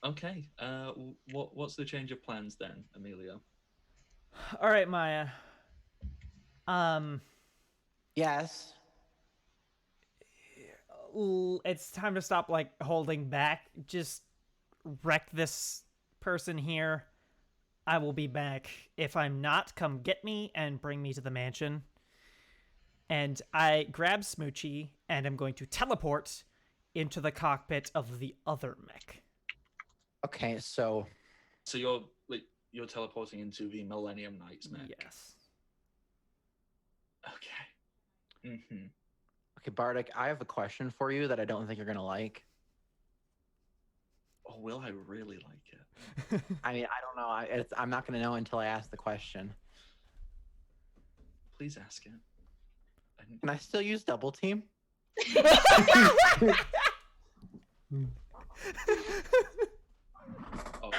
Okay. What's the change of plans then, Amelia? All right, Maya. Yes. It's time to stop like holding back. Just wreck this person here. I will be back. If I'm not, come get me and bring me to the mansion. And I grab Smoochie and I'm going to teleport into the cockpit of the other mech. Okay, so you're teleporting into the Millennium Knights mech. Yes. Okay. Mm-hmm. Okay, Bardic, I have a question for you that I don't think you're gonna like. Oh, will I really like it? I mean, I don't know. I'm not gonna know until I ask the question. Please ask it. Can I still use double team? Oh.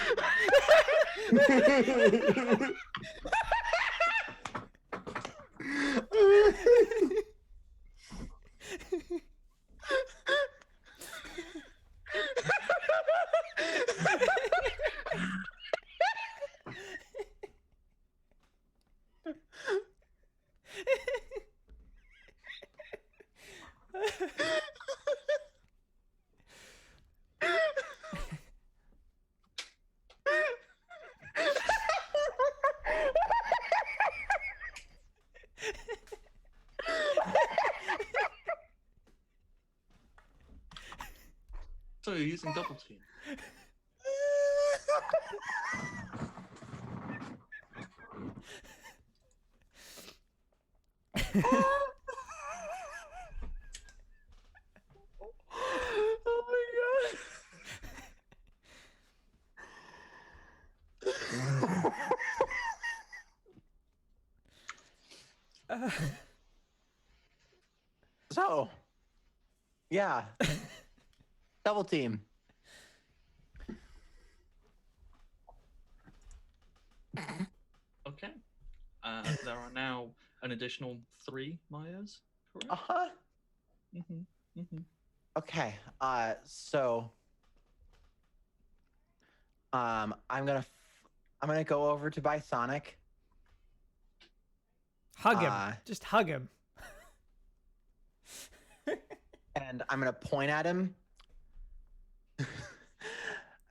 So you're using double team. Oh my god. So, yeah. Double team. Okay. There are now an additional 3 Mayas, correct? Uh-huh. Mm-hmm. Mm-hmm. Okay. So I'm gonna go over to Bisonic. Hug him. Just hug him. and I'm gonna point at him, and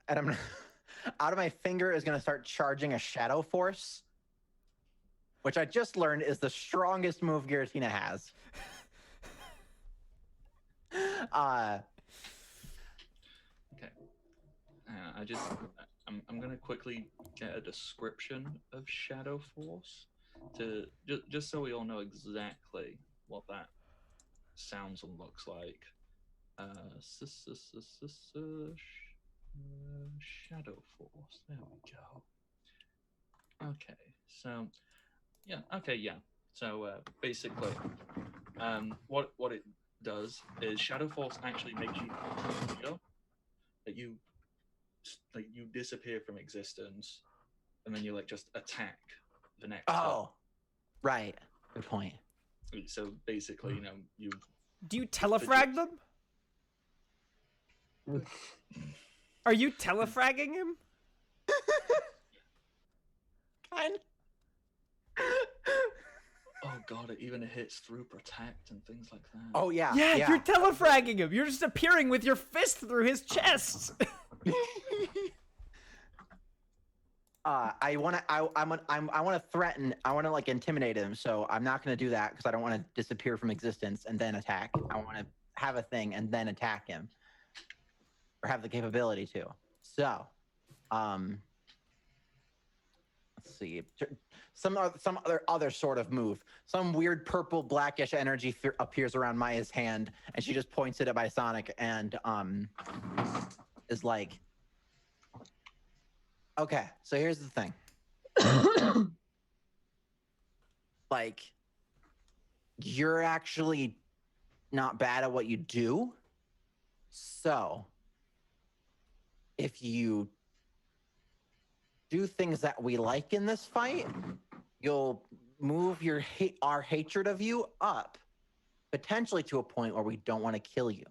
I'm gonna, out of my finger is gonna start charging a shadow force, which I just learned is the strongest move Giratina has. Okay. I'm gonna quickly get a description of Shadow Force to just so we all know exactly what that sounds and looks like. Shadow Force. There we go. Okay. So yeah. Okay. Yeah. So basically, what it does is Shadow Force actually makes you feel that you disappear from existence, and then you like just attack the next Oh, right. Good point. So basically, you Do you telefrag them? Are you telefragging him? Kind. oh god, it even hits through protect and things like that. Oh yeah. Yeah, you're telefragging him. You're just appearing with your fist through his chest. I want to threaten. I want to like intimidate him. So I'm not going to do that because I don't want to disappear from existence and then attack. I want to have a thing and then attack him, or have the capability to. So, let's see. Some other sort of move. Some weird purple blackish energy appears around Maya's hand, and she just points it at my Sonic and is like, okay, so here's the thing. Like, you're actually not bad at what you do. So, if you do things that we like in this fight, you'll move our hatred of you up, potentially to a point where we don't want to kill you.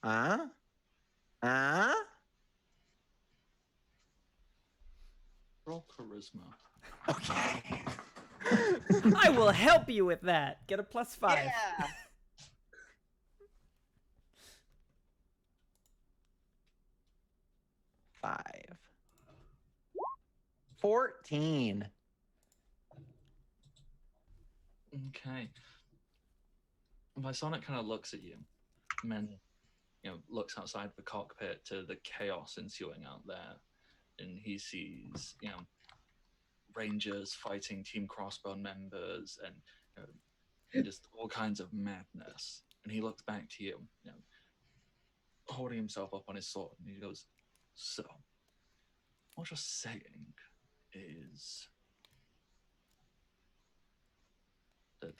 Huh? Roll charisma. Okay. I will help you with that. Get a +5. Yeah. 5. 14. Okay. My Sonic kind of looks at you, and then looks outside the cockpit to the chaos ensuing out there, and he sees Rangers fighting Team Crossbone members and just all kinds of madness. And he looks back to you, holding himself up on his sword, and he goes, "So, what you're saying is that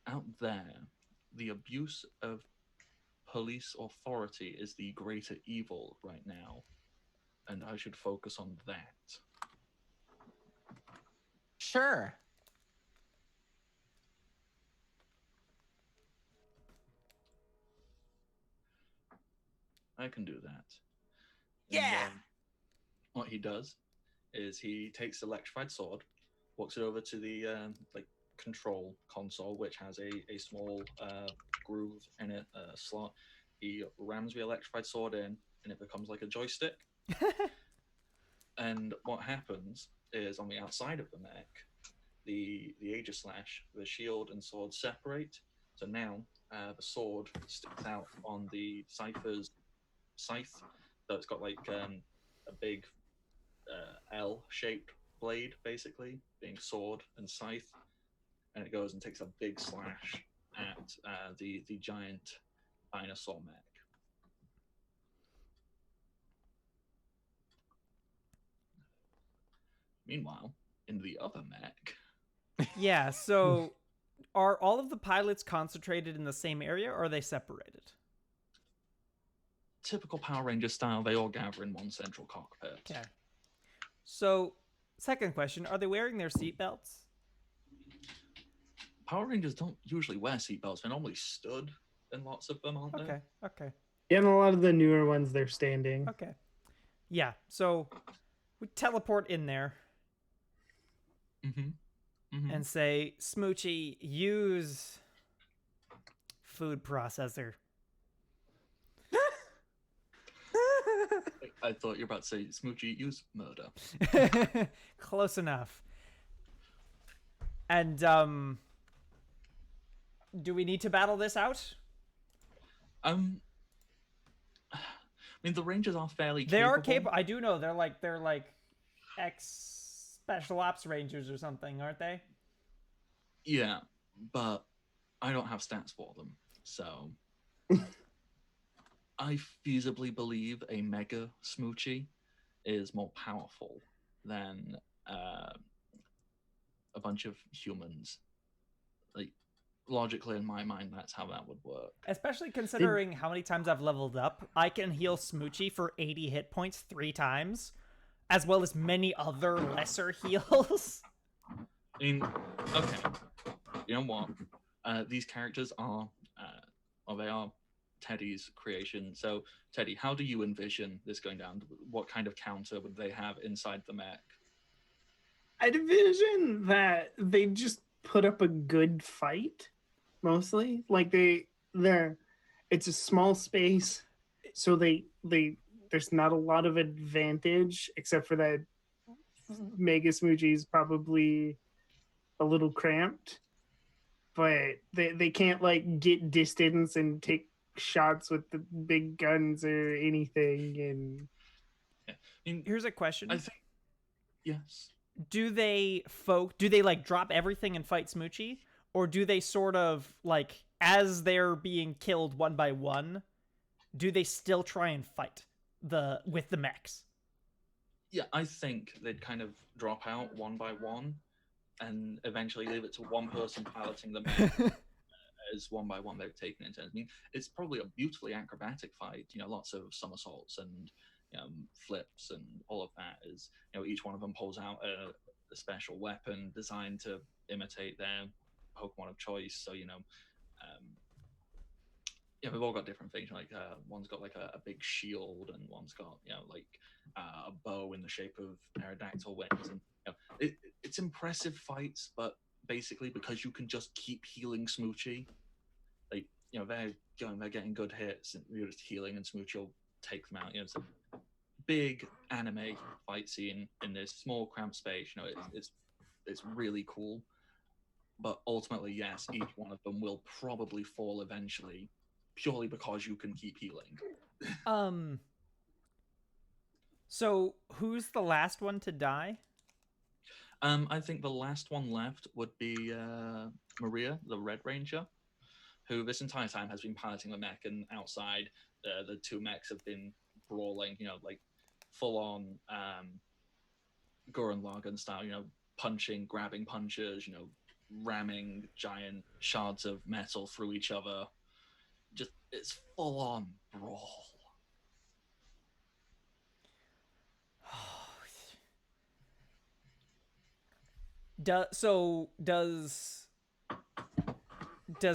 out there, the abuse of police authority is the greater evil right now, and I should focus on that." Sure. I can do that. Yeah. And, what he does is he takes the electrified sword, walks it over to the control console, which has a small groove in it, slot. He rams the electrified sword in, and it becomes like a joystick. And what happens is on the outside of the mech, the Aegislash, the shield and sword separate. So now the sword sticks out on the Cypher's scythe. So it's got like a big L-shaped blade, basically, being sword and scythe. And it goes and takes a big slash at the giant dinosaur mech. Meanwhile, in the other mech... Yeah, so are all of the pilots concentrated in the same area, or are they separated? Typical Power Ranger style, they all gather in one central cockpit. Okay. So, second question, are they wearing their seatbelts? Power Rangers don't usually wear seatbelts. They're normally stood in lots of them, aren't they? Okay. Yeah, and a lot of the newer ones, they're standing. Okay. Yeah, so we teleport in there. Mm-hmm. and say, Smoochie, use food processor. I thought you were about to say, Smoochie, use murder. Close enough. And, do we need to battle this out? I mean, the Rangers are fairly They capable. are capable. I do know they're like ex special ops Rangers or something, aren't they? Yeah, but I don't have stats for them, so I feasibly believe a Mega Smoochie is more powerful than a bunch of humans. Like, logically, in my mind, that's how that would work. Especially considering how many times I've leveled up. I can heal Smoochie for 80 hit points 3 times, as well as many other lesser heals. I mean, okay, you know what? These characters are, they are Teddy's creation. So, Teddy, how do you envision this going down? What kind of counter would they have inside the mech? I'd envision that they just put up a good fight, mostly. Like they're it's a small space, so they there's not a lot of advantage except for that Mega Smoochie is probably a little cramped, but they can't like get distance and take shots with the big guns or anything. And I mean, Here's a question. I think yes. Do they like drop everything and fight Smoochie? Or do they sort of like, as they're being killed one by one, do they still try and fight with the mechs? Yeah, I think they'd kind of drop out one by one and eventually leave it to one person piloting the mech as one by one they've taken it. I mean, it's probably a beautifully acrobatic fight, lots of somersaults and flips and all of that. Is each one of them pulls out a special weapon designed to imitate their Pokemon of choice. So we've all got different things. Like one's got like a big shield, and one's got like a bow in the shape of Aerodactyl wings. And it's impressive fights, but basically because you can just keep healing Smoochie, like they're getting good hits, and you're just healing, and Smoochie will take them out. It's a big anime fight scene in this small cramped space. It's really cool, but ultimately, yes, each one of them will probably fall eventually, purely because you can keep healing. So who's the last one to die? I think the last one left would be Maria, the Red Ranger, who this entire time has been piloting the mech, and outside the two mechs have been brawling, like full on Gurren Lagann style, punching, grabbing punches, ramming giant shards of metal through each other. Just it's full on brawl. Does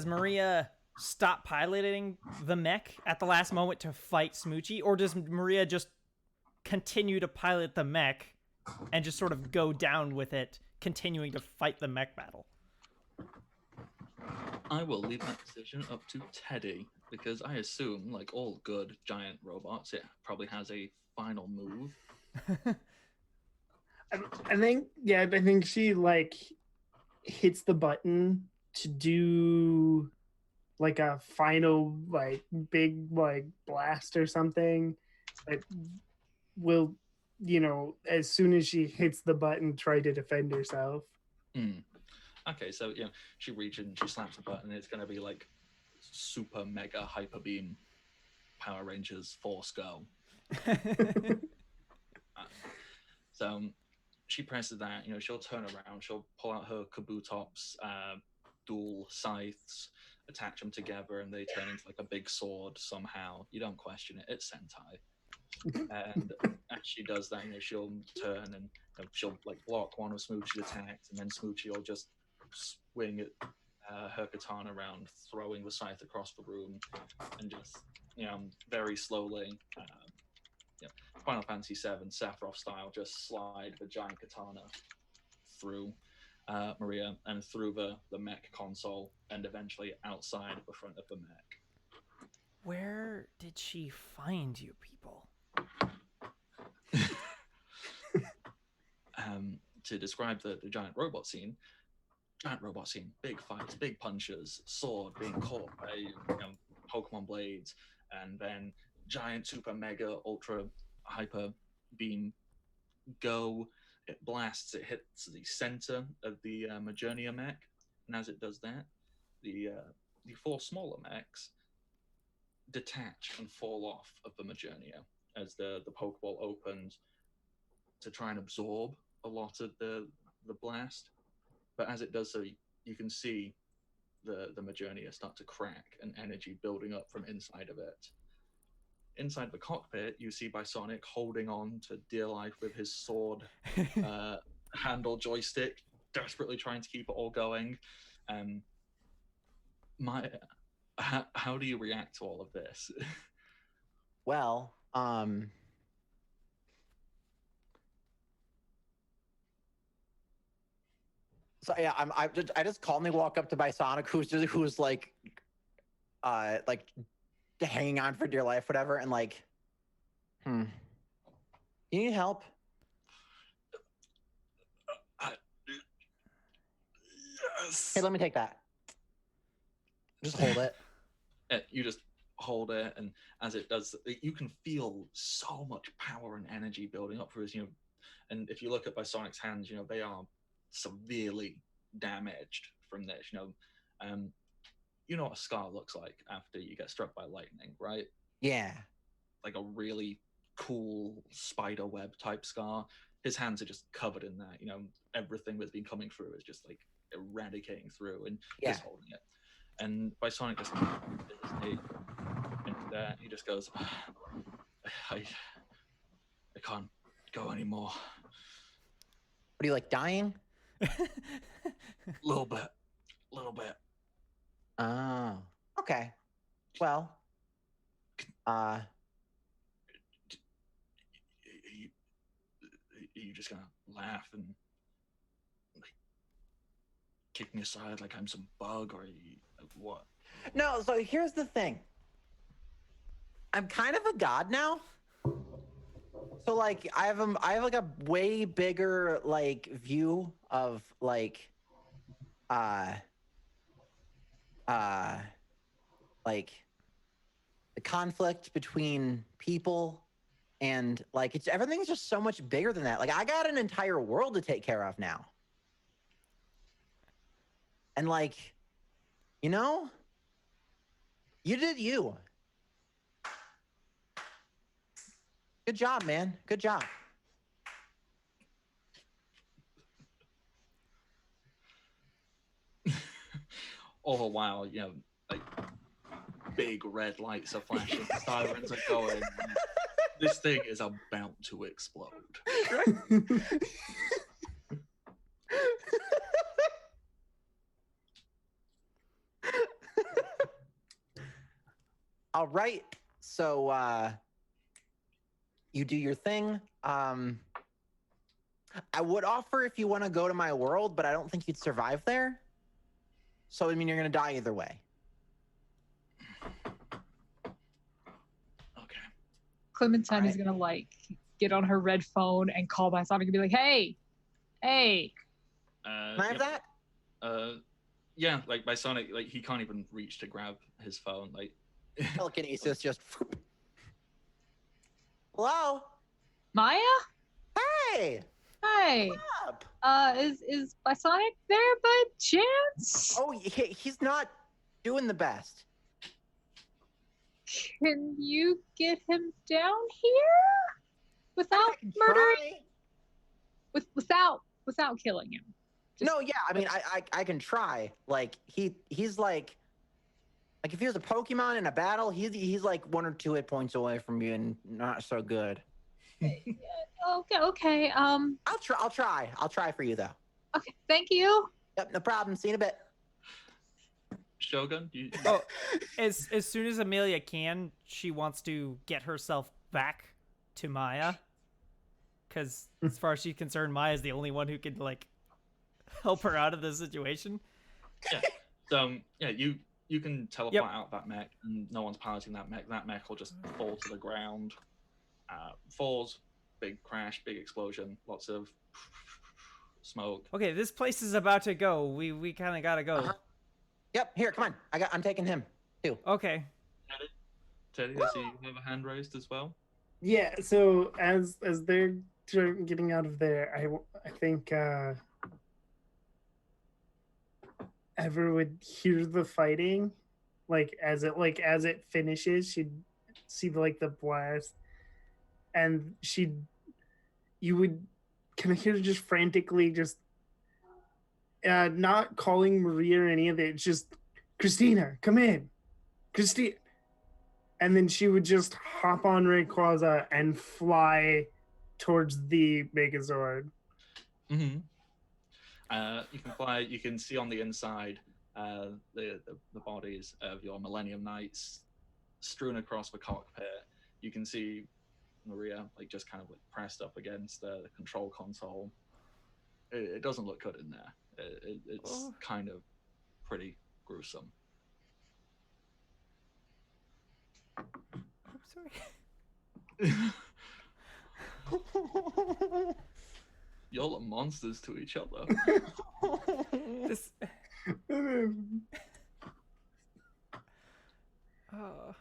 Maria stop piloting the mech at the last moment to fight Smoochie, or does Maria just continue to pilot the mech and just sort of go down with it, continuing to fight the mech battle? I will leave that decision up to Teddy, because I assume, like all good giant robots, it probably has a final move. I think she like hits the button to do like a final like big like blast or something that will as soon as she hits the button try to defend herself. Okay, so she reaches and she slaps the button, and it's going to be like super mega hyper beam Power Rangers Force Go. So she presses that, she'll turn around, she'll pull out her Kabutops dual scythes, attach them together, and they turn into like a big sword somehow. You don't question it, it's Sentai. And as she does that, she'll turn and she'll like block one of Smoochie's attacks, and then Smoochie will just swing her katana around, throwing the scythe across the room, and just very slowly, Final Fantasy VII Sephiroth style, just slide the giant katana through. Maria, and through the mech console, and eventually outside the front of the mech. Where did she find you people? To describe the giant robot scene, big fights, big punches, sword being caught by Pokemon blades, and then giant super mega ultra hyper beam go. It blasts, it hits the center of the Majournia mech, and as it does that, the 4 smaller mechs detach and fall off of the Majournia as the Pokeball opens to try and absorb a lot of the blast. But as it does so, you can see the Majournia start to crack and energy building up from inside of it. Inside the cockpit, you see Bisonic holding on to dear life with his sword handle joystick, desperately trying to keep it all going. How do you react to all of this? Well, so yeah, I just calmly walk up to Bisonic, who's like hanging on for dear life, whatever, and like, you need help? Yes. Hey, let me take that. Just hold it. You just hold it, and as it does, you can feel so much power and energy building up for us. And if you look at Bisonic's hands, they are severely damaged from this. You know what a scar looks like after you get struck by lightning, right? Yeah. Like a really cool spider web type scar. His hands are just covered in that. Everything that's been coming through is just like eradicating through, and just holding it. And Bisonic just his into that. He just goes, I can't go anymore. What are you, like, dying? Little bit. Oh, okay. Well, you just gonna laugh and like kick me aside like I'm some bug, or what? No, so here's the thing. I'm kind of a god now. So like I have like a way bigger like view of like like the conflict between people, and like everything's just so much bigger than that. Like I got an entire world to take care of now. And like, you did you. Good job, man. Good job. All the while, like big red lights are flashing, sirens are going. This thing is about to explode. All right. So you do your thing. I would offer if you want to go to my world, but I don't think you'd survive there. So, I mean, you're going to die either way. Okay. Clementine is gonna like get on her red phone and call Bisonic and be like, "Hey." Can I have that? Yeah, like Bisonic, like he can't even reach to grab his phone. Like Telekinesis just. Hello. Maya? Hey. Hey. What's up? Is Bisonic there by chance? Oh, he's not doing the best. Can you get him down here without murdering? Without killing him? No, yeah, I mean, I can try. Like he's like if he was a Pokemon in a battle, he's like 1 or 2 hit points away from being not so good. Okay. I'll try for you though. Okay, thank you. Yep, no problem. See you in a bit. Shogun, you... Oh, as soon as Amelia can, she wants to get herself back to Maya, because as far as she's concerned, Maya's the only one who can like help her out of this situation? Yeah. So yeah, you can teleport out that mech, and no one's piloting that mech. That mech will just fall to the ground. Falls, big crash, big explosion, lots of smoke. Okay, this place is about to go. We kind of gotta go. Yep, here, come on. I'm taking him too. Okay. Teddy, I see you have a hand raised as well. Yeah. So as they're getting out of there, I think Ever would hear the fighting, as it finishes, she'd see the blast, and you would kind of hear just frantically not calling Maria or any of it. It's just, Christina, come in, Christina. And then she would just hop on Rayquaza and fly towards the Megazord. Mm-hmm. You can fly. You can see on the inside the bodies of your Millennium Knights strewn across the cockpit. You can see Maria just kind of pressed up against the control console. It doesn't look good in there. It's kind of pretty gruesome. I'm sorry. Y'all are monsters to each other. This. Oh.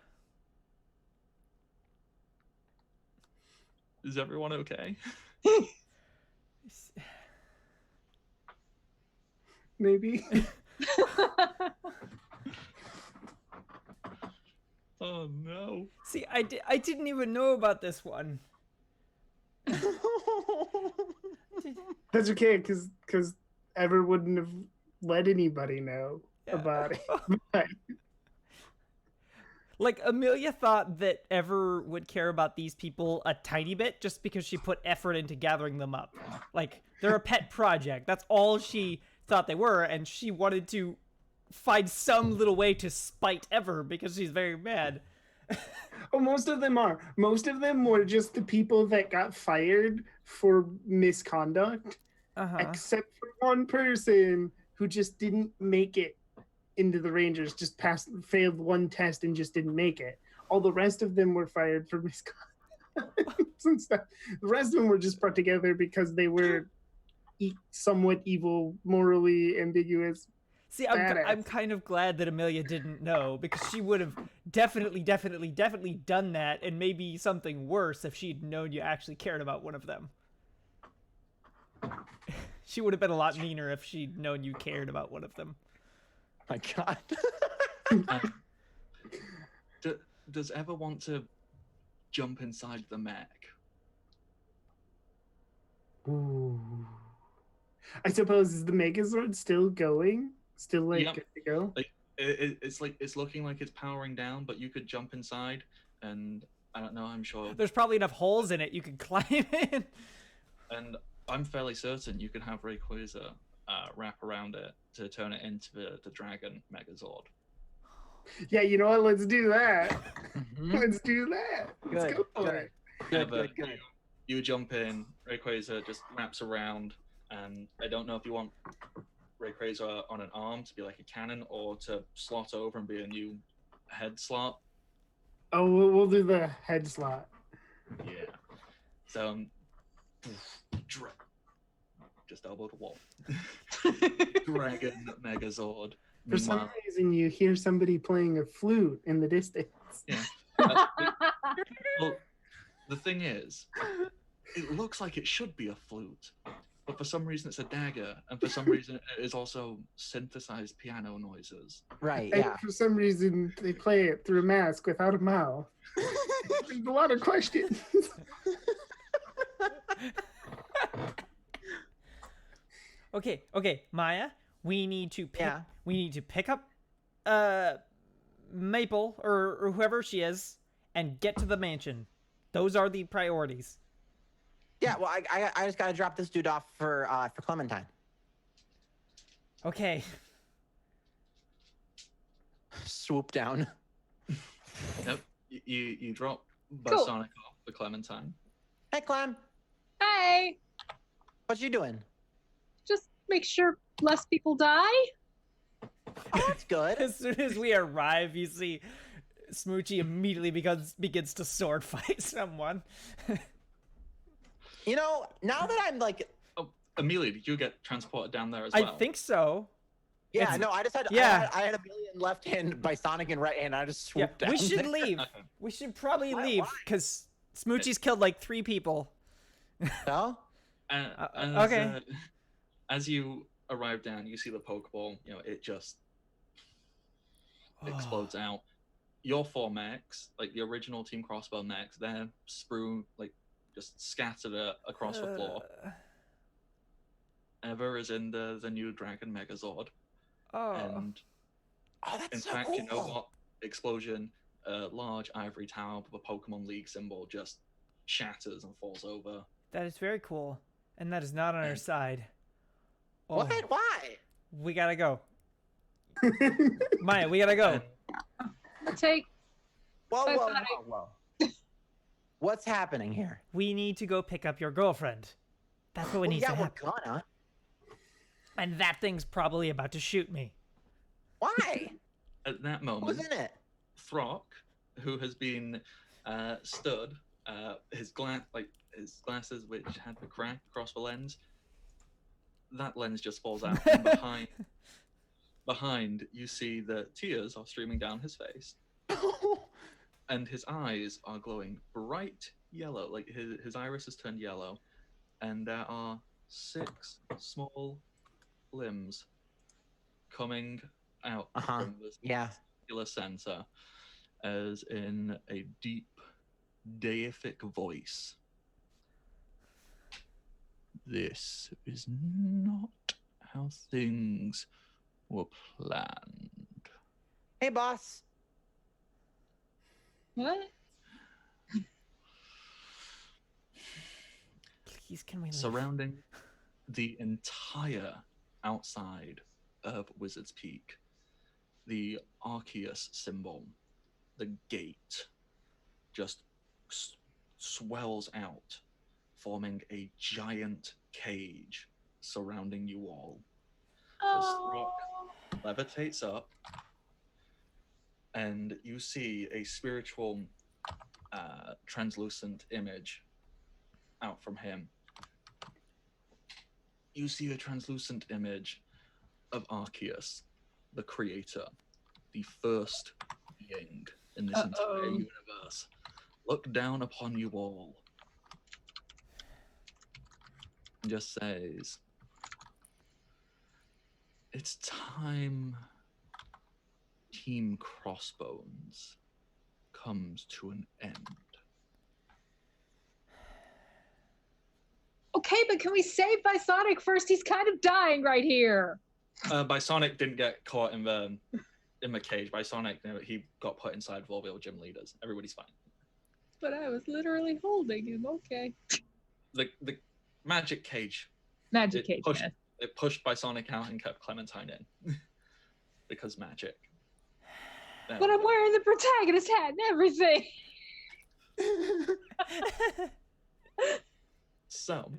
Is everyone okay? Maybe. Oh no. See, I didn't even know about this one. That's okay, because Ever wouldn't have let anybody know about it. Like, Amelia thought that Ever would care about these people a tiny bit just because she put effort into gathering them up. Like, they're a pet project. That's all she thought they were, and she wanted to find some little way to spite Ever because she's very mad. Oh, most of them are. Most of them were just the people that got fired for misconduct, except for one person who just didn't make it into the Rangers, just failed one test and just didn't make it. All the rest of them were fired for misconduct and stuff. The rest of them were just put together because they were somewhat evil, morally ambiguous. See, I'm kind of glad that Amelia didn't know, because she would have definitely done that, and maybe something worse if she'd known you actually cared about one of them. She would have been a lot meaner if she'd known you cared about one of them. My God. Does Ever want to jump inside the mech? Ooh. I suppose, is the Megazord still going? Still good to go? It's looking like it's powering down, but you could jump inside, and I don't know, I'm sure there's probably enough holes in it you could climb in. And I'm fairly certain you could have Rayquaza wrap around it to turn it into the Dragon Megazord. Yeah, you know what? Let's do that. Let's do that. Let's go for it. Good. You jump in, Rayquaza just wraps around, and I don't know if you want Rayquaza on an arm to be like a cannon, or to slot over and be a new head slot. Oh, we'll do the head slot. Yeah. So, just elbow to wall. Dragon Megazord. For some reason, you hear somebody playing a flute in the distance. Yeah. Well, the thing is, it looks like it should be a flute, but for some reason it's a dagger, and for some reason it is also synthesized piano noises. Right, and yeah. For some reason they play it through a mask without a mouth. There's a lot of questions. Okay, Maya, we need to pick up Maple or whoever she is and get to the mansion. Those are the priorities. Yeah, well, I just gotta drop this dude off for Clementine. Okay. Swoop down. Yep. You drop Sonic off for Clementine. Hey, Clem. Hey, What you doing? just make sure less people die. Oh, that's good. As soon as we arrive, you see Smoochie immediately begins to sword fight someone. You know, now that I'm like, Oh, Amelia, did you get transported down there as well? I think so. yeah, It's- no, I just had, yeah. I had a million left hand by Sonic and right hand. I just Yeah, swooped down. we should there. leave. Okay. We should probably Why- leave why? because Smoochie's killed like 3 people. No? Okay. As you arrive down, you see the Pokeball. You know, it just explodes out. Your 4 mechs, like the original Team Crossbones mechs, they're like just scattered across the floor. Ever is in the new Dragon Megazord, and Oh, that's in so fact, cool. you know what? Explosion, large ivory tower with a Pokemon League symbol just shatters and falls over. That is very cool, and that is not on our side. Oh, What? Why? we gotta go. Maya, we gotta go. And Take. Whoa, Bye, whoa, Sonic. whoa, whoa. What's happening here? We need to go pick up your girlfriend. That's what Well, needs yeah, to we're happen. gonna. And that thing's probably about to shoot me. Why? at that Who's moment, in it? Throck, who has been stood, his glasses, which had the crack across the lens, that lens just falls out. And behind, you see that tears are streaming down his face, and his eyes are glowing bright yellow. Like his iris has turned yellow, and there are 6 small limbs coming out from this Yeah. particular center, as in a deep, deific voice. This is not how things were planned. Hey, boss. What? Please, can we leave? Surrounding the entire outside of Wizard's Peak, the Arceus symbol, the gate, just swells out, forming a giant cage surrounding you all. As Throck levitates up, and you see a spiritual, translucent image out from him. You see a translucent image of Arceus, the creator, the first being in this entire universe, look down upon you all and just says, "It's time Team Crossbones comes to an end." Okay, but can we save by Sonic first? He's kind of dying right here. Bisonic didn't get caught in the cage. Bisonic, he got put inside with all the other gym leaders. Everybody's fine. But I was literally holding him. Okay. The magic cage. Magic cage, man. It pushed Bisonic out and kept Clementine in. Because magic. There But we I'm go. wearing the protagonist hat and everything. So.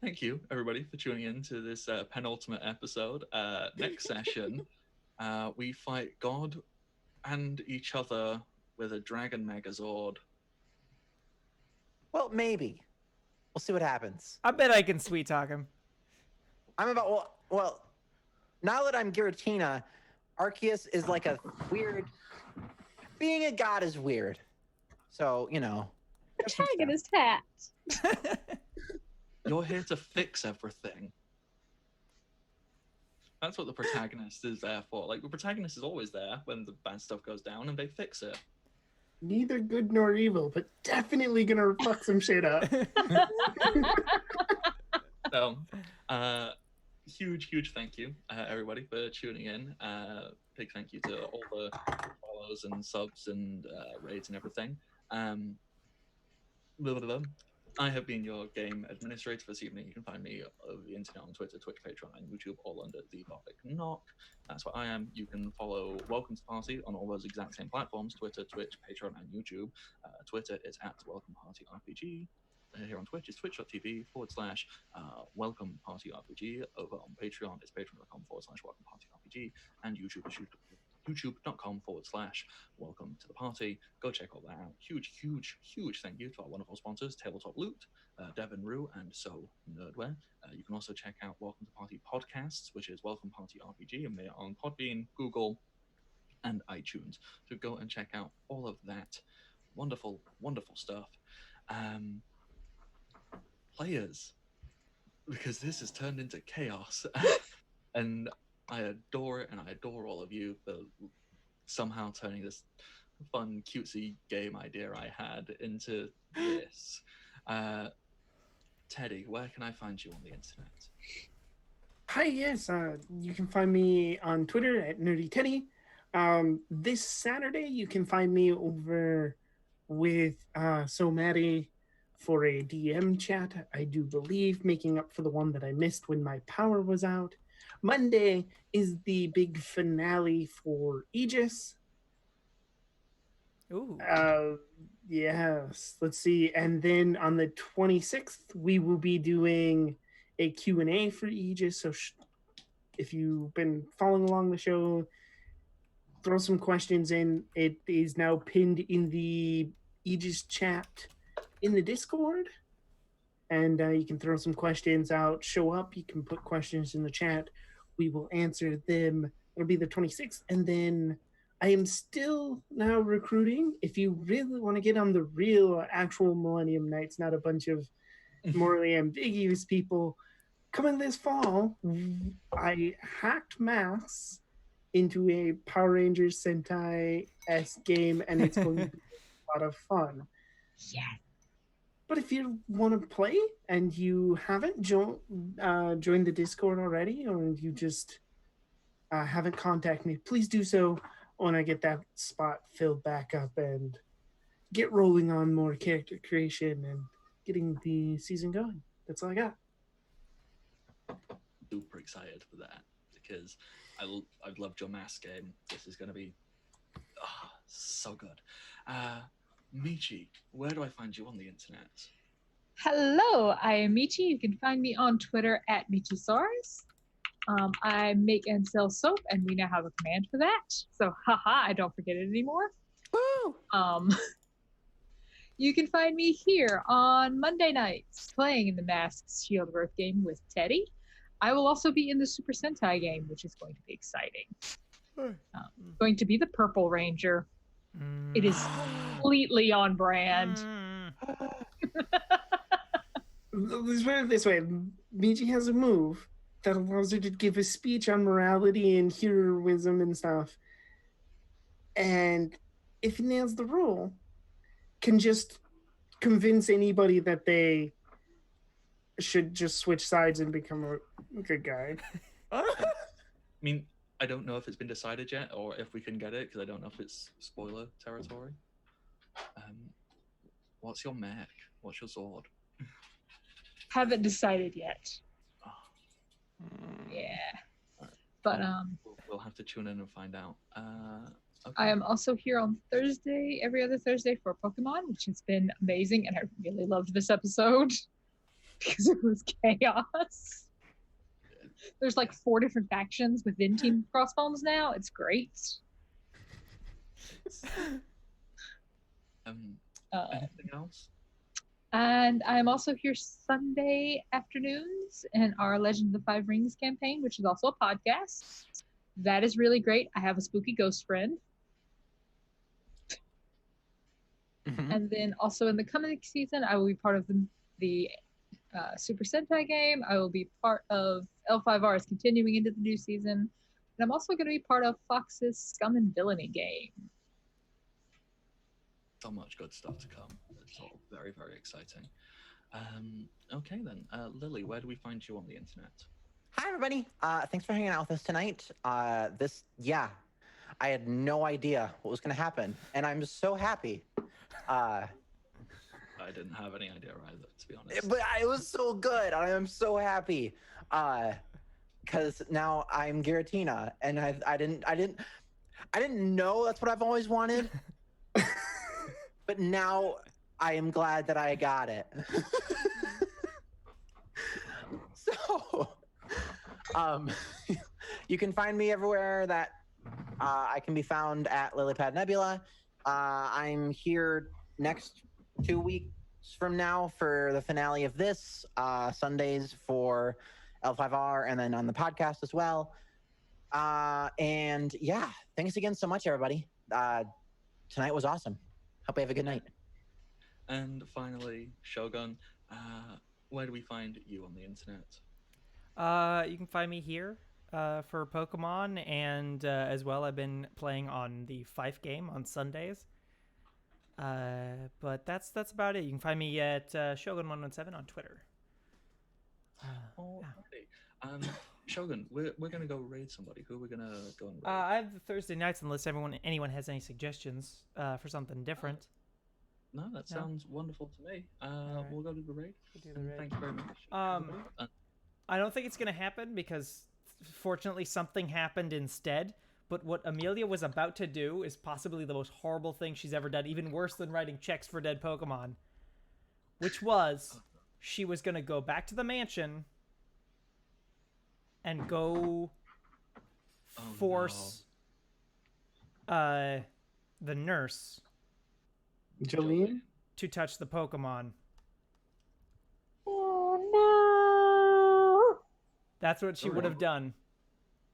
Thank you, everybody, for tuning in to this penultimate episode. Next session, we fight God and each other with a Dragon Megazord. Well, maybe. We'll see what happens. I bet I can sweet talk him. I'm about well. Now that I'm Giratina, Arceus is like a weird. Being a god is weird. So you know. there's some stuff. Protagonist hat. You're here to fix everything. That's what the protagonist is there for. Like, the protagonist is always there when the bad stuff goes down, and they fix it. Neither good nor evil, but definitely gonna fuck some shit up. So, huge thank you, everybody, for tuning in. Big thank you to all the follows and subs and raids and everything. Blah, blah, blah. I have been your game administrator this evening. You can find me over the internet on Twitter, Twitch, Patreon, and YouTube, all under the Bardic Knock. That's what I am. You can follow Welcome to Party on all those exact same platforms: Twitter, Twitch, Patreon, and YouTube. Twitter is at Welcome Party RPG. Here on Twitch is twitch.tv/Welcome Party RPG. Over on Patreon, it's patreon.com/Welcome Party RPG, and YouTube is youtube.com/Welcome to the Party. Go check all that out. Huge thank you to our wonderful sponsors, Tabletop Loot, Devin Rue, and So Nerdware. You can also check out Welcome to Party Podcasts, which is Welcome Party RPG, and they're on Podbean, Google, and iTunes. So go and check out all of that wonderful stuff. Players, because this has turned into chaos, and I adore it, and I adore all of you for somehow turning this fun, cutesy game idea I had into this. Teddy, where can I find you on the internet? Hi, yes. You can find me on Twitter at NerdyTeddy. This Saturday, you can find me over with So Maddie for a DM chat, I do believe, making up for the one that I missed when my power was out. Monday is the big finale for Aegis. Ooh. Yes, let's see. And then on the 26th, we will be doing a Q&A for Aegis. So if you've been following along the show, throw some questions in. It is now pinned in the Aegis chat in the Discord. And you can throw some questions out, show up. You can put questions in the chat. We will answer them. It'll be the 26th. And then I am still now recruiting. If you really want to get on the real actual Millennium Knights, not a bunch of morally ambiguous people, coming this fall, I hacked maths into a Power Rangers Sentai-esque game, and it's going to be a lot of fun. Yeah. But if you want to play and you haven't joined the Discord already, or you just haven't contacted me, please do so when I get that spot filled back up and get rolling on more character creation and getting the season going. That's all I got. Super excited for that because I've loved your mask game. This is going to be so good. Michi, where do I find you on the internet? Hello, I am Michi. You can find me on Twitter at Michisaurus. I make and sell soap, and we now have a command for that. So, haha, I don't forget it anymore. Woo! You can find me here on Monday nights playing in the Masked Shield of Earth game with Teddy. I will also be in the Super Sentai game, which is going to be exciting. Going to be the Purple Ranger. It is completely on brand. Let's put it this way. Michi has a move that allows her to give a speech on morality and heroism and stuff. And if he nails the role, can just convince anybody that they should just switch sides and become a good guy. I mean, I don't know if it's been decided yet or if we can get it because I don't know if it's spoiler territory. What's your mech? What's your sword? Haven't decided yet. Yeah. Right. But we'll have to tune in and find out. Okay. I am also here on Thursday, every other Thursday for Pokemon, which has been amazing, and I really loved this episode because it was chaos. There's like 4 different factions within Team Crossbones now. It's great. Anything else? And I'm also here Sunday afternoons in our Legend of the Five Rings campaign, which is also a podcast. That is really great. I have a spooky ghost friend. And then also in the coming season, I will be part of the Super Sentai game. I will be part of L5R's continuing into the new season. And I'm also going to be part of Fox's Scum and Villainy game. So much good stuff to come. It's all very, very exciting. Okay then, Lily, where do we find you on the internet? Hi, everybody. Thanks for hanging out with us tonight. I had no idea what was going to happen, and I'm so happy. I didn't have any idea either, to be honest. But it was so good. I am so happy. Because now I'm Giratina, and I didn't know that's what I've always wanted. But now I am glad that I got it. So, you can find me everywhere that I can be found at Lilypad Nebula. I'm here next 2 weeks from now for the finale of this, Sundays for L5R, and then on the podcast as well. And yeah, thanks again so much, everybody. Tonight was awesome. Hope you have a good night. And finally, Shogun, where do we find you on the internet? You can find me here for Pokemon, and as well, I've been playing on the Fife game on Sundays. But that's about it. You can find me at Shogun117 on Twitter. Shogun, we're gonna go raid somebody. Who are we gonna go and raid? I have the Thursday nights unless anyone has any suggestions for something different. No, that sounds wonderful to me. Right. We'll go to the raid. Thank you very much. I don't think it's gonna happen because fortunately something happened instead. But what Amelia was about to do is possibly the most horrible thing she's ever done, even worse than writing checks for dead Pokemon. Which was, she was gonna go back to the mansion and go force the nurse Jolene? to touch the Pokemon. Oh no! That's what she would have done.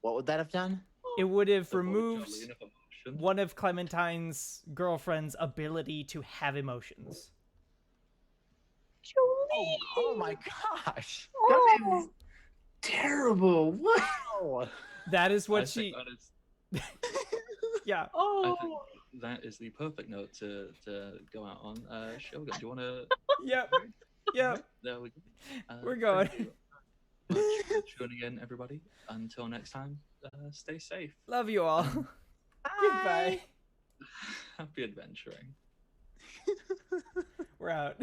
What would that have done? It would have The removed Jolene of emotion. one of Clementine's girlfriend's ability to have emotions. Oh my gosh. That is terrible. What? Oh. That is what I she... think that is, Yeah. I think that is the perfect note to go out on. Shogun, do you want to? Yep. Yep. There we go. We're going. Thank you much for tuning in, everybody. Until next time, stay safe. Love you all. Goodbye. Happy adventuring. We're out.